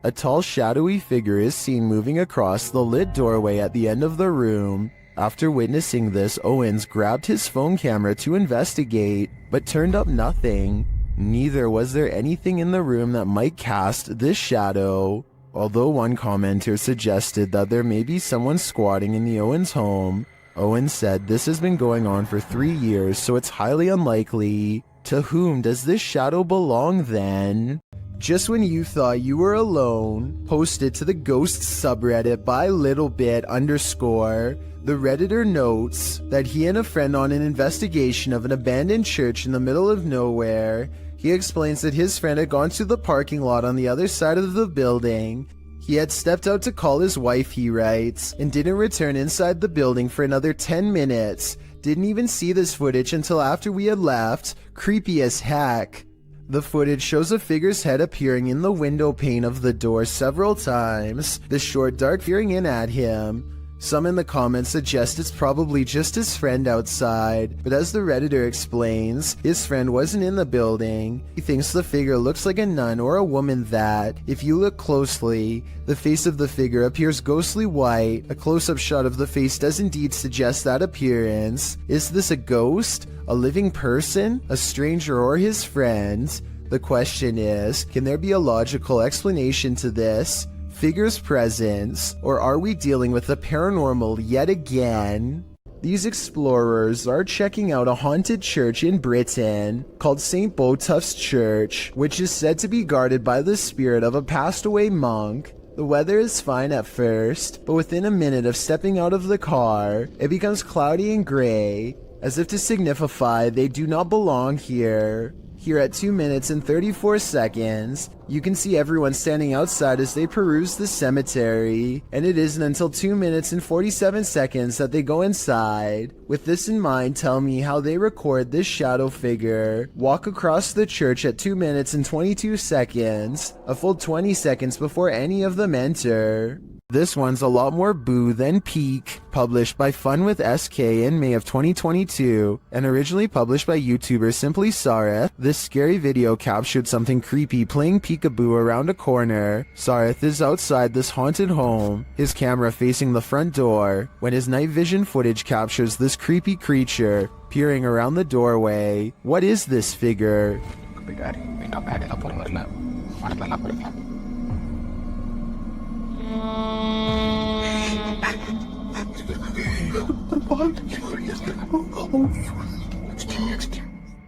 A tall, shadowy figure is seen moving across the lit doorway at the end of the room. After witnessing this, Owens grabbed his phone camera to investigate, but turned up nothing. Neither was there anything in the room that might cast this shadow. Although one commenter suggested that there may be someone squatting in the Owens home, Owens said this has been going on for 3 years, so it's highly unlikely. To whom does this shadow belong then? Just when you thought you were alone, posted to the ghost subreddit by littlebit_. The Redditor notes that he and a friend on an investigation of an abandoned church in the middle of nowhere. He explains that his friend had gone to the parking lot on the other side of the building. He had stepped out to call his wife, he writes, and didn't return inside the building for another 10 minutes. Didn't even see this footage until after we had left. Creepy as heck. The footage shows a figure's head appearing in the window pane of the door several times, the short dark peering in at him. Some in the comments suggest it's probably just his friend outside, but as the Redditor explains, his friend wasn't in the building. He thinks the figure looks like a nun or a woman that, if you look closely, the face of the figure appears ghostly white. A close-up shot of the face does indeed suggest that appearance. Is this a ghost? A living person? A stranger or his friend? The question is, can there be a logical explanation to this figure's presence, or are we dealing with the paranormal yet again? These explorers are checking out a haunted church in Britain called St. Botolph's Church, which is said to be guarded by the spirit of a passed away monk. The weather is fine at first, but within a minute of stepping out of the car, it becomes cloudy and gray, as if to signify they do not belong here. Here at 2 minutes and 34 seconds, you can see everyone standing outside as they peruse the cemetery, and it isn't until 2 minutes and 47 seconds that they go inside. With this in mind, tell me how they record this shadow figure walk across the church at 2 minutes and 22 seconds, a full 20 seconds before any of them enter. This one's a lot more boo than peak, published by Fun with SK in May of 2022, and originally published by YouTuber Simply Sareth. This scary video captured something creepy playing peekaboo around a corner. Sareth is outside this haunted home, his camera facing the front door, when his night vision footage captures this creepy creature peering around the doorway. What is this figure?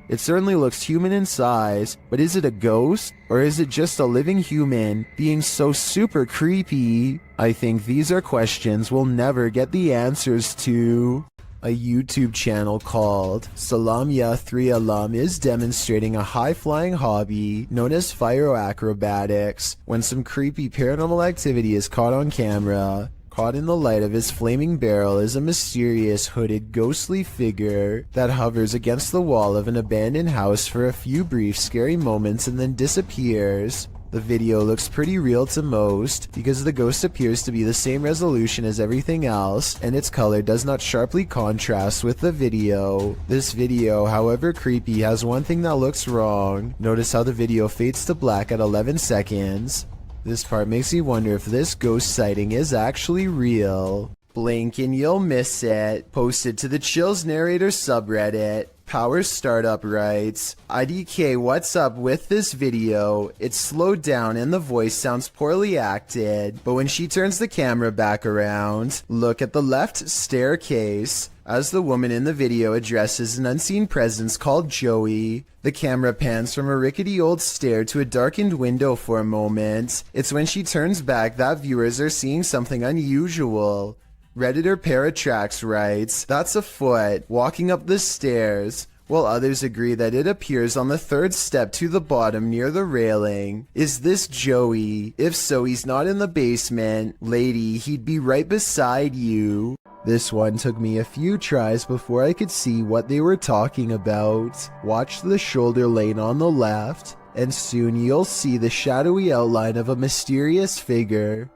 It certainly looks human in size, but is it a ghost? Or is it just a living human being so super creepy? I think these are questions we'll never get the answers to. A YouTube channel called Salamya3Alam is demonstrating a high-flying hobby known as pyroacrobatics when some creepy paranormal activity is caught on camera. Caught in the light of his flaming barrel is a mysterious hooded ghostly figure that hovers against the wall of an abandoned house for a few brief scary moments and then disappears. The video looks pretty real to most because the ghost appears to be the same resolution as everything else and its color does not sharply contrast with the video. This video, however creepy, has one thing that looks wrong. Notice how the video fades to black at 11 seconds. This part makes me wonder if this ghost sighting is actually real. Blink and you'll miss it. Posted to the Chills Narrator subreddit. Power Startup writes, IDK, what's up with this video? It's slowed down and the voice sounds poorly acted, but when she turns the camera back around, look at the left staircase. As the woman in the video addresses an unseen presence called Joey, the camera pans from a rickety old stair to a darkened window for a moment. It's when she turns back that viewers are seeing something unusual. Redditor Paratrax writes, that's a foot walking up the stairs, while others agree that it appears on the third step to the bottom near the railing. Is this Joey? If so, he's not in the basement. Lady, he'd be right beside you. This one took me a few tries before I could see what they were talking about. Watch the shoulder lane on the left, and soon you'll see the shadowy outline of a mysterious figure.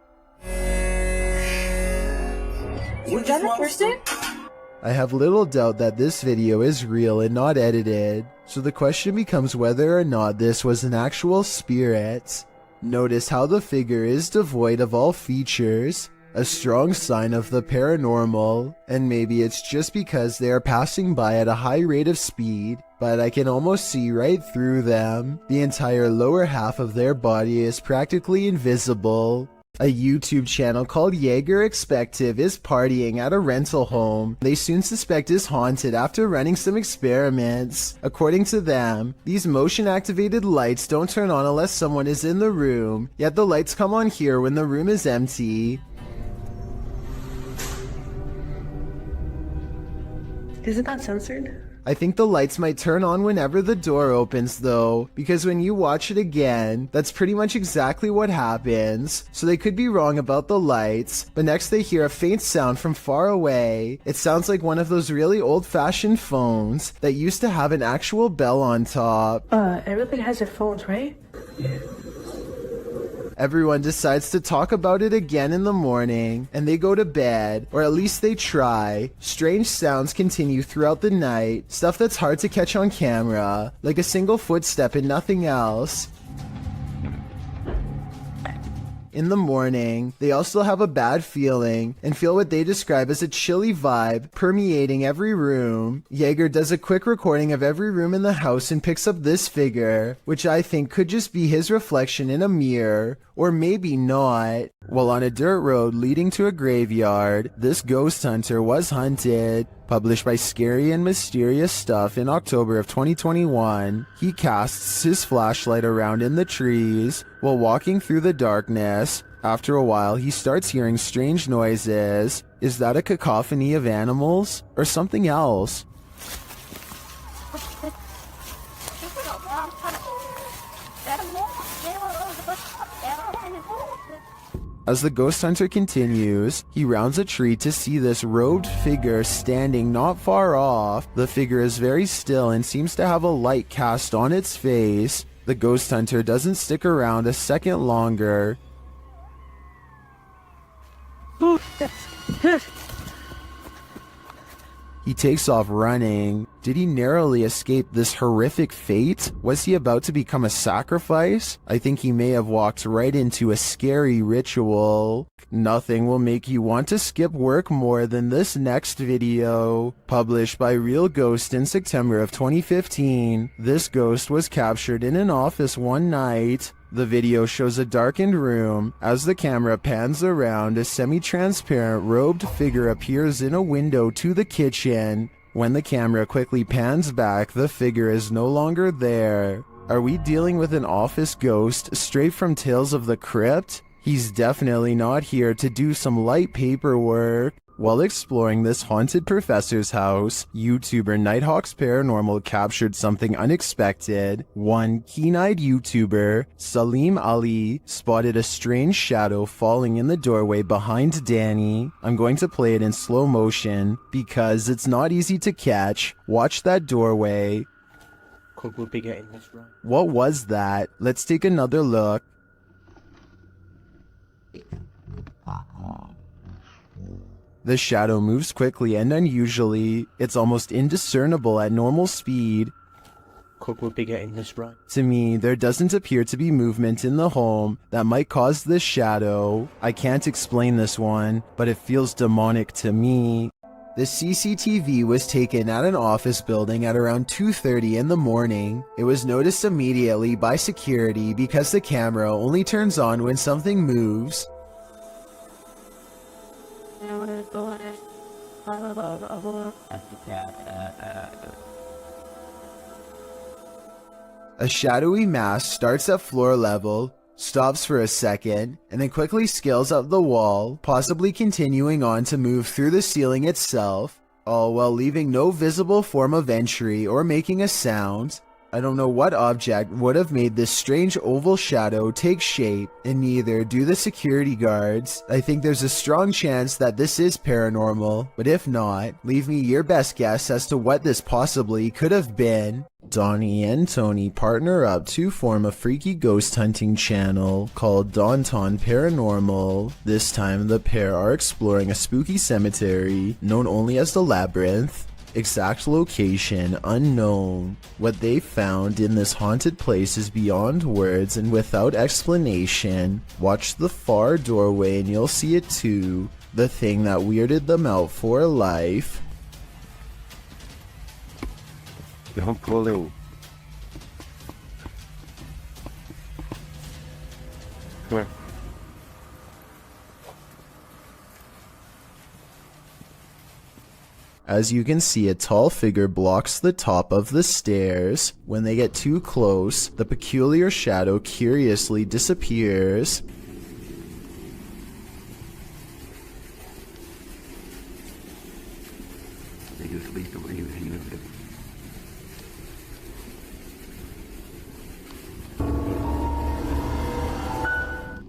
Was that the first day? I have little doubt that this video is real and not edited, so the question becomes whether or not this was an actual spirit. Notice how the figure is devoid of all features, a strong sign of the paranormal, and maybe it's just because they are passing by at a high rate of speed, but I can almost see right through them. The entire lower half of their body is practically invisible. A YouTube channel called Jaeger Expective is partying at a rental home they soon suspect is haunted after running some experiments. According to them, these motion-activated lights don't turn on unless someone is in the room, yet the lights come on here when the room is empty. Isn't that censored? I think the lights might turn on whenever the door opens though, because when you watch it again, that's pretty much exactly what happens. So they could be wrong about the lights, but next they hear a faint sound from far away. It sounds like one of those really old-fashioned phones that used to have an actual bell on top. Everybody has their phones, right? Everyone decides to talk about it again in the morning, and they go to bed, or at least they try. Strange sounds continue throughout the night, stuff that's hard to catch on camera, like a single footstep and nothing else. In the morning, they all still have a bad feeling and feel what they describe as a chilly vibe permeating every room. Jaeger does a quick recording of every room in the house and picks up this figure, which I think could just be his reflection in a mirror, or maybe not. While on a dirt road leading to a graveyard, this ghost hunter was hunted. Published by Scary and Mysterious Stuff in October of 2021, he casts his flashlight around in the trees while walking through the darkness. After a while, he starts hearing strange noises. Is that a cacophony of animals or something else? As the ghost hunter continues, he rounds a tree to see this robed figure standing not far off. The figure is very still and seems to have a light cast on its face. The ghost hunter doesn't stick around a second longer. He takes off running. Did he narrowly escape this horrific fate? Was he about to become a sacrifice? I think he may have walked right into a scary ritual. Nothing will make you want to skip work more than this next video. Published by Real Ghost in September of 2015, this ghost was captured in an office one night. The video shows a darkened room. As the camera pans around, a semi-transparent robed figure appears in a window to the kitchen. When the camera quickly pans back, the figure is no longer there. Are we dealing with an office ghost straight from Tales of the Crypt? He's definitely not here to do some light paperwork. While exploring this haunted professor's house, YouTuber Nighthawk's Paranormal captured something unexpected. One keen-eyed YouTuber, Salim Ali, spotted a strange shadow falling in the doorway behind Danny. I'm going to play it in slow motion because it's not easy to catch. Watch that doorway. Could we be getting this right? What was that? Let's take another look. The shadow moves quickly and unusually. It's almost indiscernible at normal speed. Could we be getting this right? To me, there doesn't appear to be movement in the home that might cause this shadow. I can't explain this one, but it feels demonic to me. The CCTV was taken at an office building at around 2:30 in the morning. It was noticed immediately by security because the camera only turns on when something moves. A shadowy mass starts at floor level, stops for a second, and then quickly scales up the wall, possibly continuing on to move through the ceiling itself, all while leaving no visible form of entry or making a sound. I don't know what object would have made this strange oval shadow take shape, and neither do the security guards. I think there's a strong chance that this is paranormal, but if not, leave me your best guess as to what this possibly could have been. Donnie and Tony partner up to form a freaky ghost hunting channel called Daunton Paranormal. This time the pair are exploring a spooky cemetery known only as the Labyrinth. Exact location unknown. What they found in this haunted place is beyond words and without explanation. Watch the far doorway and you'll see it too. The thing that weirded them out for life. I'm pulling. Come here. As you can see, a tall figure blocks the top of the stairs. When they get too close, the peculiar shadow curiously disappears.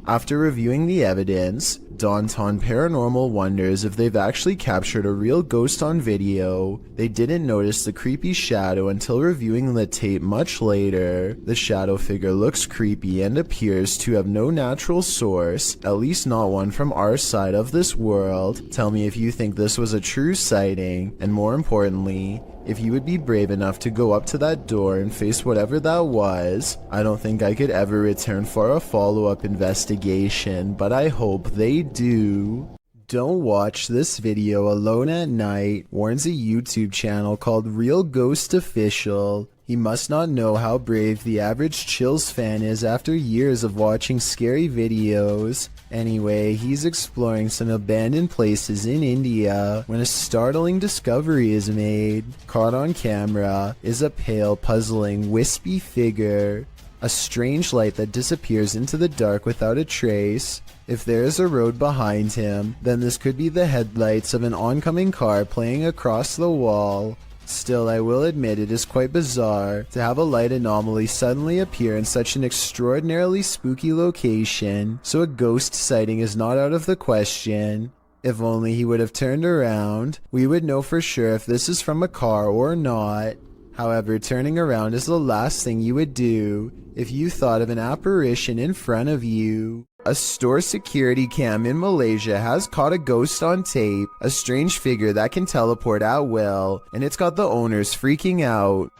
After reviewing the evidence, Downtown Paranormal wonders if they've actually captured a real ghost on video. They didn't notice the creepy shadow until reviewing the tape much later. The shadow figure looks creepy and appears to have no natural source, at least not one from our side of this world. Tell me if you think this was a true sighting, and more importantly, if you would be brave enough to go up to that door and face whatever that was. I don't think I could ever return for a follow-up investigation, but I hope they do. Don't watch this video alone at night, warns a YouTube channel called Real Ghost Official. He must not know how brave the average Chills fan is after years of watching scary videos. Anyway, he's exploring some abandoned places in India when a startling discovery is made. Caught on camera is a pale, puzzling, wispy figure. A strange light that disappears into the dark without a trace. If there is a road behind him, then this could be the headlights of an oncoming car playing across the wall. Still, I will admit it is quite bizarre to have a light anomaly suddenly appear in such an extraordinarily spooky location, so a ghost sighting is not out of the question. If only he would have turned around, we would know for sure if this is from a car or not. However, turning around is the last thing you would do if you thought of an apparition in front of you. A store security cam in Malaysia has caught a ghost on tape, a strange figure that can teleport at will, and it's got the owners freaking out.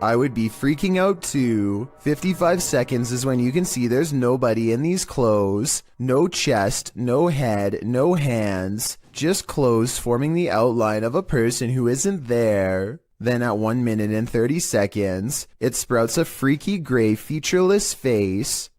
I would be freaking out too. 55 seconds is when you can see there's nobody in these clothes. No chest, no head, no hands. Just clothes forming the outline of a person who isn't there. Then at 1 minute and 30 seconds, it sprouts a freaky gray featureless face.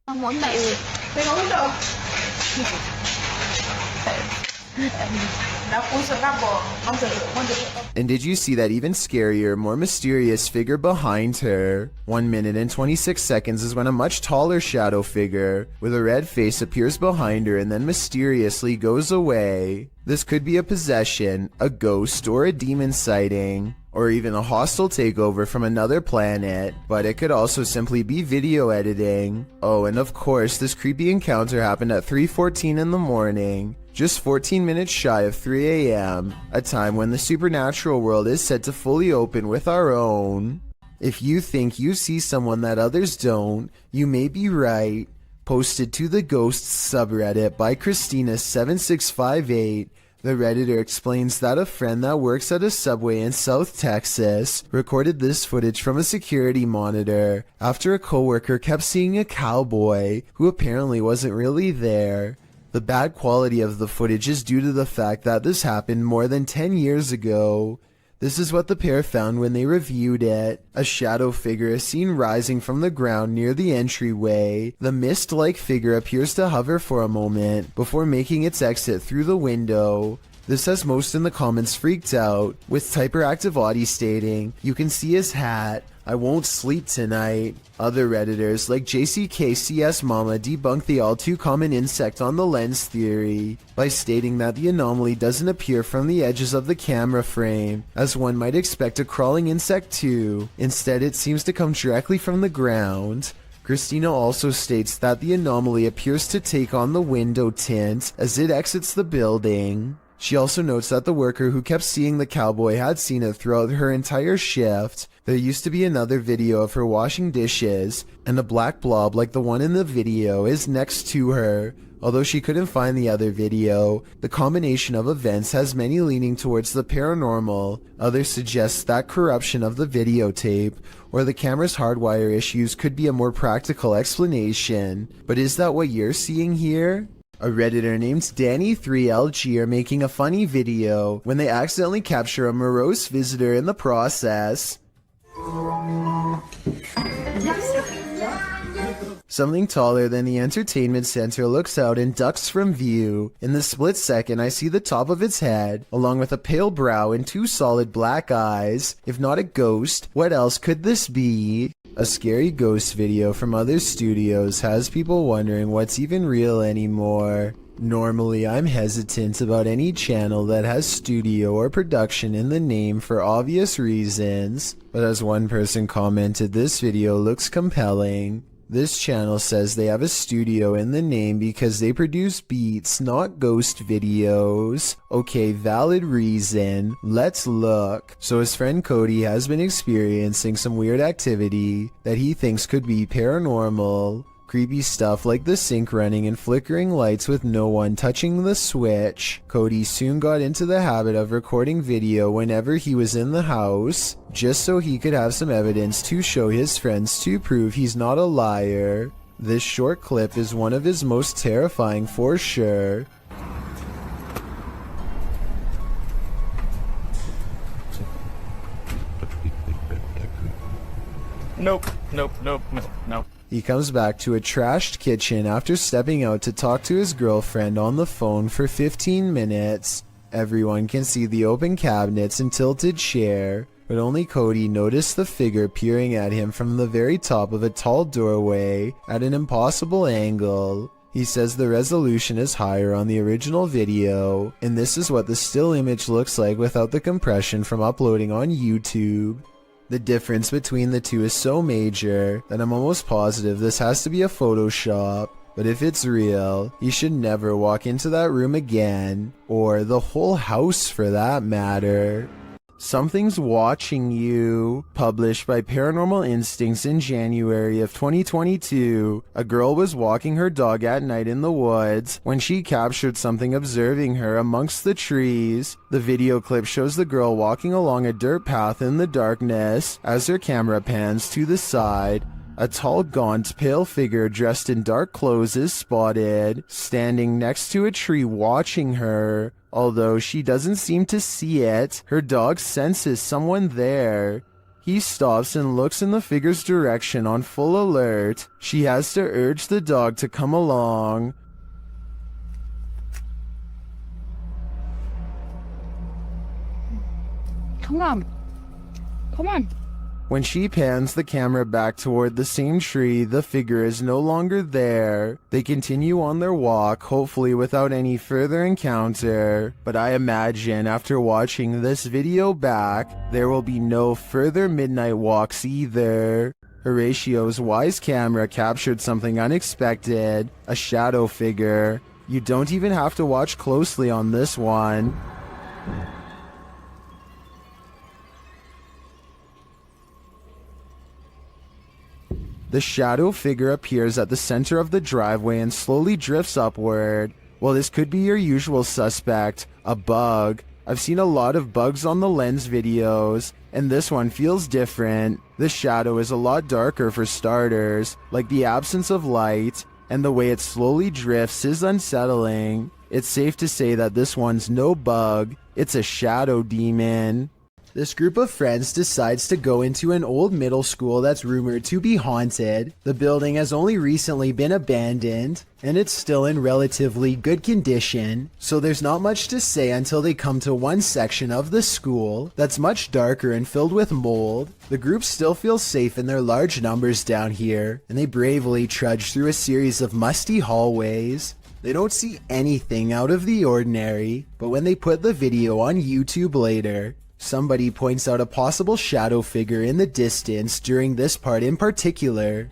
And did you see that even scarier, more mysterious figure behind her? 1 minute and 26 seconds is when a much taller shadow figure with a red face appears behind her and then mysteriously goes away. This could be a possession, a ghost, or a demon sighting, or even a hostile takeover from another planet, but it could also simply be video editing. Oh, and of course, this creepy encounter happened at 3:14 in the morning. Just 14 minutes shy of 3 a.m., a time when the supernatural world is said to fully open with our own. If you think you see someone that others don't, you may be right. Posted to the Ghosts subreddit by Christina7658, the Redditor explains that a friend that works at a Subway in South Texas recorded this footage from a security monitor after a coworker kept seeing a cowboy who apparently wasn't really there. The bad quality of the footage is due to the fact that this happened more than 10 years ago. This is what the pair found when they reviewed it. A shadow figure is seen rising from the ground near the entryway. The mist-like figure appears to hover for a moment before making its exit through the window. This has most in the comments freaked out, with Typeractive Audie stating, "You can see his hat. I won't sleep tonight." Other Redditors like JCKCS Mama debunk the all too common insect on the lens theory by stating that the anomaly doesn't appear from the edges of the camera frame, as one might expect a crawling insect too. Instead, it seems to come directly from the ground. Christina also states that the anomaly appears to take on the window tint as it exits the building. She also notes that the worker who kept seeing the cowboy had seen it throughout her entire shift. There used to be another video of her washing dishes, and a black blob like the one in the video is next to her. Although she couldn't find the other video, the combination of events has many leaning towards the paranormal. Others suggest that corruption of the videotape or the camera's hardwire issues could be a more practical explanation. But is that what you're seeing here? A Redditor named Danny3LG are making a funny video when they accidentally capture a morose visitor in the process. Something taller than the entertainment center looks out and ducks from view. In the split second, I see the top of its head, along with a pale brow and 2 solid black eyes. If not a ghost, what else could this be? A scary ghost video from other studios has people wondering what's even real anymore. Normally, I'm hesitant about any channel that has studio or production in the name for obvious reasons, but as one person commented, this video looks compelling. This channel says they have a studio in the name because they produce beats, not ghost videos. Okay, valid reason. Let's look. So his friend Cody has been experiencing some weird activity that he thinks could be paranormal. Creepy stuff like the sink running and flickering lights with no one touching the switch. Cody soon got into the habit of recording video whenever he was in the house, just so he could have some evidence to show his friends to prove he's not a liar. This short clip is one of his most terrifying for sure. Nope. He comes back to a trashed kitchen after stepping out to talk to his girlfriend on the phone for 15 minutes. Everyone can see the open cabinets and tilted chair, but only Cody noticed the figure peering at him from the very top of a tall doorway at an impossible angle. He says the resolution is higher on the original video, and this is what the still image looks like without the compression from uploading on YouTube. The difference between the two is so major that I'm almost positive this has to be a Photoshop. But if it's real, you should never walk into that room again, or the whole house for that matter. Something's Watching You. Published by Paranormal Instincts in January of 2022, a girl was walking her dog at night in the woods when she captured something observing her amongst the trees. The video clip shows the girl walking along a dirt path in the darkness. As her camera pans to the side, a tall, gaunt, pale figure dressed in dark clothes is spotted, standing next to a tree watching her. Although she doesn't seem to see it, her dog senses someone there. He stops and looks in the figure's direction on full alert. She has to urge the dog to come along. Come on. Come on. When she pans the camera back toward the same tree, the figure is no longer there. They continue on their walk, hopefully without any further encounter. But I imagine after watching this video back, there will be no further midnight walks either. Horatio's wise camera captured something unexpected, a shadow figure. You don't even have to watch closely on this one. The shadow figure appears at the center of the driveway and slowly drifts upward. Well, this could be your usual suspect, a bug. I've seen a lot of bugs on the Lens videos, and this one feels different. The shadow is a lot darker for starters, like the absence of light, and the way it slowly drifts is unsettling. It's safe to say that this one's no bug, it's a shadow demon. This group of friends decides to go into an old middle school that's rumored to be haunted. The building has only recently been abandoned, and it's still in relatively good condition, so there's not much to say until they come to one section of the school that's much darker and filled with mold. The group still feels safe in their large numbers down here, and they bravely trudge through a series of musty hallways. They don't see anything out of the ordinary, but when they put the video on YouTube later, somebody points out a possible shadow figure in the distance during this part in particular.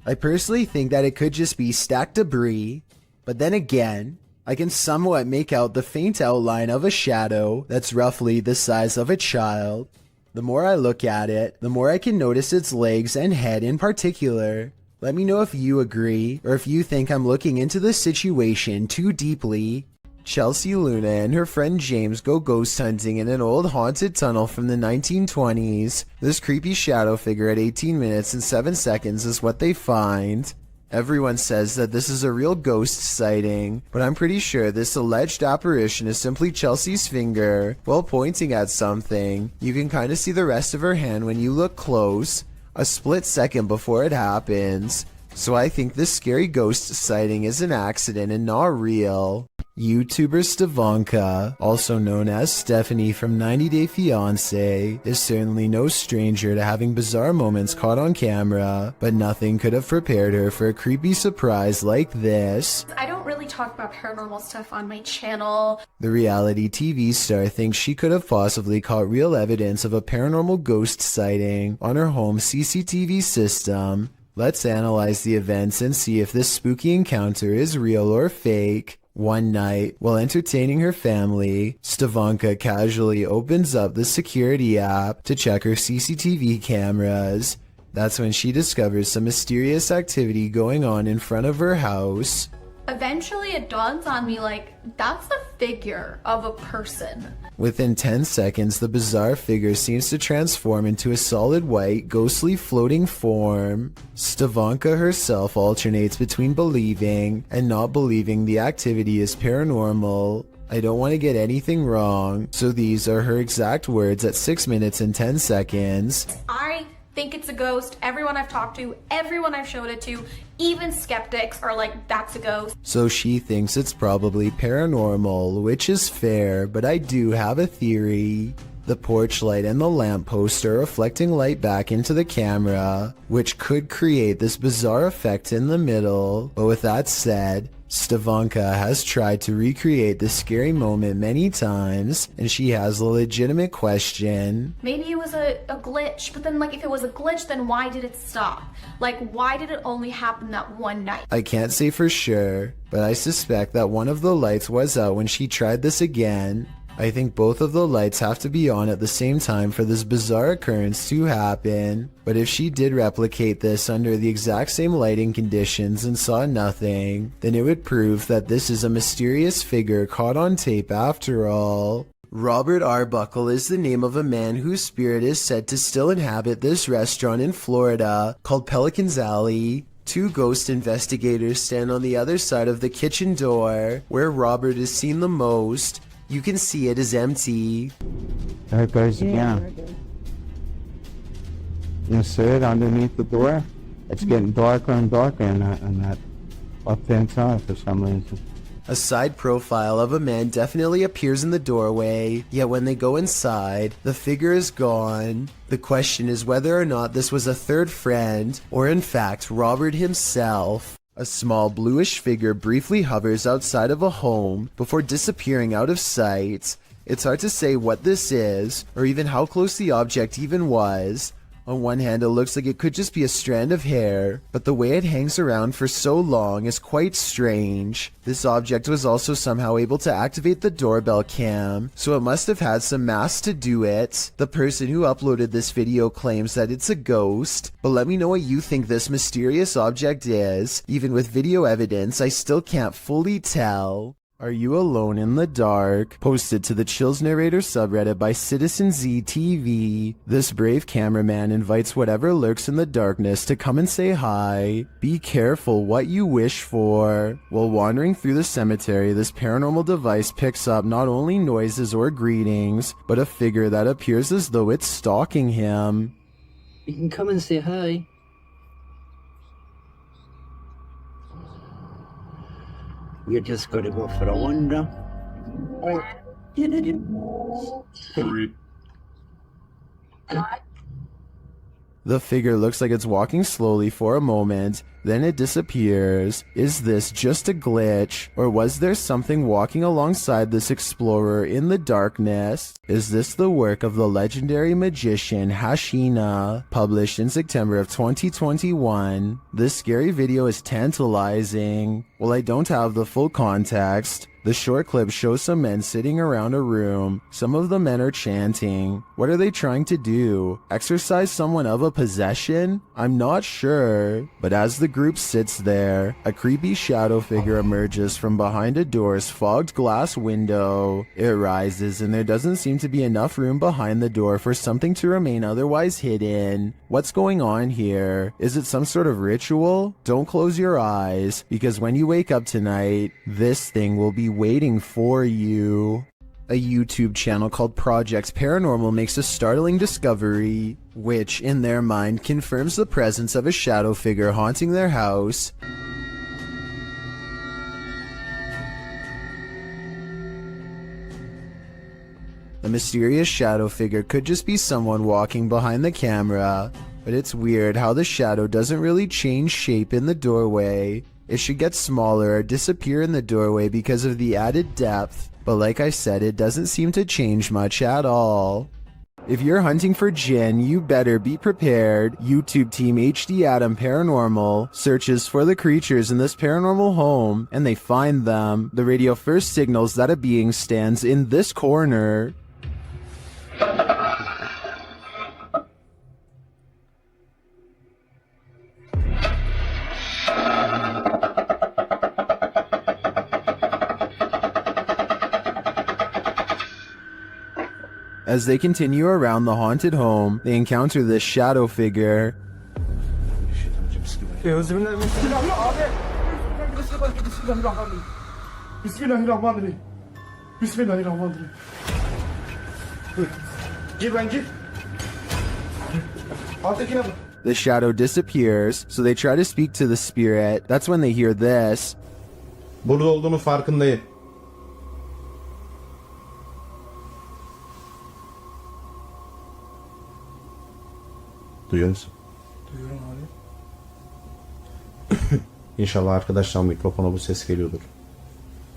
I personally think that it could just be stacked debris, but then again, I can somewhat make out the faint outline of a shadow that's roughly the size of a child. The more I look at it, the more I can notice its legs and head in particular. Let me know if you agree, or if you think I'm looking into this situation too deeply. Chelsea Luna and her friend James go ghost hunting in an old haunted tunnel from the 1920s. This creepy shadow figure at 18 minutes and 7 seconds is what they find. Everyone says that this is a real ghost sighting, but I'm pretty sure this alleged apparition is simply Chelsea's finger while pointing at something. You can kind of see the rest of her hand when you look close, a split second before it happens. So I think this scary ghost sighting is an accident and not real. YouTuber Stevanka, also known as Stephanie from 90 Day Fiancé, is certainly no stranger to having bizarre moments caught on camera, but nothing could have prepared her for a creepy surprise like this. I don't really talk about paranormal stuff on my channel. The reality TV star thinks she could have possibly caught real evidence of a paranormal ghost sighting on her home CCTV system. Let's analyze the events and see if this spooky encounter is real or fake. One night, while entertaining her family, Stevanka casually opens up the security app to check her CCTV cameras. That's when she discovers some mysterious activity going on in front of her house. Eventually it dawns on me, like, that's the figure of a person. Within 10 seconds, the bizarre figure seems to transform into a solid white, ghostly floating form. Stevanka herself alternates between believing and not believing the activity is paranormal. I don't want to get anything wrong, so these are her exact words at 6 minutes and 10 seconds. I think it's a ghost. Everyone I've talked to, everyone I've showed it to, even skeptics are like, that's a ghost. So she thinks it's probably paranormal, which is fair, but I do have a theory. The porch light and the lamppost are reflecting light back into the camera, which could create this bizarre effect in the middle. But with that said, Stevanka has tried to recreate this scary moment many times, and she has a legitimate question. Maybe it was a glitch, but then, like, if it was a glitch, then why did it stop? Like, why did it only happen that one night? I can't say for sure, but I suspect that one of the lights was out when she tried this again. I think both of the lights have to be on at the same time for this bizarre occurrence to happen. But if she did replicate this under the exact same lighting conditions and saw nothing, then it would prove that this is a mysterious figure caught on tape after all. Robert Arbuckle is the name of a man whose spirit is said to still inhabit this restaurant in Florida called Pelican's Alley. Two ghost investigators stand on the other side of the kitchen door, where Robert is seen the most. You can see it is empty. There it goes again. You see it underneath the door? It's getting darker and darker on that left-hand side for some reason. A side profile of a man definitely appears in the doorway, yet when they go inside, the figure is gone. The question is whether or not this was a third friend, or in fact Robert himself. A small bluish figure briefly hovers outside of a home before disappearing out of sight. It's hard to say what this is, or even how close the object even was. On one hand, it looks like it could just be a strand of hair, but the way it hangs around for so long is quite strange. This object was also somehow able to activate the doorbell cam, so it must have had some mass to do it. The person who uploaded this video claims that it's a ghost, but let me know what you think this mysterious object is. Even with video evidence, I still can't fully tell. Are you alone in the dark? Posted to the Chills Narrator subreddit by Citizen ZTV. This brave cameraman invites whatever lurks in the darkness to come and say hi. Be careful what you wish for. While wandering through the cemetery, this paranormal device picks up not only noises or greetings, but a figure that appears as though it's stalking him. You can come and say hi. You're just going to go for a wander. The figure looks like it's walking slowly for a moment, then it disappears. Is this just a glitch, or was there something walking alongside this explorer in the darkness? Is this the work of the legendary magician Hashina, published in September of 2021? This scary video is tantalizing. While I don't have the full context, The short clip shows some men sitting around a room. Some of the men are chanting. What are they trying to do? Exorcise someone of a possession? I'm not sure. But as the group sits there, a creepy shadow figure emerges from behind a door's fogged glass window. It rises, and there doesn't seem to be enough room behind the door for something to remain otherwise hidden. What's going on here? Is it some sort of ritual? Don't close your eyes, because when you wake up tonight, this thing will be waiting for you. A YouTube channel called Projects Paranormal makes a startling discovery, which, in their mind, confirms the presence of a shadow figure haunting their house. A mysterious shadow figure could just be someone walking behind the camera, but it's weird how the shadow doesn't really change shape in the doorway. It should get smaller or disappear in the doorway because of the added depth, but like I said, it doesn't seem to change much at all. If you're hunting for Jinn, you better be prepared. YouTube team HD Adam Paranormal searches for the creatures in this paranormal home, and they find them. The radio first signals that a being stands in this corner. As they continue around the haunted home, they encounter this shadow figure. The shadow disappears, so they try to speak to the spirit. That's when they hear this. Burada olduğunu farkındayım. Duyuyor musun? Duyuyorum abi. İnşallah arkadaşlar mikrofona bu ses geliyordur.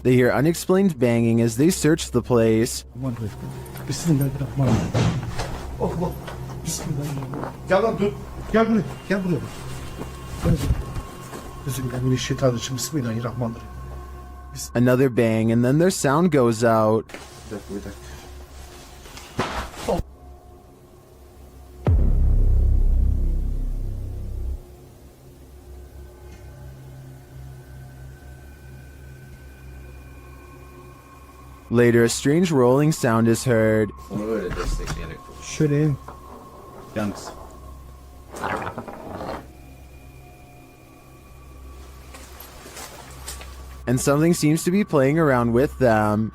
They hear unexplained banging as they search the place. Bismillahirrahmanirrahim. Allah. Bismillahirrahmanirrahim. Gel lan dur. Gel buraya. Gel buraya. Bismillahirrahmanirrahim. Bismillahirrahmanirrahim. Another bang, and then their sound goes out. Later, a strange rolling sound is heard. Şöyle. Yalnız. And something seems to be playing around with them.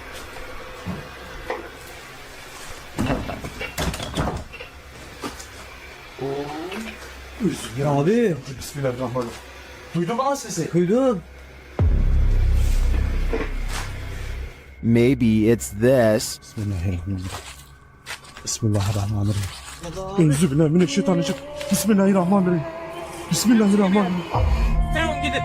Ya abi. Bismillahirrahmanirrahim. Duydun mu sesi? Duydum. Maybe it's this. Bismillahirrahmanirrahim. Bismillahirrahmanirrahim. Euzubillahimineşşeytanirracim. Bismillahirrahmanirrahim. Bismillahirrahmanirrahim. Devam gidin.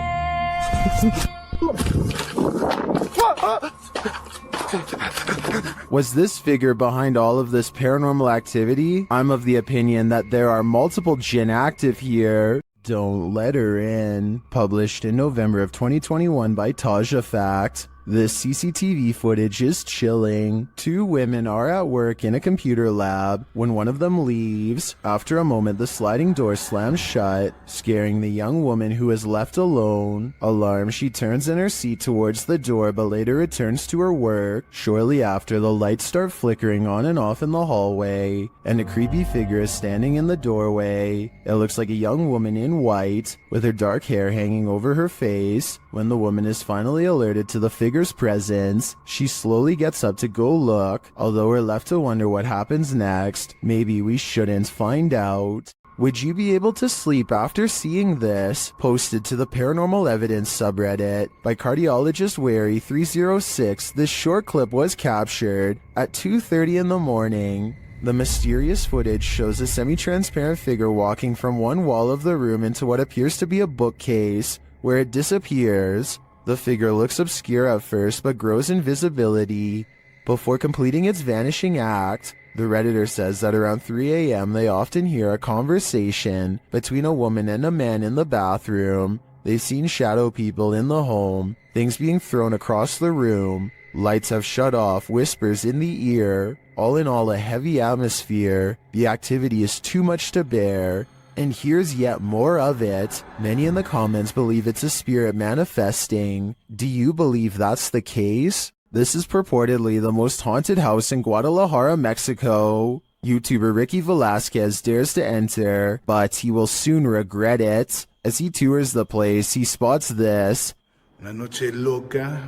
Was this figure behind all of this paranormal activity? I'm of the opinion that there are multiple Jinn active here. Don't Let Her In. Published in November of 2021 by Taja Fact. This CCTV footage is chilling. Two women are at work in a computer lab when one of them leaves. After a moment, the sliding door slams shut, scaring the young woman who is left alone. Alarmed, she turns in her seat towards the door but later returns to her work. Shortly after, the lights start flickering on and off in the hallway, and a creepy figure is standing in the doorway. It looks like a young woman in white, with her dark hair hanging over her face. When the woman is finally alerted to the figure's presence, she slowly gets up to go look, although we're left to wonder what happens next. Maybe we shouldn't find out. Would you be able to sleep after seeing this? Posted to the Paranormal Evidence subreddit by cardiologist Wary 306, this short clip was captured at 2:30 in the morning. The mysterious footage shows a semi-transparent figure walking from one wall of the room into what appears to be a bookcase, where it disappears. The figure looks obscure at first but grows in visibility before completing its vanishing act. The Redditor says that around 3 a.m. they often hear a conversation between a woman and a man in the bathroom. They've seen shadow people in the home. things being thrown across the room, lights have shut off, whispers in the ear, all in all a heavy atmosphere. The activity is too much to bear. And here's yet more of it. Many in the comments believe it's a spirit manifesting. Do you believe that's the case? This is purportedly the most haunted house in Guadalajara, Mexico. YouTuber Ricky Velasquez dares to enter, but he will soon regret it. As he tours the place, he spots this. Una noche loca.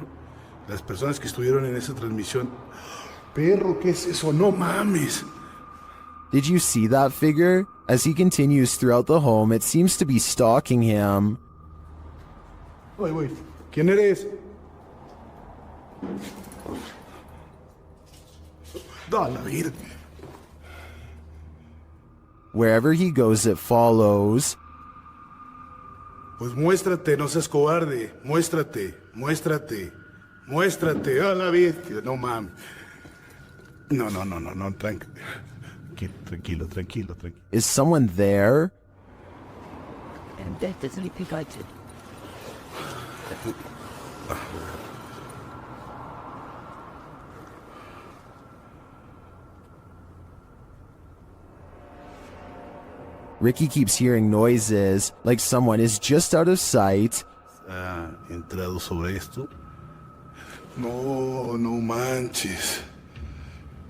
Las personas que estuvieron en esa transmisión. Perro, ¿qué es eso? No mames. Did you see that figure? As he continues throughout the home, it seems to be stalking him. Wait. ¿Quién eres? Da la vida. Wherever he goes, it follows. Pues muéstrate, no seas cobarde. Muéstrate. A la vida. No mames. No, tranquilo. Is someone there? And that doesn't think I did. Ricky keeps hearing noises, like someone is just out of sight. ¿Ha entrado sobre esto? No manches.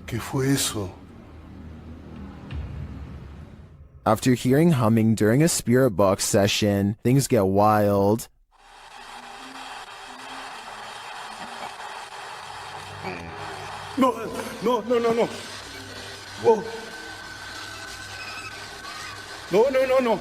¿Qué fue eso? After hearing humming during a spirit box session, things get wild. No. Whoa. No.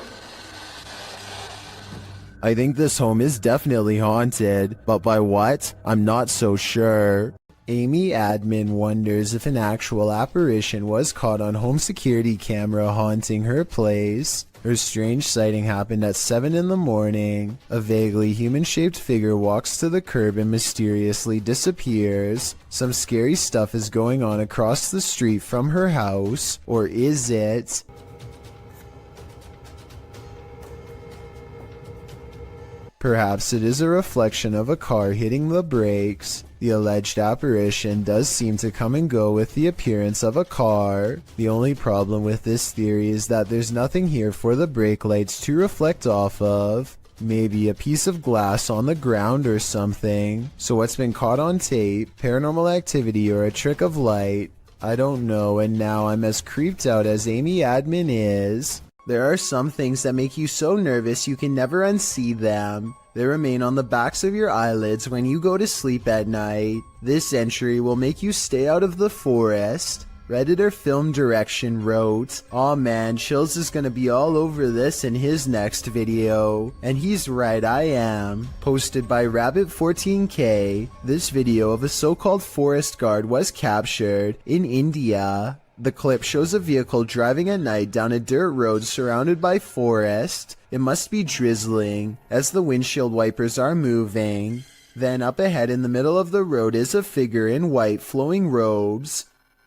I think this home is definitely haunted, but by what? I'm not so sure. Amy Admin wonders if an actual apparition was caught on home security camera haunting her place. Her strange sighting happened at 7 in the morning. A vaguely human-shaped figure walks to the curb and mysteriously disappears. Some scary stuff is going on across the street from her house. Or is it? Perhaps it is a reflection of a car hitting the brakes. The alleged apparition does seem to come and go with the appearance of a car. The only problem with this theory is that there's nothing here for the brake lights to reflect off of. Maybe a piece of glass on the ground or something. So what's been caught on tape, paranormal activity, or a trick of light? I don't know, and now I'm as creeped out as Amy Admin is. There are some things that make you so nervous you can never unsee them. They remain on the backs of your eyelids when you go to sleep at night. This entry will make you stay out of the forest. Redditor Film Direction wrote, "Aw man, Chills is gonna be all over this in his next video." And he's right, I am. Posted by Rabbit14K, this video of a so-called forest guard was captured in India. The clip shows a vehicle driving at night down a dirt road surrounded by forest. It must be drizzling, as the windshield wipers are moving. Then up ahead in the middle of the road is a figure in white flowing robes.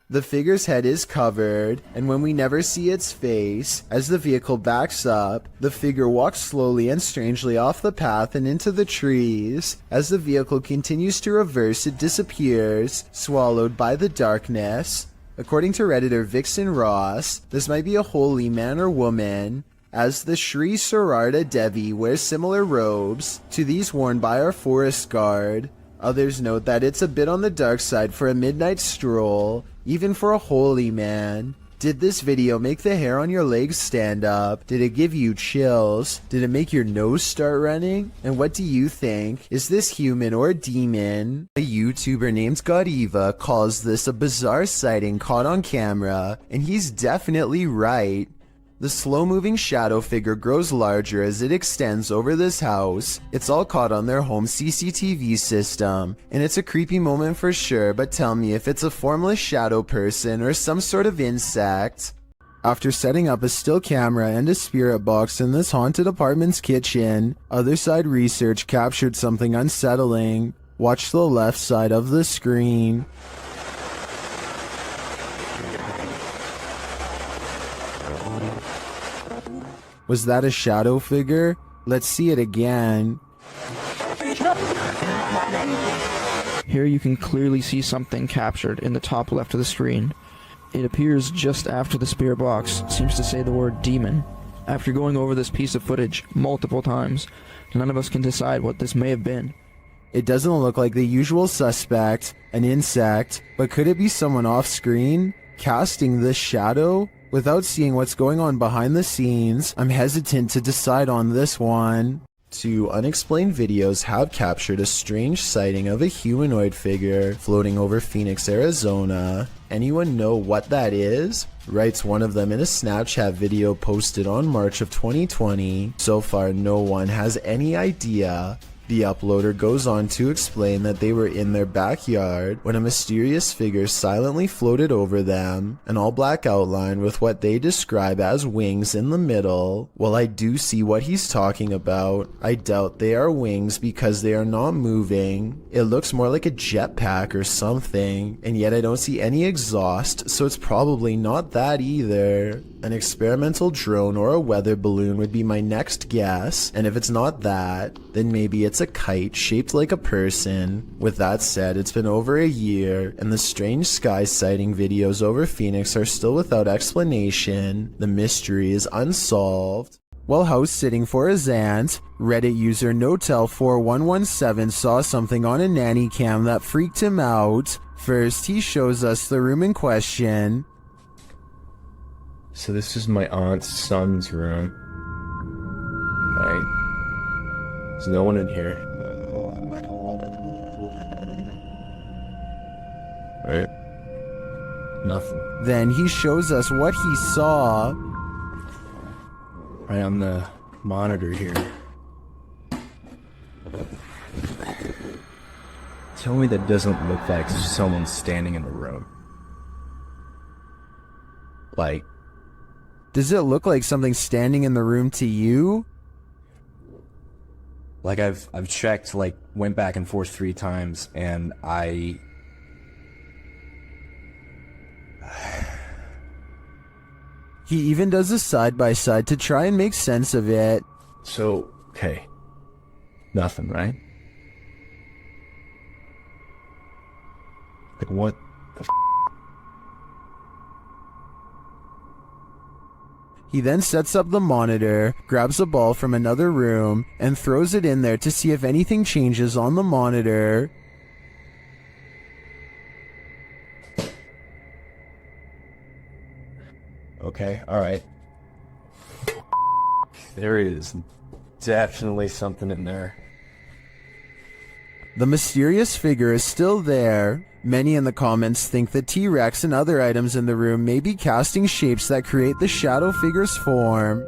The figure's head is covered, and when we never see its face, as the vehicle backs up, the figure walks slowly and strangely off the path and into the trees. As the vehicle continues to reverse, it disappears, swallowed by the darkness. According to Redditor Vixen Ross, this might be a holy man or woman, as the Sri Sarada Devi wears similar robes to these worn by our forest guard. Others note that it's a bit on the dark side for a midnight stroll, even for a holy man. Did this video make the hair on your legs stand up? Did it give you chills? Did it make your nose start running? And what do you think? Is this human or a demon? A YouTuber named Godiva calls this a bizarre sighting caught on camera, and he's definitely right. The slow-moving shadow figure grows larger as it extends over this house. It's all caught on their home CCTV system, and it's a creepy moment for sure, but tell me if it's a formless shadow person or some sort of insect. After setting up a still camera and a spirit box in this haunted apartment's kitchen, Other Side Research captured something unsettling. Watch the left side of the screen. Was that a shadow figure? Let's see it again. Here you can clearly see something captured in the top left of the screen. It appears just after the spirit box seems to say the word demon. After going over this piece of footage multiple times, none of us can decide what this may have been. It doesn't look like the usual suspect, an insect, but could it be someone off screen casting this shadow? Without seeing what's going on behind the scenes, I'm hesitant to decide on this one. 2 unexplained videos have captured a strange sighting of a humanoid figure floating over Phoenix, Arizona. Anyone know what that is? Writes one of them in a Snapchat video posted on March of 2020. So far, no one has any idea. The uploader goes on to explain that they were in their backyard when a mysterious figure silently floated over them, an all-black outline with what they describe as wings in the middle. While I do see what he's talking about, I doubt they are wings because they are not moving. It looks more like a jetpack or something, and yet I don't see any exhaust, so it's probably not that either. An experimental drone or a weather balloon would be my next guess, and if it's not that, then maybe it's a kite shaped like a person. With that said, it's been over a year, and the strange sky sighting videos over Phoenix are still without explanation. The mystery is unsolved. While house sitting for his aunt, Reddit user Notel4117 saw something on a nanny cam that freaked him out. First, he shows us the room in question. So this is my aunt's son's room. Right? There's no one in here. Right? Nothing. Then he shows us what he saw. Right on the monitor here. Tell me that doesn't look like someone standing in the room. Like, does it look like something standing in the room to you? Like I've checked, like went back and forth 3 times, and He even does a side-by-side to try and make sense of it. So, okay. Nothing, right? Like what the f***? He then sets up the monitor, grabs a ball from another room, and throws it in there to see if anything changes on the monitor. Okay, alright. There is definitely something in there. The mysterious figure is still there. Many in the comments think the T-Rex and other items in the room may be casting shapes that create the shadow figure's form.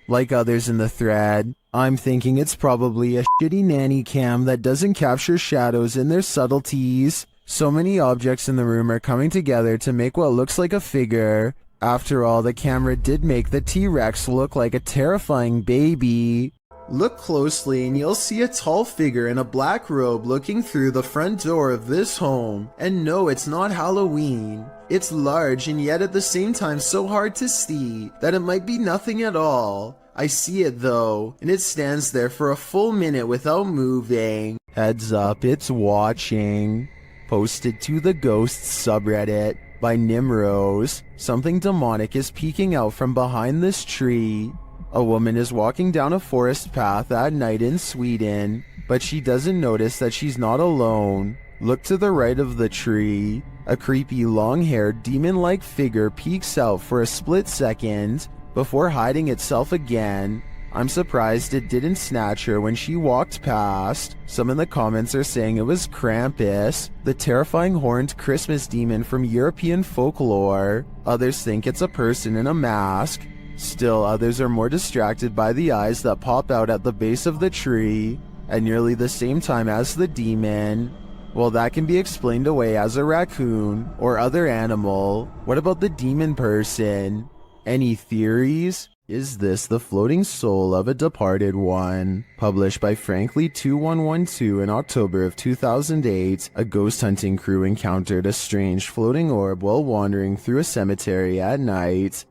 Like others in the thread, I'm thinking it's probably a shitty nanny cam that doesn't capture shadows in their subtleties. So many objects in the room are coming together to make what looks like a figure. After all, the camera did make the T-Rex look like a terrifying baby. Look closely and you'll see a tall figure in a black robe looking through the front door of this home. And no, it's not Halloween. It's large and yet at the same time so hard to see that it might be nothing at all. I see it though, and it stands there for a full minute without moving. Heads up, it's watching. Posted to the Ghosts subreddit by Nimrose. Something demonic is peeking out from behind this tree. A woman is walking down a forest path at night in Sweden, but she doesn't notice that she's not alone. Look to the right of the tree. A creepy long-haired demon-like figure peeks out for a split second before hiding itself again. I'm surprised it didn't snatch her when she walked past. Some in the comments are saying it was Krampus, the terrifying horned Christmas demon from European folklore. Others think it's a person in a mask. Still, others are more distracted by the eyes that pop out at the base of the tree at nearly the same time as the demon. Well, that can be explained away as a raccoon or other animal. What about the demon person? Any theories? Is this the floating soul of a departed one? Published by Frankly2112 in October of 2008, a ghost hunting crew encountered a strange floating orb while wandering through a cemetery at night.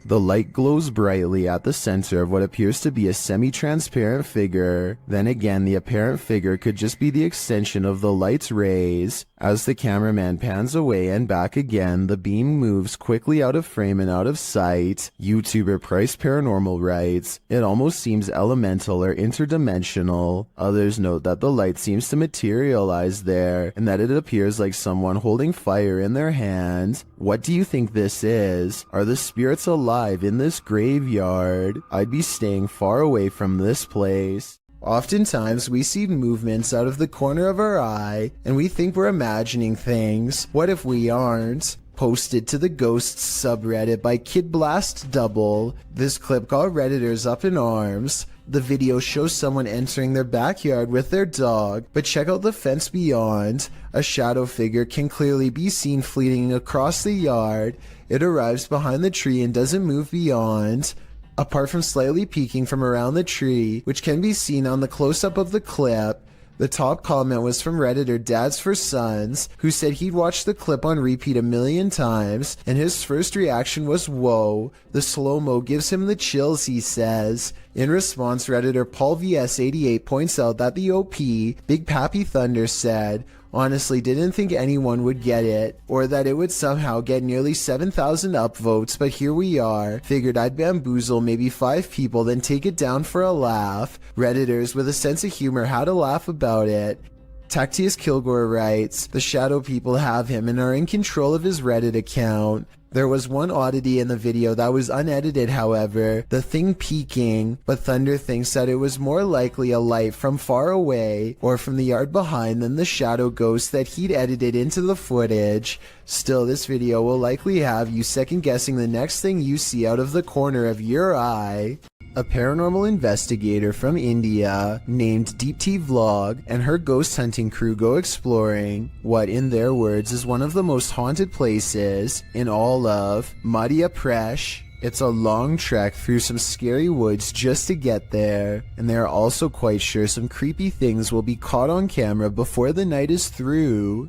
The light glows brightly at the center of what appears to be a semi-transparent figure. Then again, the apparent figure could just be the extension of the light's rays. As the cameraman pans away and back again, the beam moves quickly out of frame and out of sight. YouTuber Price Paranormal writes, "It almost seems elemental or interdimensional." Others note that the light seems to materialize there, and that it appears like someone holding fire in their hand. What do you think this is? Are the spirits alive in this graveyard? I'd be staying far away from this place. Oftentimes, we see movements out of the corner of our eye, and we think we're imagining things. What if we aren't? Posted to the Ghosts subreddit by Kid Blast Double, this clip got Redditors up in arms. The video shows someone entering their backyard with their dog, but check out the fence beyond. A shadow figure can clearly be seen fleeting across the yard. It arrives behind the tree and doesn't move beyond. Apart from slightly peeking from around the tree, which can be seen on the close-up of the clip, the top comment was from Redditor Dads for Sons, who said he'd watched the clip on repeat 1,000,000 times, and his first reaction was, "Whoa, the slow-mo gives him the chills," he says. In response, Redditor Paul VS88 points out that the OP, Big Pappy Thunder, said, "Honestly didn't think anyone would get it, or that it would somehow get nearly 7,000 upvotes, but here we are. Figured I'd bamboozle maybe 5 people, then take it down for a laugh." Redditors with a sense of humor had a laugh about it. Tactius Kilgore writes, "The shadow people have him and are in control of his Reddit account." There was one oddity in the video that was unedited, however, the thing peeking, but Thunder thinks that it was more likely a light from far away or from the yard behind than the shadow ghost that he'd edited into the footage. Still, this video will likely have you second guessing the next thing you see out of the corner of your eye. A paranormal investigator from India named Deepti Vlog and her ghost hunting crew go exploring what, in their words, is one of the most haunted places in all of Madhya Pradesh. It's a long trek through some scary woods just to get there, and they are also quite sure some creepy things will be caught on camera before the night is through.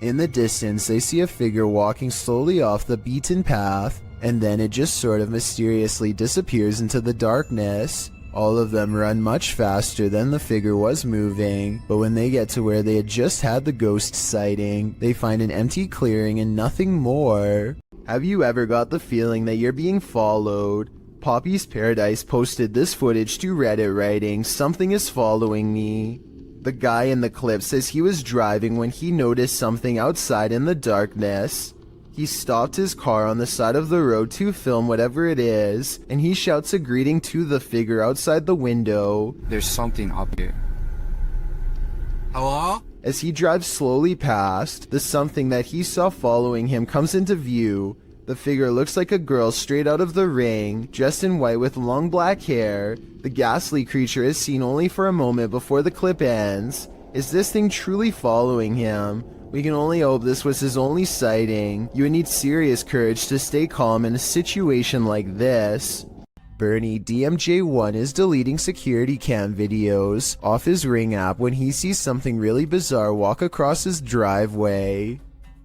In the distance, they see a figure walking slowly off the beaten path, and then it just sort of mysteriously disappears into the darkness. All of them run much faster than the figure was moving, but when they get to where they had just had the ghost sighting, they find an empty clearing and nothing more. Have you ever got the feeling that you're being followed? Poppy's Paradise posted this footage to Reddit writing, "Something is following me." The guy in the clip says he was driving when he noticed something outside in the darkness. He stopped his car on the side of the road to film whatever it is, and he shouts a greeting to the figure outside the window. "There's something up here." Hello? As he drives slowly past, the something that he saw following him comes into view. The figure looks like a girl straight out of The Ring, dressed in white with long black hair. The ghastly creature is seen only for a moment before the clip ends. Is this thing truly following him? We can only hope this was his only sighting. You would need serious courage to stay calm in a situation like this. Bernie DMJ1 is deleting security cam videos off his Ring app when he sees something really bizarre walk across his driveway.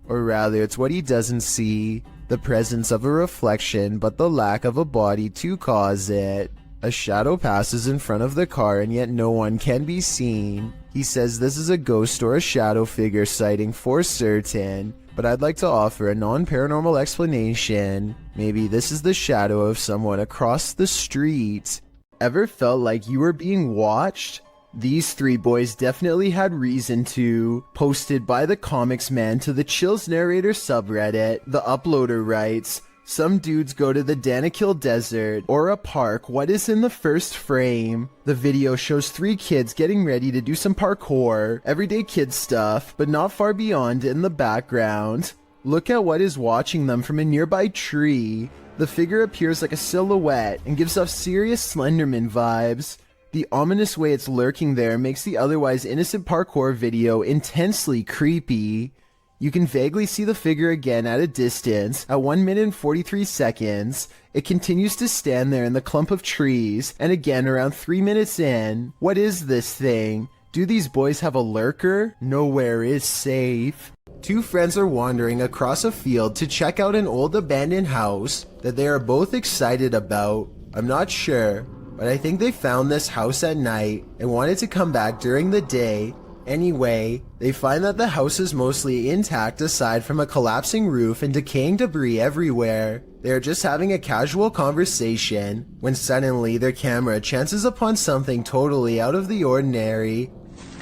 Or rather, it's what he doesn't see. The presence of a reflection, but the lack of a body to cause it. A shadow passes in front of the car and yet no one can be seen. He says this is a ghost or a shadow figure sighting for certain, but I'd like to offer a non-paranormal explanation. Maybe this is the shadow of someone across the street. Ever felt like you were being watched? These 3 boys definitely had reason to. Posted by the Comics Man to the Chills Narrator subreddit, the uploader writes, "Some dudes go to the Danakil Desert or a park. What is in the first frame? The video shows 3 kids getting ready to do some parkour, everyday kid stuff, but not far beyond in the background. Look at what is watching them from a nearby tree. The figure appears like a silhouette and gives off serious Slenderman vibes. The ominous way it's lurking there makes the otherwise innocent parkour video intensely creepy. You can vaguely see the figure again at a distance. At 1 minute and 43 seconds, it continues to stand there in the clump of trees, and again around 3 minutes in. What is this thing? Do these boys have a lurker? Nowhere is safe. Two friends are wandering across a field to check out an old abandoned house that they are both excited about. I'm not sure, but I think they found this house at night and wanted to come back during the day. Anyway, they find that the house is mostly intact aside from a collapsing roof and decaying debris everywhere. They are just having a casual conversation when suddenly their camera chances upon something totally out of the ordinary.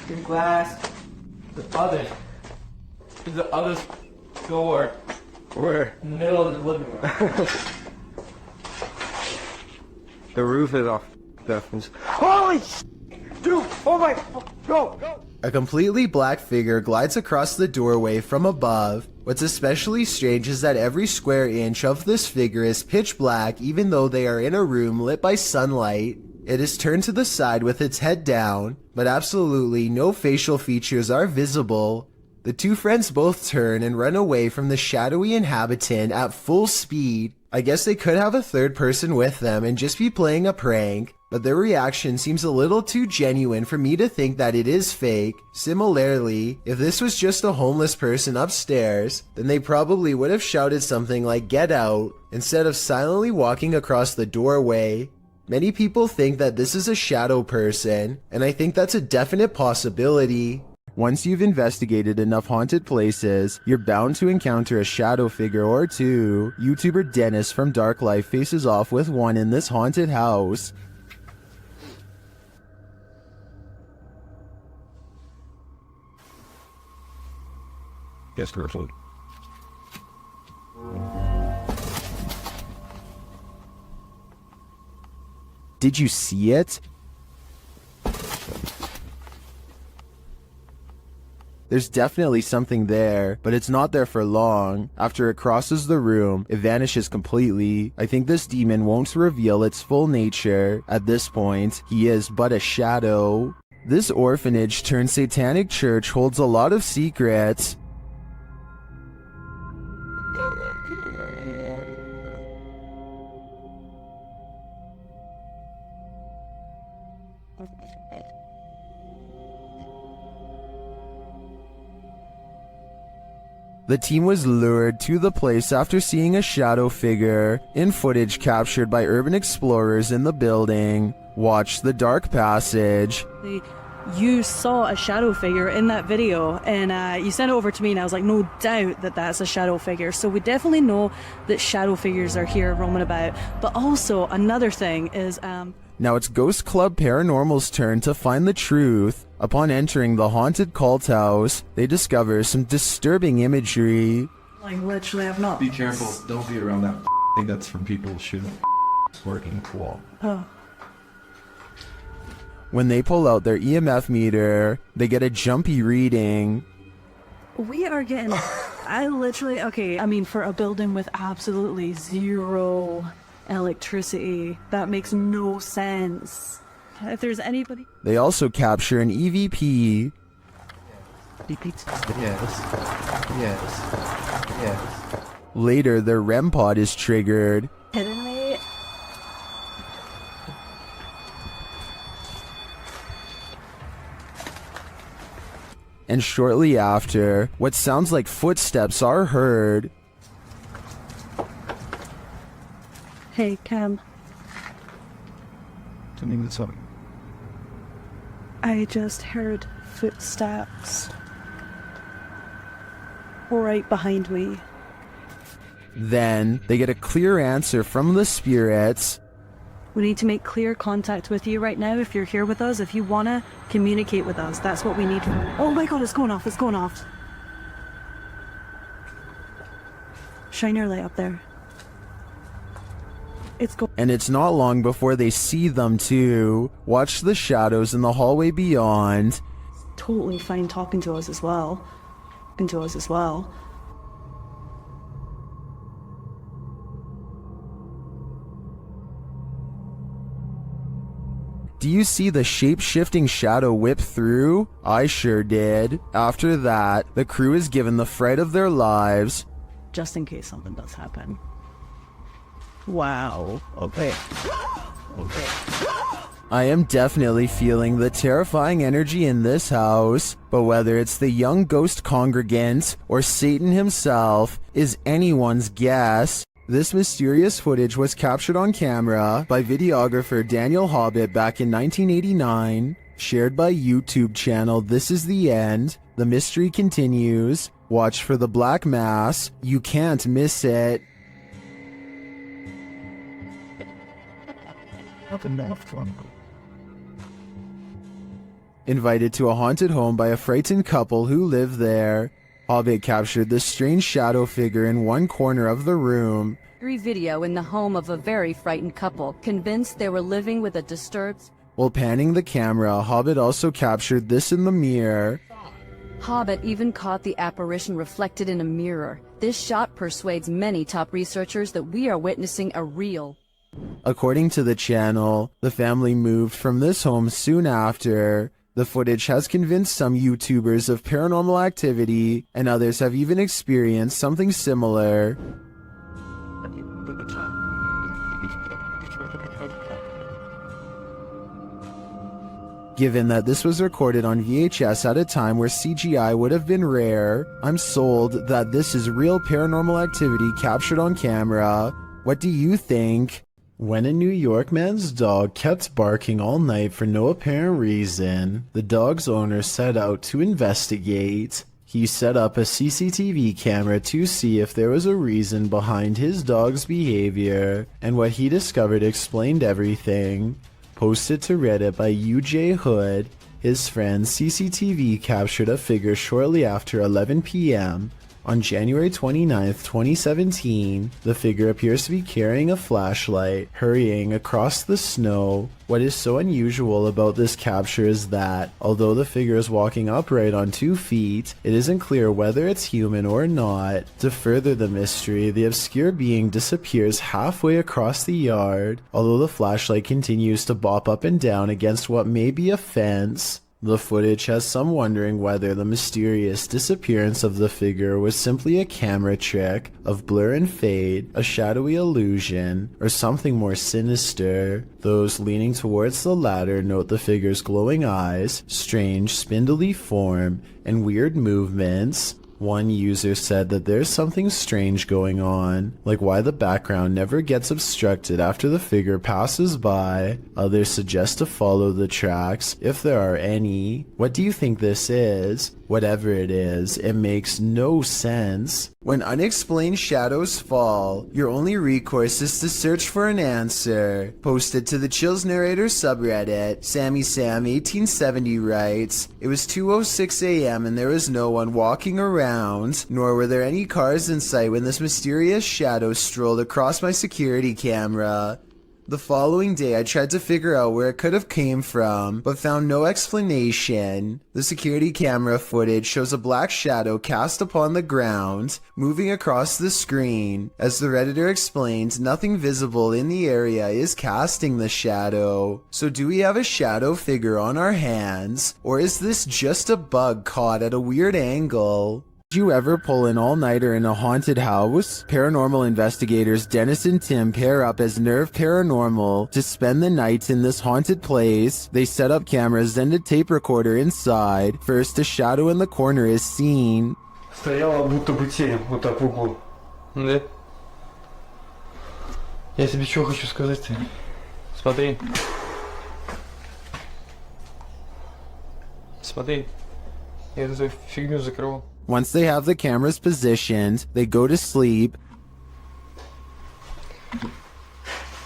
Your glass. The other door. Where? In the middle of the living room. The roof is off. Definitely. Holy sh! Dude! Oh my! Go! Go! A completely black figure glides across the doorway from above. What's especially strange is that every square inch of this figure is pitch black even though they are in a room lit by sunlight. It is turned to the side with its head down, but absolutely no facial features are visible. The two friends both turn and run away from the shadowy inhabitant at full speed. I guess they could have a third person with them and just be playing a prank, but their reaction seems a little too genuine for me to think that it is fake. Similarly, if this was just a homeless person upstairs, then they probably would have shouted something like "Get out" instead of silently walking across the doorway. Many people think that this is a shadow person, and I think that's a definite possibility. Once you've investigated enough haunted places, you're bound to encounter a shadow figure or two. YouTuber Dennis from Dark Life faces off with one in this haunted house. Yes, carefully. Did you see it? There's definitely something there, but it's not there for long. After it crosses the room, it vanishes completely. I think this demon won't reveal its full nature. At this point, he is but a shadow. This orphanage turned satanic church holds a lot of secrets. The team was lured to the place after seeing a shadow figure in footage captured by urban explorers in the building. Watch the dark passage. You saw a shadow figure in that video, and you sent it over to me, and I was like, no doubt that that's a shadow figure. So we definitely know that shadow figures are here roaming about. But also another thing is now it's Ghost Club Paranormal's turn to find the truth. Upon entering the haunted cult house, they discover some disturbing imagery. like literally I've not. Be careful, don't be around that thing that's from people shooting working claw. Oh. When they pull out their EMF meter, they get a jumpy reading. We are getting, I literally, okay, I mean, for a building with absolutely zero electricity, that makes no sense. If there's anybody... They also capture an EVP. Yes. Yes. Yes. Later, their REM pod is triggered. Kidding me? And shortly after, what sounds like footsteps are heard. Hey, Cam. Something that's up. I just heard footsteps right behind me. Then, they get a clear answer from the spirits. We need to make clear contact with you right now if you're here with us. If you want to communicate with us, that's what we need. Oh my god, it's going off, it's going off. Shine your light up there. And it's not long before they see them too. Watch the shadows in the hallway beyond. Totally fine talking to us as well. Do you see the shape-shifting shadow whip through? I sure did. After that, the crew is given the fright of their lives. Just in case something does happen. Wow. Okay. Okay. I am definitely feeling the terrifying energy in this house, but whether it's the young ghost congregant or Satan himself is anyone's guess. This mysterious footage was captured on camera by videographer Daniel Hobbit back in 1989, shared by YouTube channel This Is The End. The mystery continues. Watch for the Black Mass. You can't miss it. Invited to a haunted home by a frightened couple who live there. Hobbit captured this strange shadow figure in one corner of the room. Video in the home of a very frightened couple, convinced they were living with a disturbed... While panning the camera, Hobbit also captured this in the mirror. Hobbit even caught the apparition reflected in a mirror. This shot persuades many top researchers that we are witnessing a real... According to the channel, the family moved from this home soon after. The footage has convinced some YouTubers of paranormal activity, and others have even experienced something similar. Given that this was recorded on VHS at a time where CGI would have been rare, I'm sold that this is real paranormal activity captured on camera. What do you think? When a New York man's dog kept barking all night for no apparent reason, the dog's owner set out to investigate. He set up a CCTV camera to see if there was a reason behind his dog's behavior, and what he discovered explained everything. Posted to Reddit by UJ Hood, his friend's CCTV captured a figure shortly after 11 p.m. On January 29, 2017, the figure appears to be carrying a flashlight, hurrying across the snow. What is so unusual about this capture is that, although the figure is walking upright on 2 feet, it isn't clear whether it's human or not. To further the mystery, the obscure being disappears halfway across the yard, although the flashlight continues to bop up and down against what may be a fence. The footage has some wondering whether the mysterious disappearance of the figure was simply a camera trick of blur and fade, a shadowy illusion, or something more sinister. Those leaning towards the latter note the figure's glowing eyes, strange spindly form, and weird movements. One user said that there's something strange going on, like why the background never gets obstructed after the figure passes by. Others suggest to follow the tracks, if there are any. What do you think this is? Whatever it is, it makes no sense. When unexplained shadows fall, your only recourse is to search for an answer. Posted to the Chills Narrator subreddit, Sammy Sam 1870 writes, "It was 2:06 a.m. and there was no one walking around, nor were there any cars in sight when this mysterious shadow strolled across my security camera. The following day I tried to figure out where it could have came from, but found no explanation. The security camera footage shows a black shadow cast upon the ground, moving across the screen. As the Redditor explains, nothing visible in the area is casting the shadow. So do we have a shadow figure on our hands, or is this just a bug caught at a weird angle?" Did you ever pull an all-nighter in a haunted house? Paranormal investigators Dennis and Tim pair up as Nerve Paranormal to spend the night in this haunted place. They set up cameras and a tape recorder inside. First, a shadow in the corner is seen. Стояла будто бы тень вот так в углу. Да? Я тебе что хочу сказать-то? Смотри. Смотри. Я эту фигню закрывал. Once they have the cameras positioned, they go to sleep.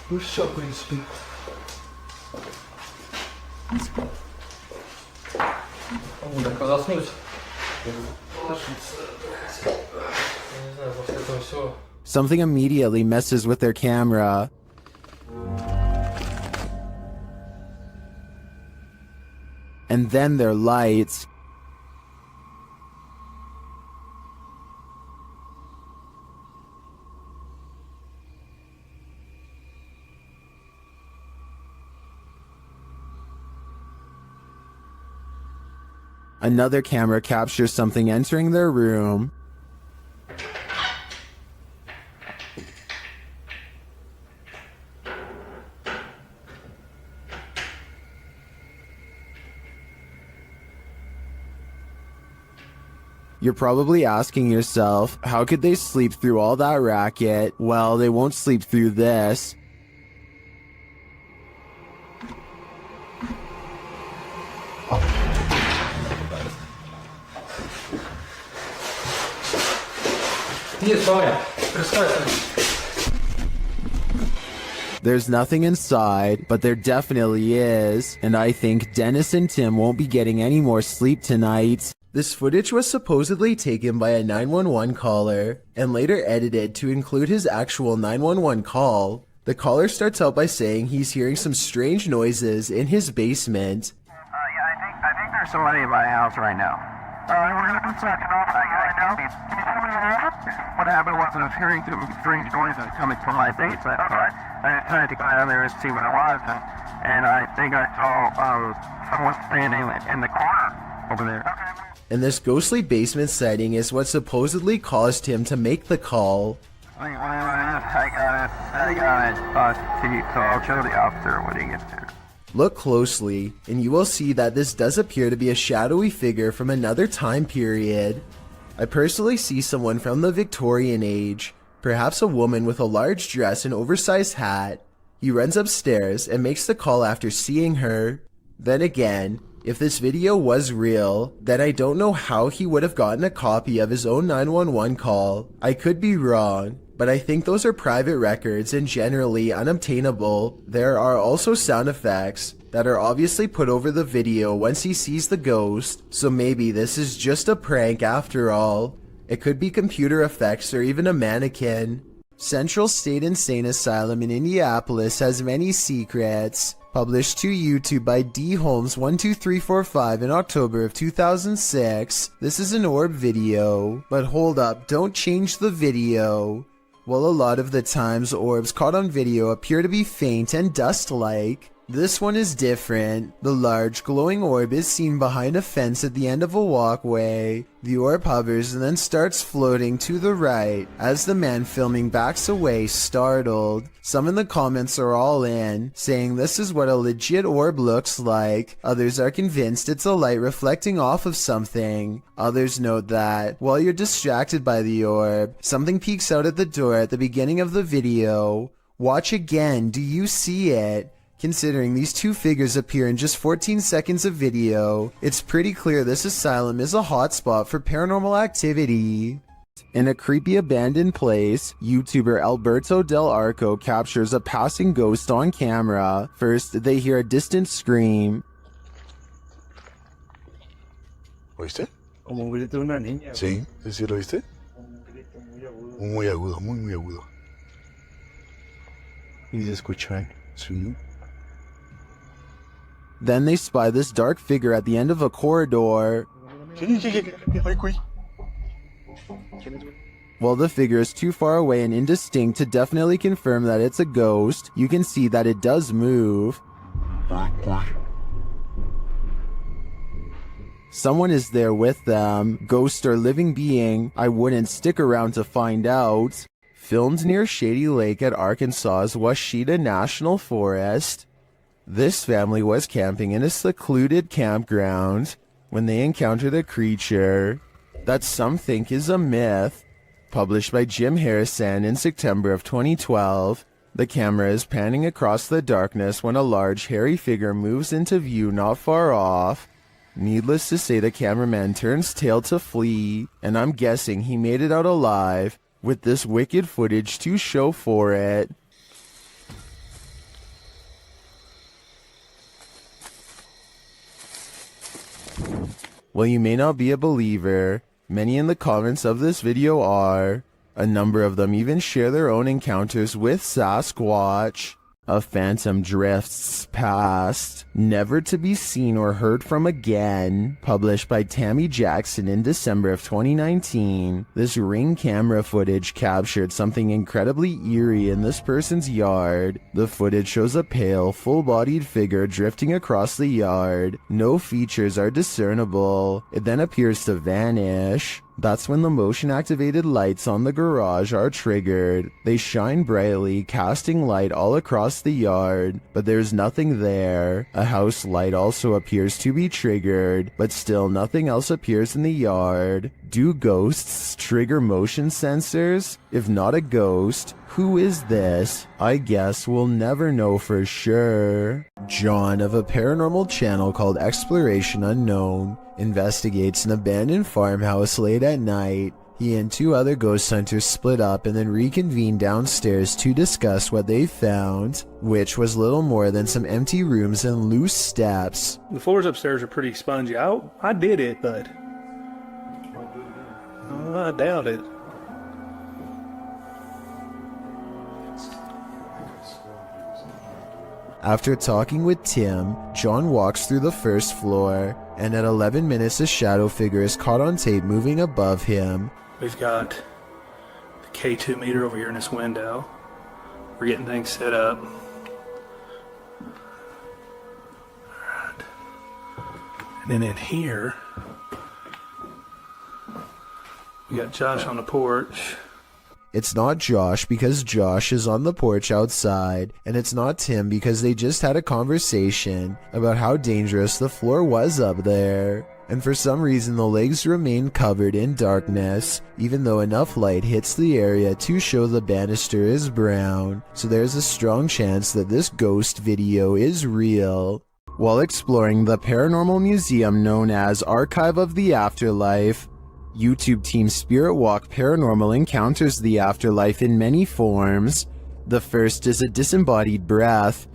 Ну все, в принципе. Так, заснуть. Не знаю, после этого всего. Something immediately messes with their camera. And then their lights. Another camera captures something entering their room. You're probably asking yourself, how could they sleep through all that racket? Well, they won't sleep through this. There's nothing inside, but there definitely is, and I think Dennis and Tim won't be getting any more sleep tonight. This footage was supposedly taken by a 911 caller, and later edited to include his actual 911 call. The caller starts out by saying he's hearing some strange noises in his basement. I think there's somebody in my house right now. What happened was I was hearing some strange noises coming from my basement. I tried to go down there and see what it was, and I think I saw someone standing in the corner over there. And this ghostly basement sighting is what supposedly caused him to make the call. I got it. So I'll show the officer when he gets there. Look closely, and you will see that this does appear to be a shadowy figure from another time period. I personally see someone from the Victorian age, perhaps a woman with a large dress and oversized hat. He runs upstairs and makes the call after seeing her. Then again, if this video was real, then I don't know how he would have gotten a copy of his own 911 call. I could be wrong, but I think those are private records and generally unobtainable. There are also sound effects that are obviously put over the video once he sees the ghost, so maybe this is just a prank after all. It could be computer effects or even a mannequin. Central State Insane Asylum in Indianapolis has many secrets. Published to YouTube by D. Holmes 12345 in October of 2006. This is an orb video. But hold up, don't change the video. Well, a lot of the times orbs caught on video appear to be faint and dust-like. This one is different. The large glowing orb is seen behind a fence at the end of a walkway. The orb hovers and then starts floating to the right as the man filming backs away, startled. Some in the comments are all in, saying this is what a legit orb looks like. Others are convinced it's a light reflecting off of something. Others note that, while you're distracted by the orb, something peeks out at the door at the beginning of the video. Watch again, do you see it? Considering these two figures appear in just 14 seconds of video, it's pretty clear this asylum is a hotspot for paranormal activity. In a creepy abandoned place, YouTuber Alberto Del Arco captures a passing ghost on camera. First, they hear a distant scream. ¿Oíste? Como un grito de una niña. Sí, ¿sí lo oíste? Un grito muy agudo. Muy agudo, muy agudo. Y se escucha. Sí. Then they spy this dark figure at the end of a corridor. While the figure is too far away and indistinct to definitely confirm that it's a ghost, you can see that it does move. Someone is there with them, ghost or living being. I wouldn't stick around to find out. Filmed near Shady Lake at Arkansas's Washita National Forest. This family was camping in a secluded campground when they encountered a creature that some think is a myth. Published by Jim Harrison in September of 2012. The camera is panning across the darkness when a large hairy figure moves into view not far off. Needless to say, the cameraman turns tail to flee, and I'm guessing he made it out alive, with this wicked footage to show for it. Well, you may not be a believer. Many in the comments of this video are. A number of them even share their own encounters with Sasquatch. A phantom drifts past, never to be seen or heard from again. Published by Tammy Jackson in December of 2019, this Ring camera footage captured something incredibly eerie in this person's yard. The footage shows a pale, full-bodied figure drifting across the yard. No features are discernible. It then appears to vanish. That's when the motion-activated lights on the garage are triggered. They shine brightly, casting light all across the yard, but there's nothing there. A house light also appears to be triggered, but still nothing else appears in the yard. Do ghosts trigger motion sensors? If not a ghost, who is this? I guess we'll never know for sure. John of a paranormal channel called Exploration Unknown investigates an abandoned farmhouse late at night. He and 2 other ghost hunters split up and then reconvene downstairs to discuss what they found, which was little more than some empty rooms and loose steps. The floors upstairs are pretty spongy. I did it, but I doubt it. After talking with Tim, John walks through the first floor, and at 11 minutes a shadow figure is caught on tape moving above him. We've got the K2 meter over here in this window. We're getting things set up. Alright. And then in here, we got Josh on the porch. It's not Josh because Josh is on the porch outside, and it's not Tim because they just had a conversation about how dangerous the floor was up there. And for some reason the legs remain covered in darkness, even though enough light hits the area to show the banister is brown, so there's a strong chance that this ghost video is real. While exploring the paranormal museum known as Archive of the Afterlife, YouTube team Spirit Walk Paranormal encounters the afterlife in many forms. The first is a disembodied breath.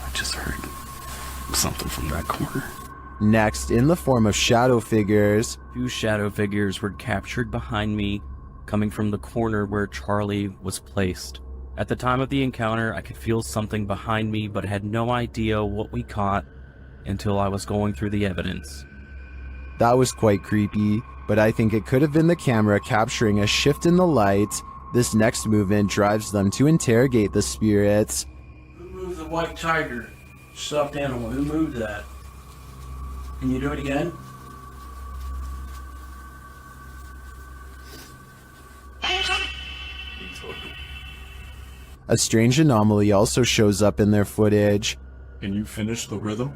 I just heard something from that corner. Next, in the form of shadow figures. 2 shadow figures were captured behind me, coming from the corner where Charlie was placed. At the time of the encounter, I could feel something behind me, but had no idea what we caught until I was going through the evidence. That was quite creepy, but I think it could have been the camera capturing a shift in the light. This next movement drives them to interrogate the spirits. Who moved the white tiger? Stuffed animal, who moved that? Can you do it again? A strange anomaly also shows up in their footage. Can you finish the rhythm?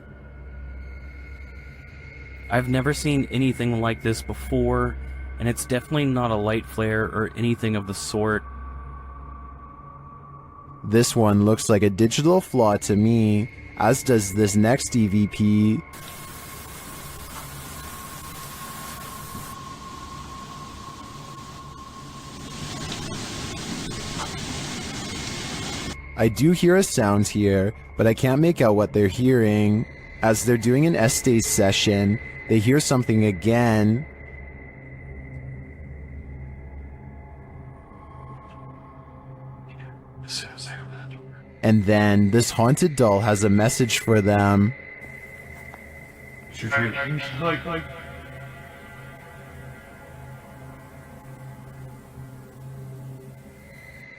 I've never seen anything like this before, and it's definitely not a light flare or anything of the sort. This one looks like a digital flaw to me, as does this next EVP. I do hear a sound here, but I can't make out what they're hearing. As they're doing an Estes session, they hear something again. And then this haunted doll has a message for them.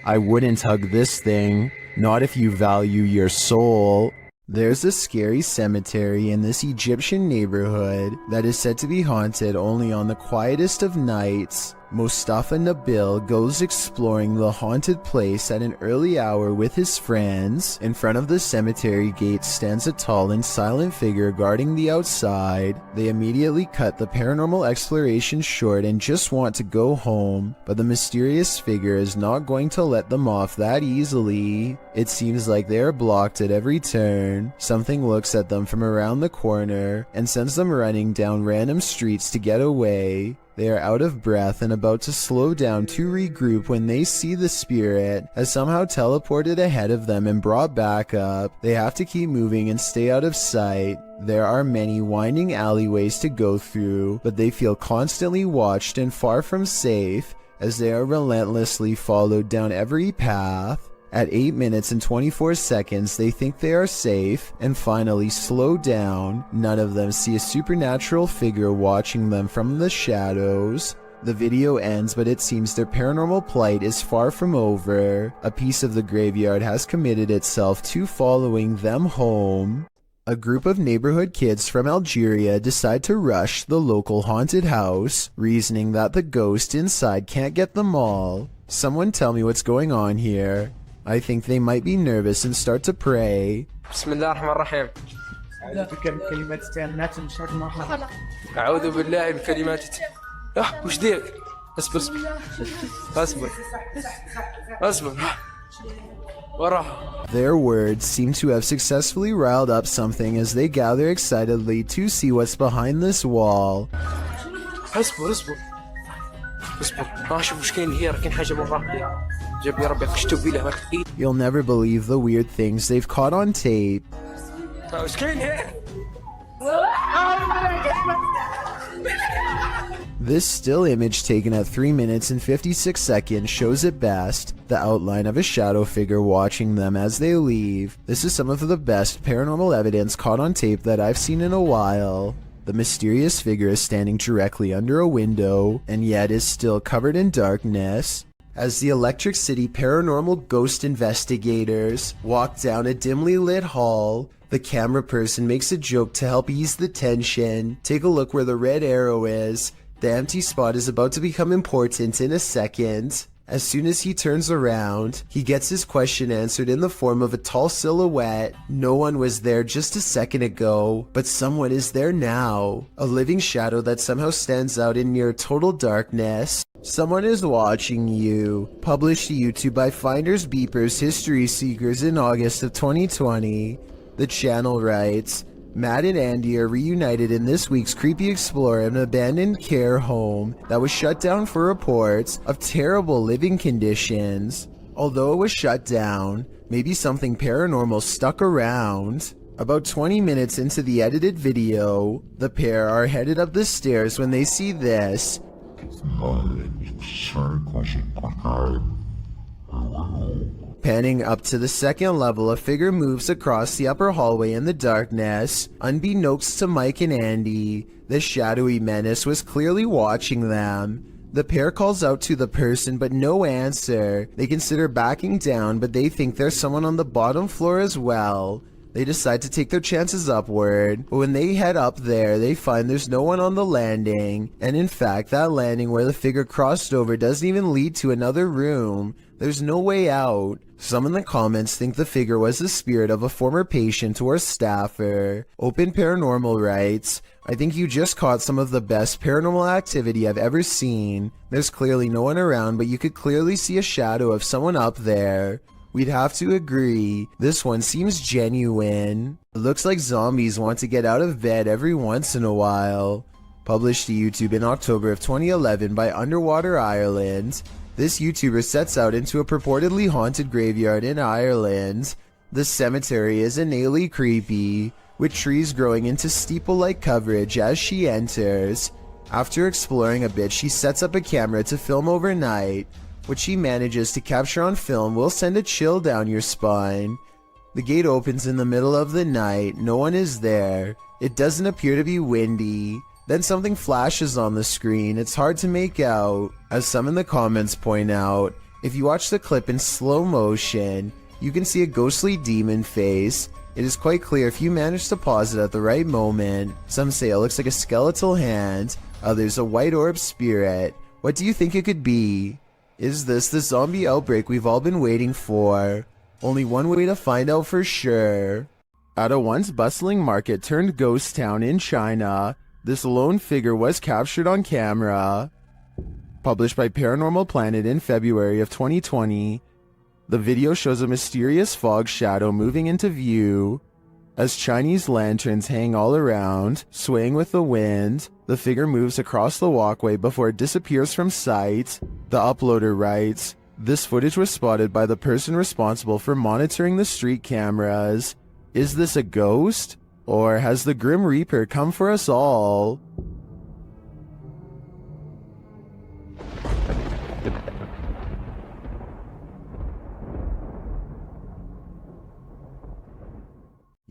I wouldn't hug this thing, not if you value your soul. There's a scary cemetery in this Egyptian neighborhood that is said to be haunted only on the quietest of nights. Mustafa Nabil goes exploring the haunted place at an early hour with his friends. In front of the cemetery gate stands a tall and silent figure guarding the outside. They immediately cut the paranormal exploration short and just want to go home, but the mysterious figure is not going to let them off that easily. It seems like they are blocked at every turn. Something looks at them from around the corner and sends them running down random streets to get away. They are out of breath and about to slow down to regroup when they see the spirit has somehow teleported ahead of them and brought back up. They have to keep moving and stay out of sight. There are many winding alleyways to go through, but they feel constantly watched and far from safe. as they are relentlessly followed down every path. At 8 minutes and 24 seconds, they think they are safe and finally slow down. None of them see a supernatural figure watching them from the shadows. The video ends, but it seems their paranormal plight is far from over. A piece of the graveyard has committed itself to following them home. A group of neighborhood kids from Algeria decide to rush the local haunted house, reasoning that the ghost inside can't get them all. Someone tell me what's going on here. I think they might be nervous and start to pray. Bismillahirrahmanirrahim. أعوذ بالله بكلمات وش ديك؟ اصبر اصبر اصبر وراه. Their words seem to have successfully riled up something as they gather excitedly to see what's behind this wall. اصبر اصبر اصبر اشوف وش كاين هي. كاين حاجة مرة جاب لي ربي قشتو بيه هاك. You'll never believe the weird things they've caught on tape. وش كاين هي؟ This still image taken at 3 minutes and 56 seconds shows at best the outline of a shadow figure watching them as they leave. This is some of the best paranormal evidence caught on tape that I've seen in a while. The mysterious figure is standing directly under a window and yet is still covered in darkness. As the Electric City paranormal ghost investigators walk down a dimly lit hall, the camera person makes a joke to help ease the tension. Take a look where the red arrow is. The empty spot is about to become important in a second. As soon as he turns around, he gets his question answered in the form of a tall silhouette. No one was there just a second ago, but someone is there now. A living shadow that somehow stands out in near total darkness. Someone is watching you. Published to YouTube by Finders Beepers History Seekers in August of 2020. The channel writes, Matt and Andy are reunited in this week's Creepy Explorer, an abandoned care home that was shut down for reports of terrible living conditions. Although it was shut down, maybe something paranormal stuck around. About 20 minutes into the edited video, the pair are headed up the stairs when they see this. Panning up to the second level, a figure moves across the upper hallway in the darkness. Unbeknownst to Mike and Andy, the shadowy menace was clearly watching them. The pair calls out to the person, but no answer. They consider backing down, but they think there's someone on the bottom floor as well. They decide to take their chances upward, but when they head up there, they find there's no one on the landing. And in fact, that landing where the figure crossed over doesn't even lead to another room. There's no way out. Some in the comments think the figure was the spirit of a former patient or staffer. Open Paranormal writes, I think you just caught some of the best paranormal activity I've ever seen. There's clearly no one around, but you could clearly see a shadow of someone up there. We'd have to agree, this one seems genuine. It looks like zombies want to get out of bed every once in a while. Published to YouTube in October of 2011 by Underwater Ireland. This YouTuber sets out into a purportedly haunted graveyard in Ireland. The cemetery is innately creepy, with trees growing into steeple-like coverage as she enters. After exploring a bit, she sets up a camera to film overnight. What she manages to capture on film will send a chill down your spine. The gate opens in the middle of the night, no one is there. It doesn't appear to be windy. Then something flashes on the screen, it's hard to make out. As some in the comments point out, if you watch the clip in slow motion, you can see a ghostly demon face. It is quite clear if you manage to pause it at the right moment. Some say it looks like a skeletal hand, others a white orb spirit. What do you think it could be? Is this the zombie outbreak we've all been waiting for? Only one way to find out for sure. At a once bustling market turned ghost town in China, this lone figure was captured on camera. Published by Paranormal Planet in February of 2020, the video shows a mysterious fog shadow moving into view. As Chinese lanterns hang all around, swaying with the wind, the figure moves across the walkway before it disappears from sight. The uploader writes, this footage was spotted by the person responsible for monitoring the street cameras. Is this a ghost? Or has the Grim Reaper come for us all?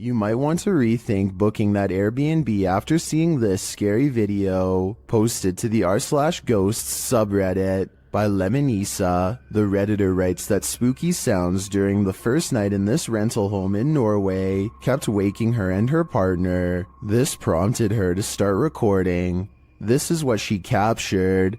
You might want to rethink booking that Airbnb after seeing this scary video posted to the r/ghosts subreddit by Lemonisa. The Redditor writes that spooky sounds during the first night in this rental home in Norway kept waking her and her partner. This prompted her to start recording. This is what she captured.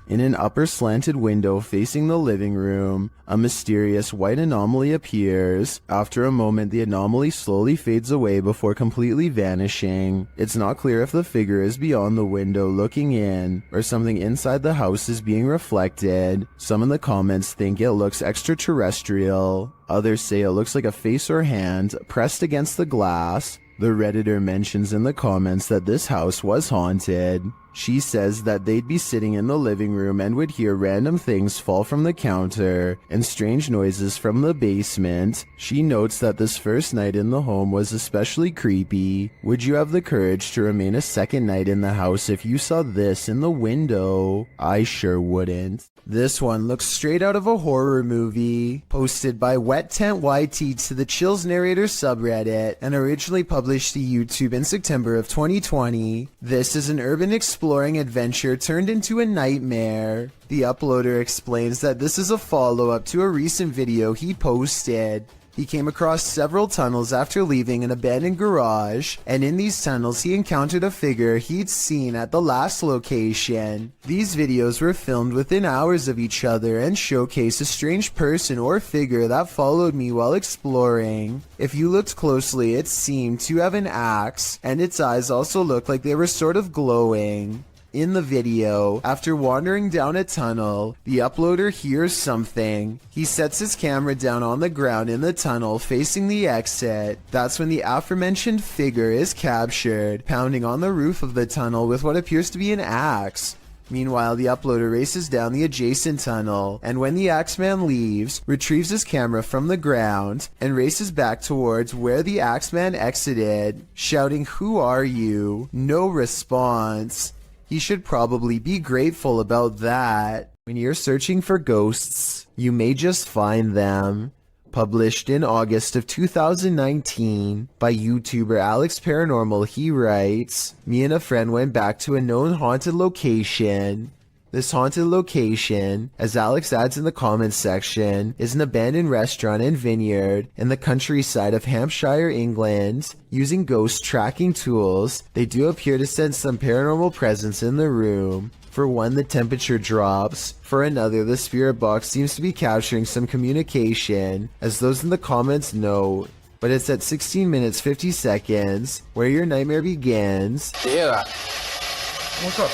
In an upper slanted window facing the living room, a mysterious white anomaly appears. After a moment, the anomaly slowly fades away before completely vanishing. It's not clear if the figure is beyond the window looking in, or something inside the house is being reflected. Some in the comments think it looks extraterrestrial. Others say it looks like a face or hand pressed against the glass. The Redditor mentions in the comments that this house was haunted. She says that they'd be sitting in the living room and would hear random things fall from the counter and strange noises from the basement. She notes that this first night in the home was especially creepy. Would you have the courage to remain a second night in the house if you saw this in the window? I sure wouldn't. This one looks straight out of a horror movie, posted by Wet Tent YT to the Chills Narrator subreddit, and originally published to YouTube in September of 2020. This is an urban exploring adventure turned into a nightmare. The uploader explains that this is a follow-up to a recent video he posted. He came across several tunnels after leaving an abandoned garage, and in these tunnels he encountered a figure he'd seen at the last location. These videos were filmed within hours of each other and showcase a strange person or figure that followed me while exploring. If you looked closely, it seemed to have an axe, and its eyes also looked like they were sort of glowing. In the video, after wandering down a tunnel, the uploader hears something. He sets his camera down on the ground in the tunnel facing the exit. That's when the aforementioned figure is captured, pounding on the roof of the tunnel with what appears to be an axe. Meanwhile, the uploader races down the adjacent tunnel, and when the Axeman leaves, retrieves his camera from the ground, and races back towards where the Axeman exited, shouting, "Who are you?" No response. He should probably be grateful about that. When you're searching for ghosts, you may just find them. Published in August of 2019 by YouTuber Alex Paranormal, he writes, "Me and a friend went back to a known haunted location. This haunted location, as Alex adds in the comments section, is an abandoned restaurant and vineyard in the countryside of Hampshire, England. Using ghost tracking tools, they do appear to sense some paranormal presence in the room. For one, the temperature drops. For another, the spirit box seems to be capturing some communication, as those in the comments note. But it's at 16 minutes 50 seconds where your nightmare begins." Yeah. What's up?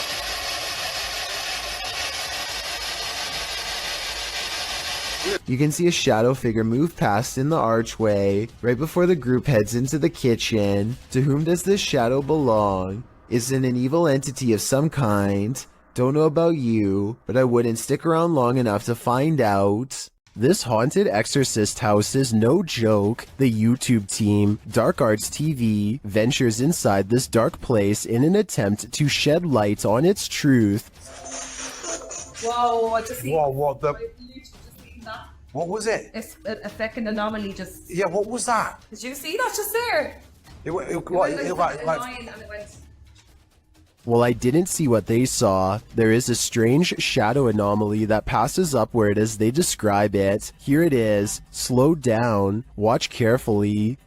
You can see a shadow figure move past in the archway right before the group heads into the kitchen. To whom does this shadow belong? Is it an evil entity of some kind? Don't know about you, but I wouldn't stick around long enough to find out. This haunted exorcist house is no joke. The YouTube team, Dark Arts TV, ventures inside this dark place in an attempt to shed light on its truth. Whoa, I just Whoa, what the? that. What was it? It's a fucking anomaly just. Yeah, what was that? Did you see that just there? It went like, like line and it went. Well, I didn't see what they saw. There is a strange shadow anomaly that passes upward as they describe it. Here it is. Slow down. Watch carefully.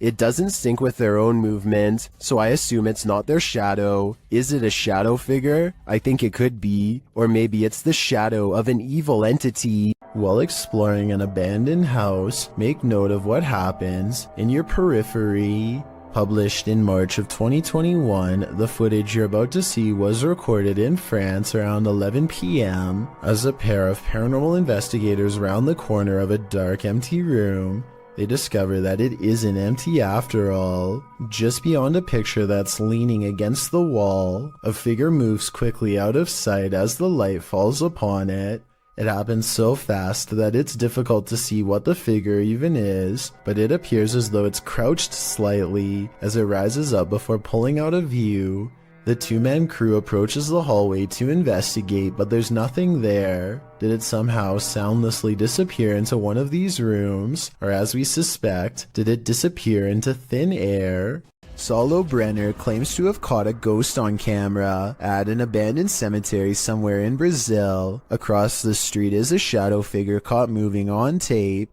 It doesn't sync with their own movement, so I assume it's not their shadow. Is it a shadow figure? I think it could be. Or maybe it's the shadow of an evil entity. While exploring an abandoned house, make note of what happens in your periphery. Published in March of 2021, the footage you're about to see was recorded in France around 11 p.m. as a pair of paranormal investigators round the corner of a dark, empty room. They discover that it isn't empty after all. Just beyond a picture that's leaning against the wall, a figure moves quickly out of sight as the light falls upon it. It happens so fast that it's difficult to see what the figure even is, but it appears as though it's crouched slightly as it rises up before pulling out of view. The two-man crew approaches the hallway to investigate, but there's nothing there. Did it somehow soundlessly disappear into one of these rooms? Or as we suspect, did it disappear into thin air? Saulo Brenner claims to have caught a ghost on camera at an abandoned cemetery somewhere in Brazil. Across the street is a shadow figure caught moving on tape.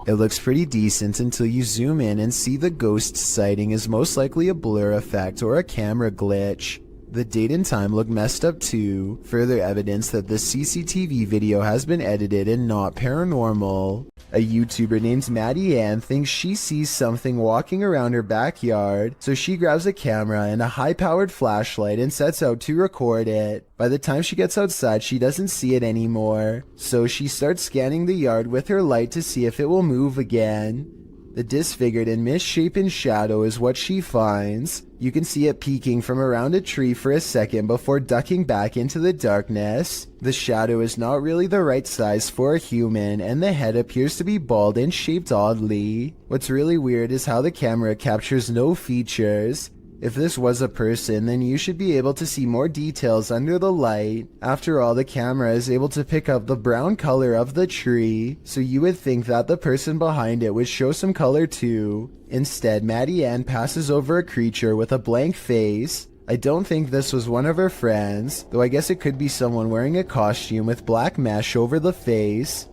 It looks pretty decent until you zoom in and see the ghost sighting is most likely a blur effect or a camera glitch. The date and time look messed up too, further evidence that the CCTV video has been edited and not paranormal. A YouTuber named Maddie Ann thinks she sees something walking around her backyard, so she grabs a camera and a high-powered flashlight and sets out to record it. By the time she gets outside, she doesn't see it anymore, so she starts scanning the yard with her light to see if it will move again. The disfigured and misshapen shadow is what she finds. You can see it peeking from around a tree for a second before ducking back into the darkness. The shadow is not really the right size for a human, and the head appears to be bald and shaped oddly. What's really weird is how the camera captures no features. If this was a person, then you should be able to see more details under the light. After all, the camera is able to pick up the brown color of the tree, so you would think that the person behind it would show some color too. Instead, Maddie Ann passes over a creature with a blank face. I don't think this was one of her friends, though I guess it could be someone wearing a costume with black mesh over the face.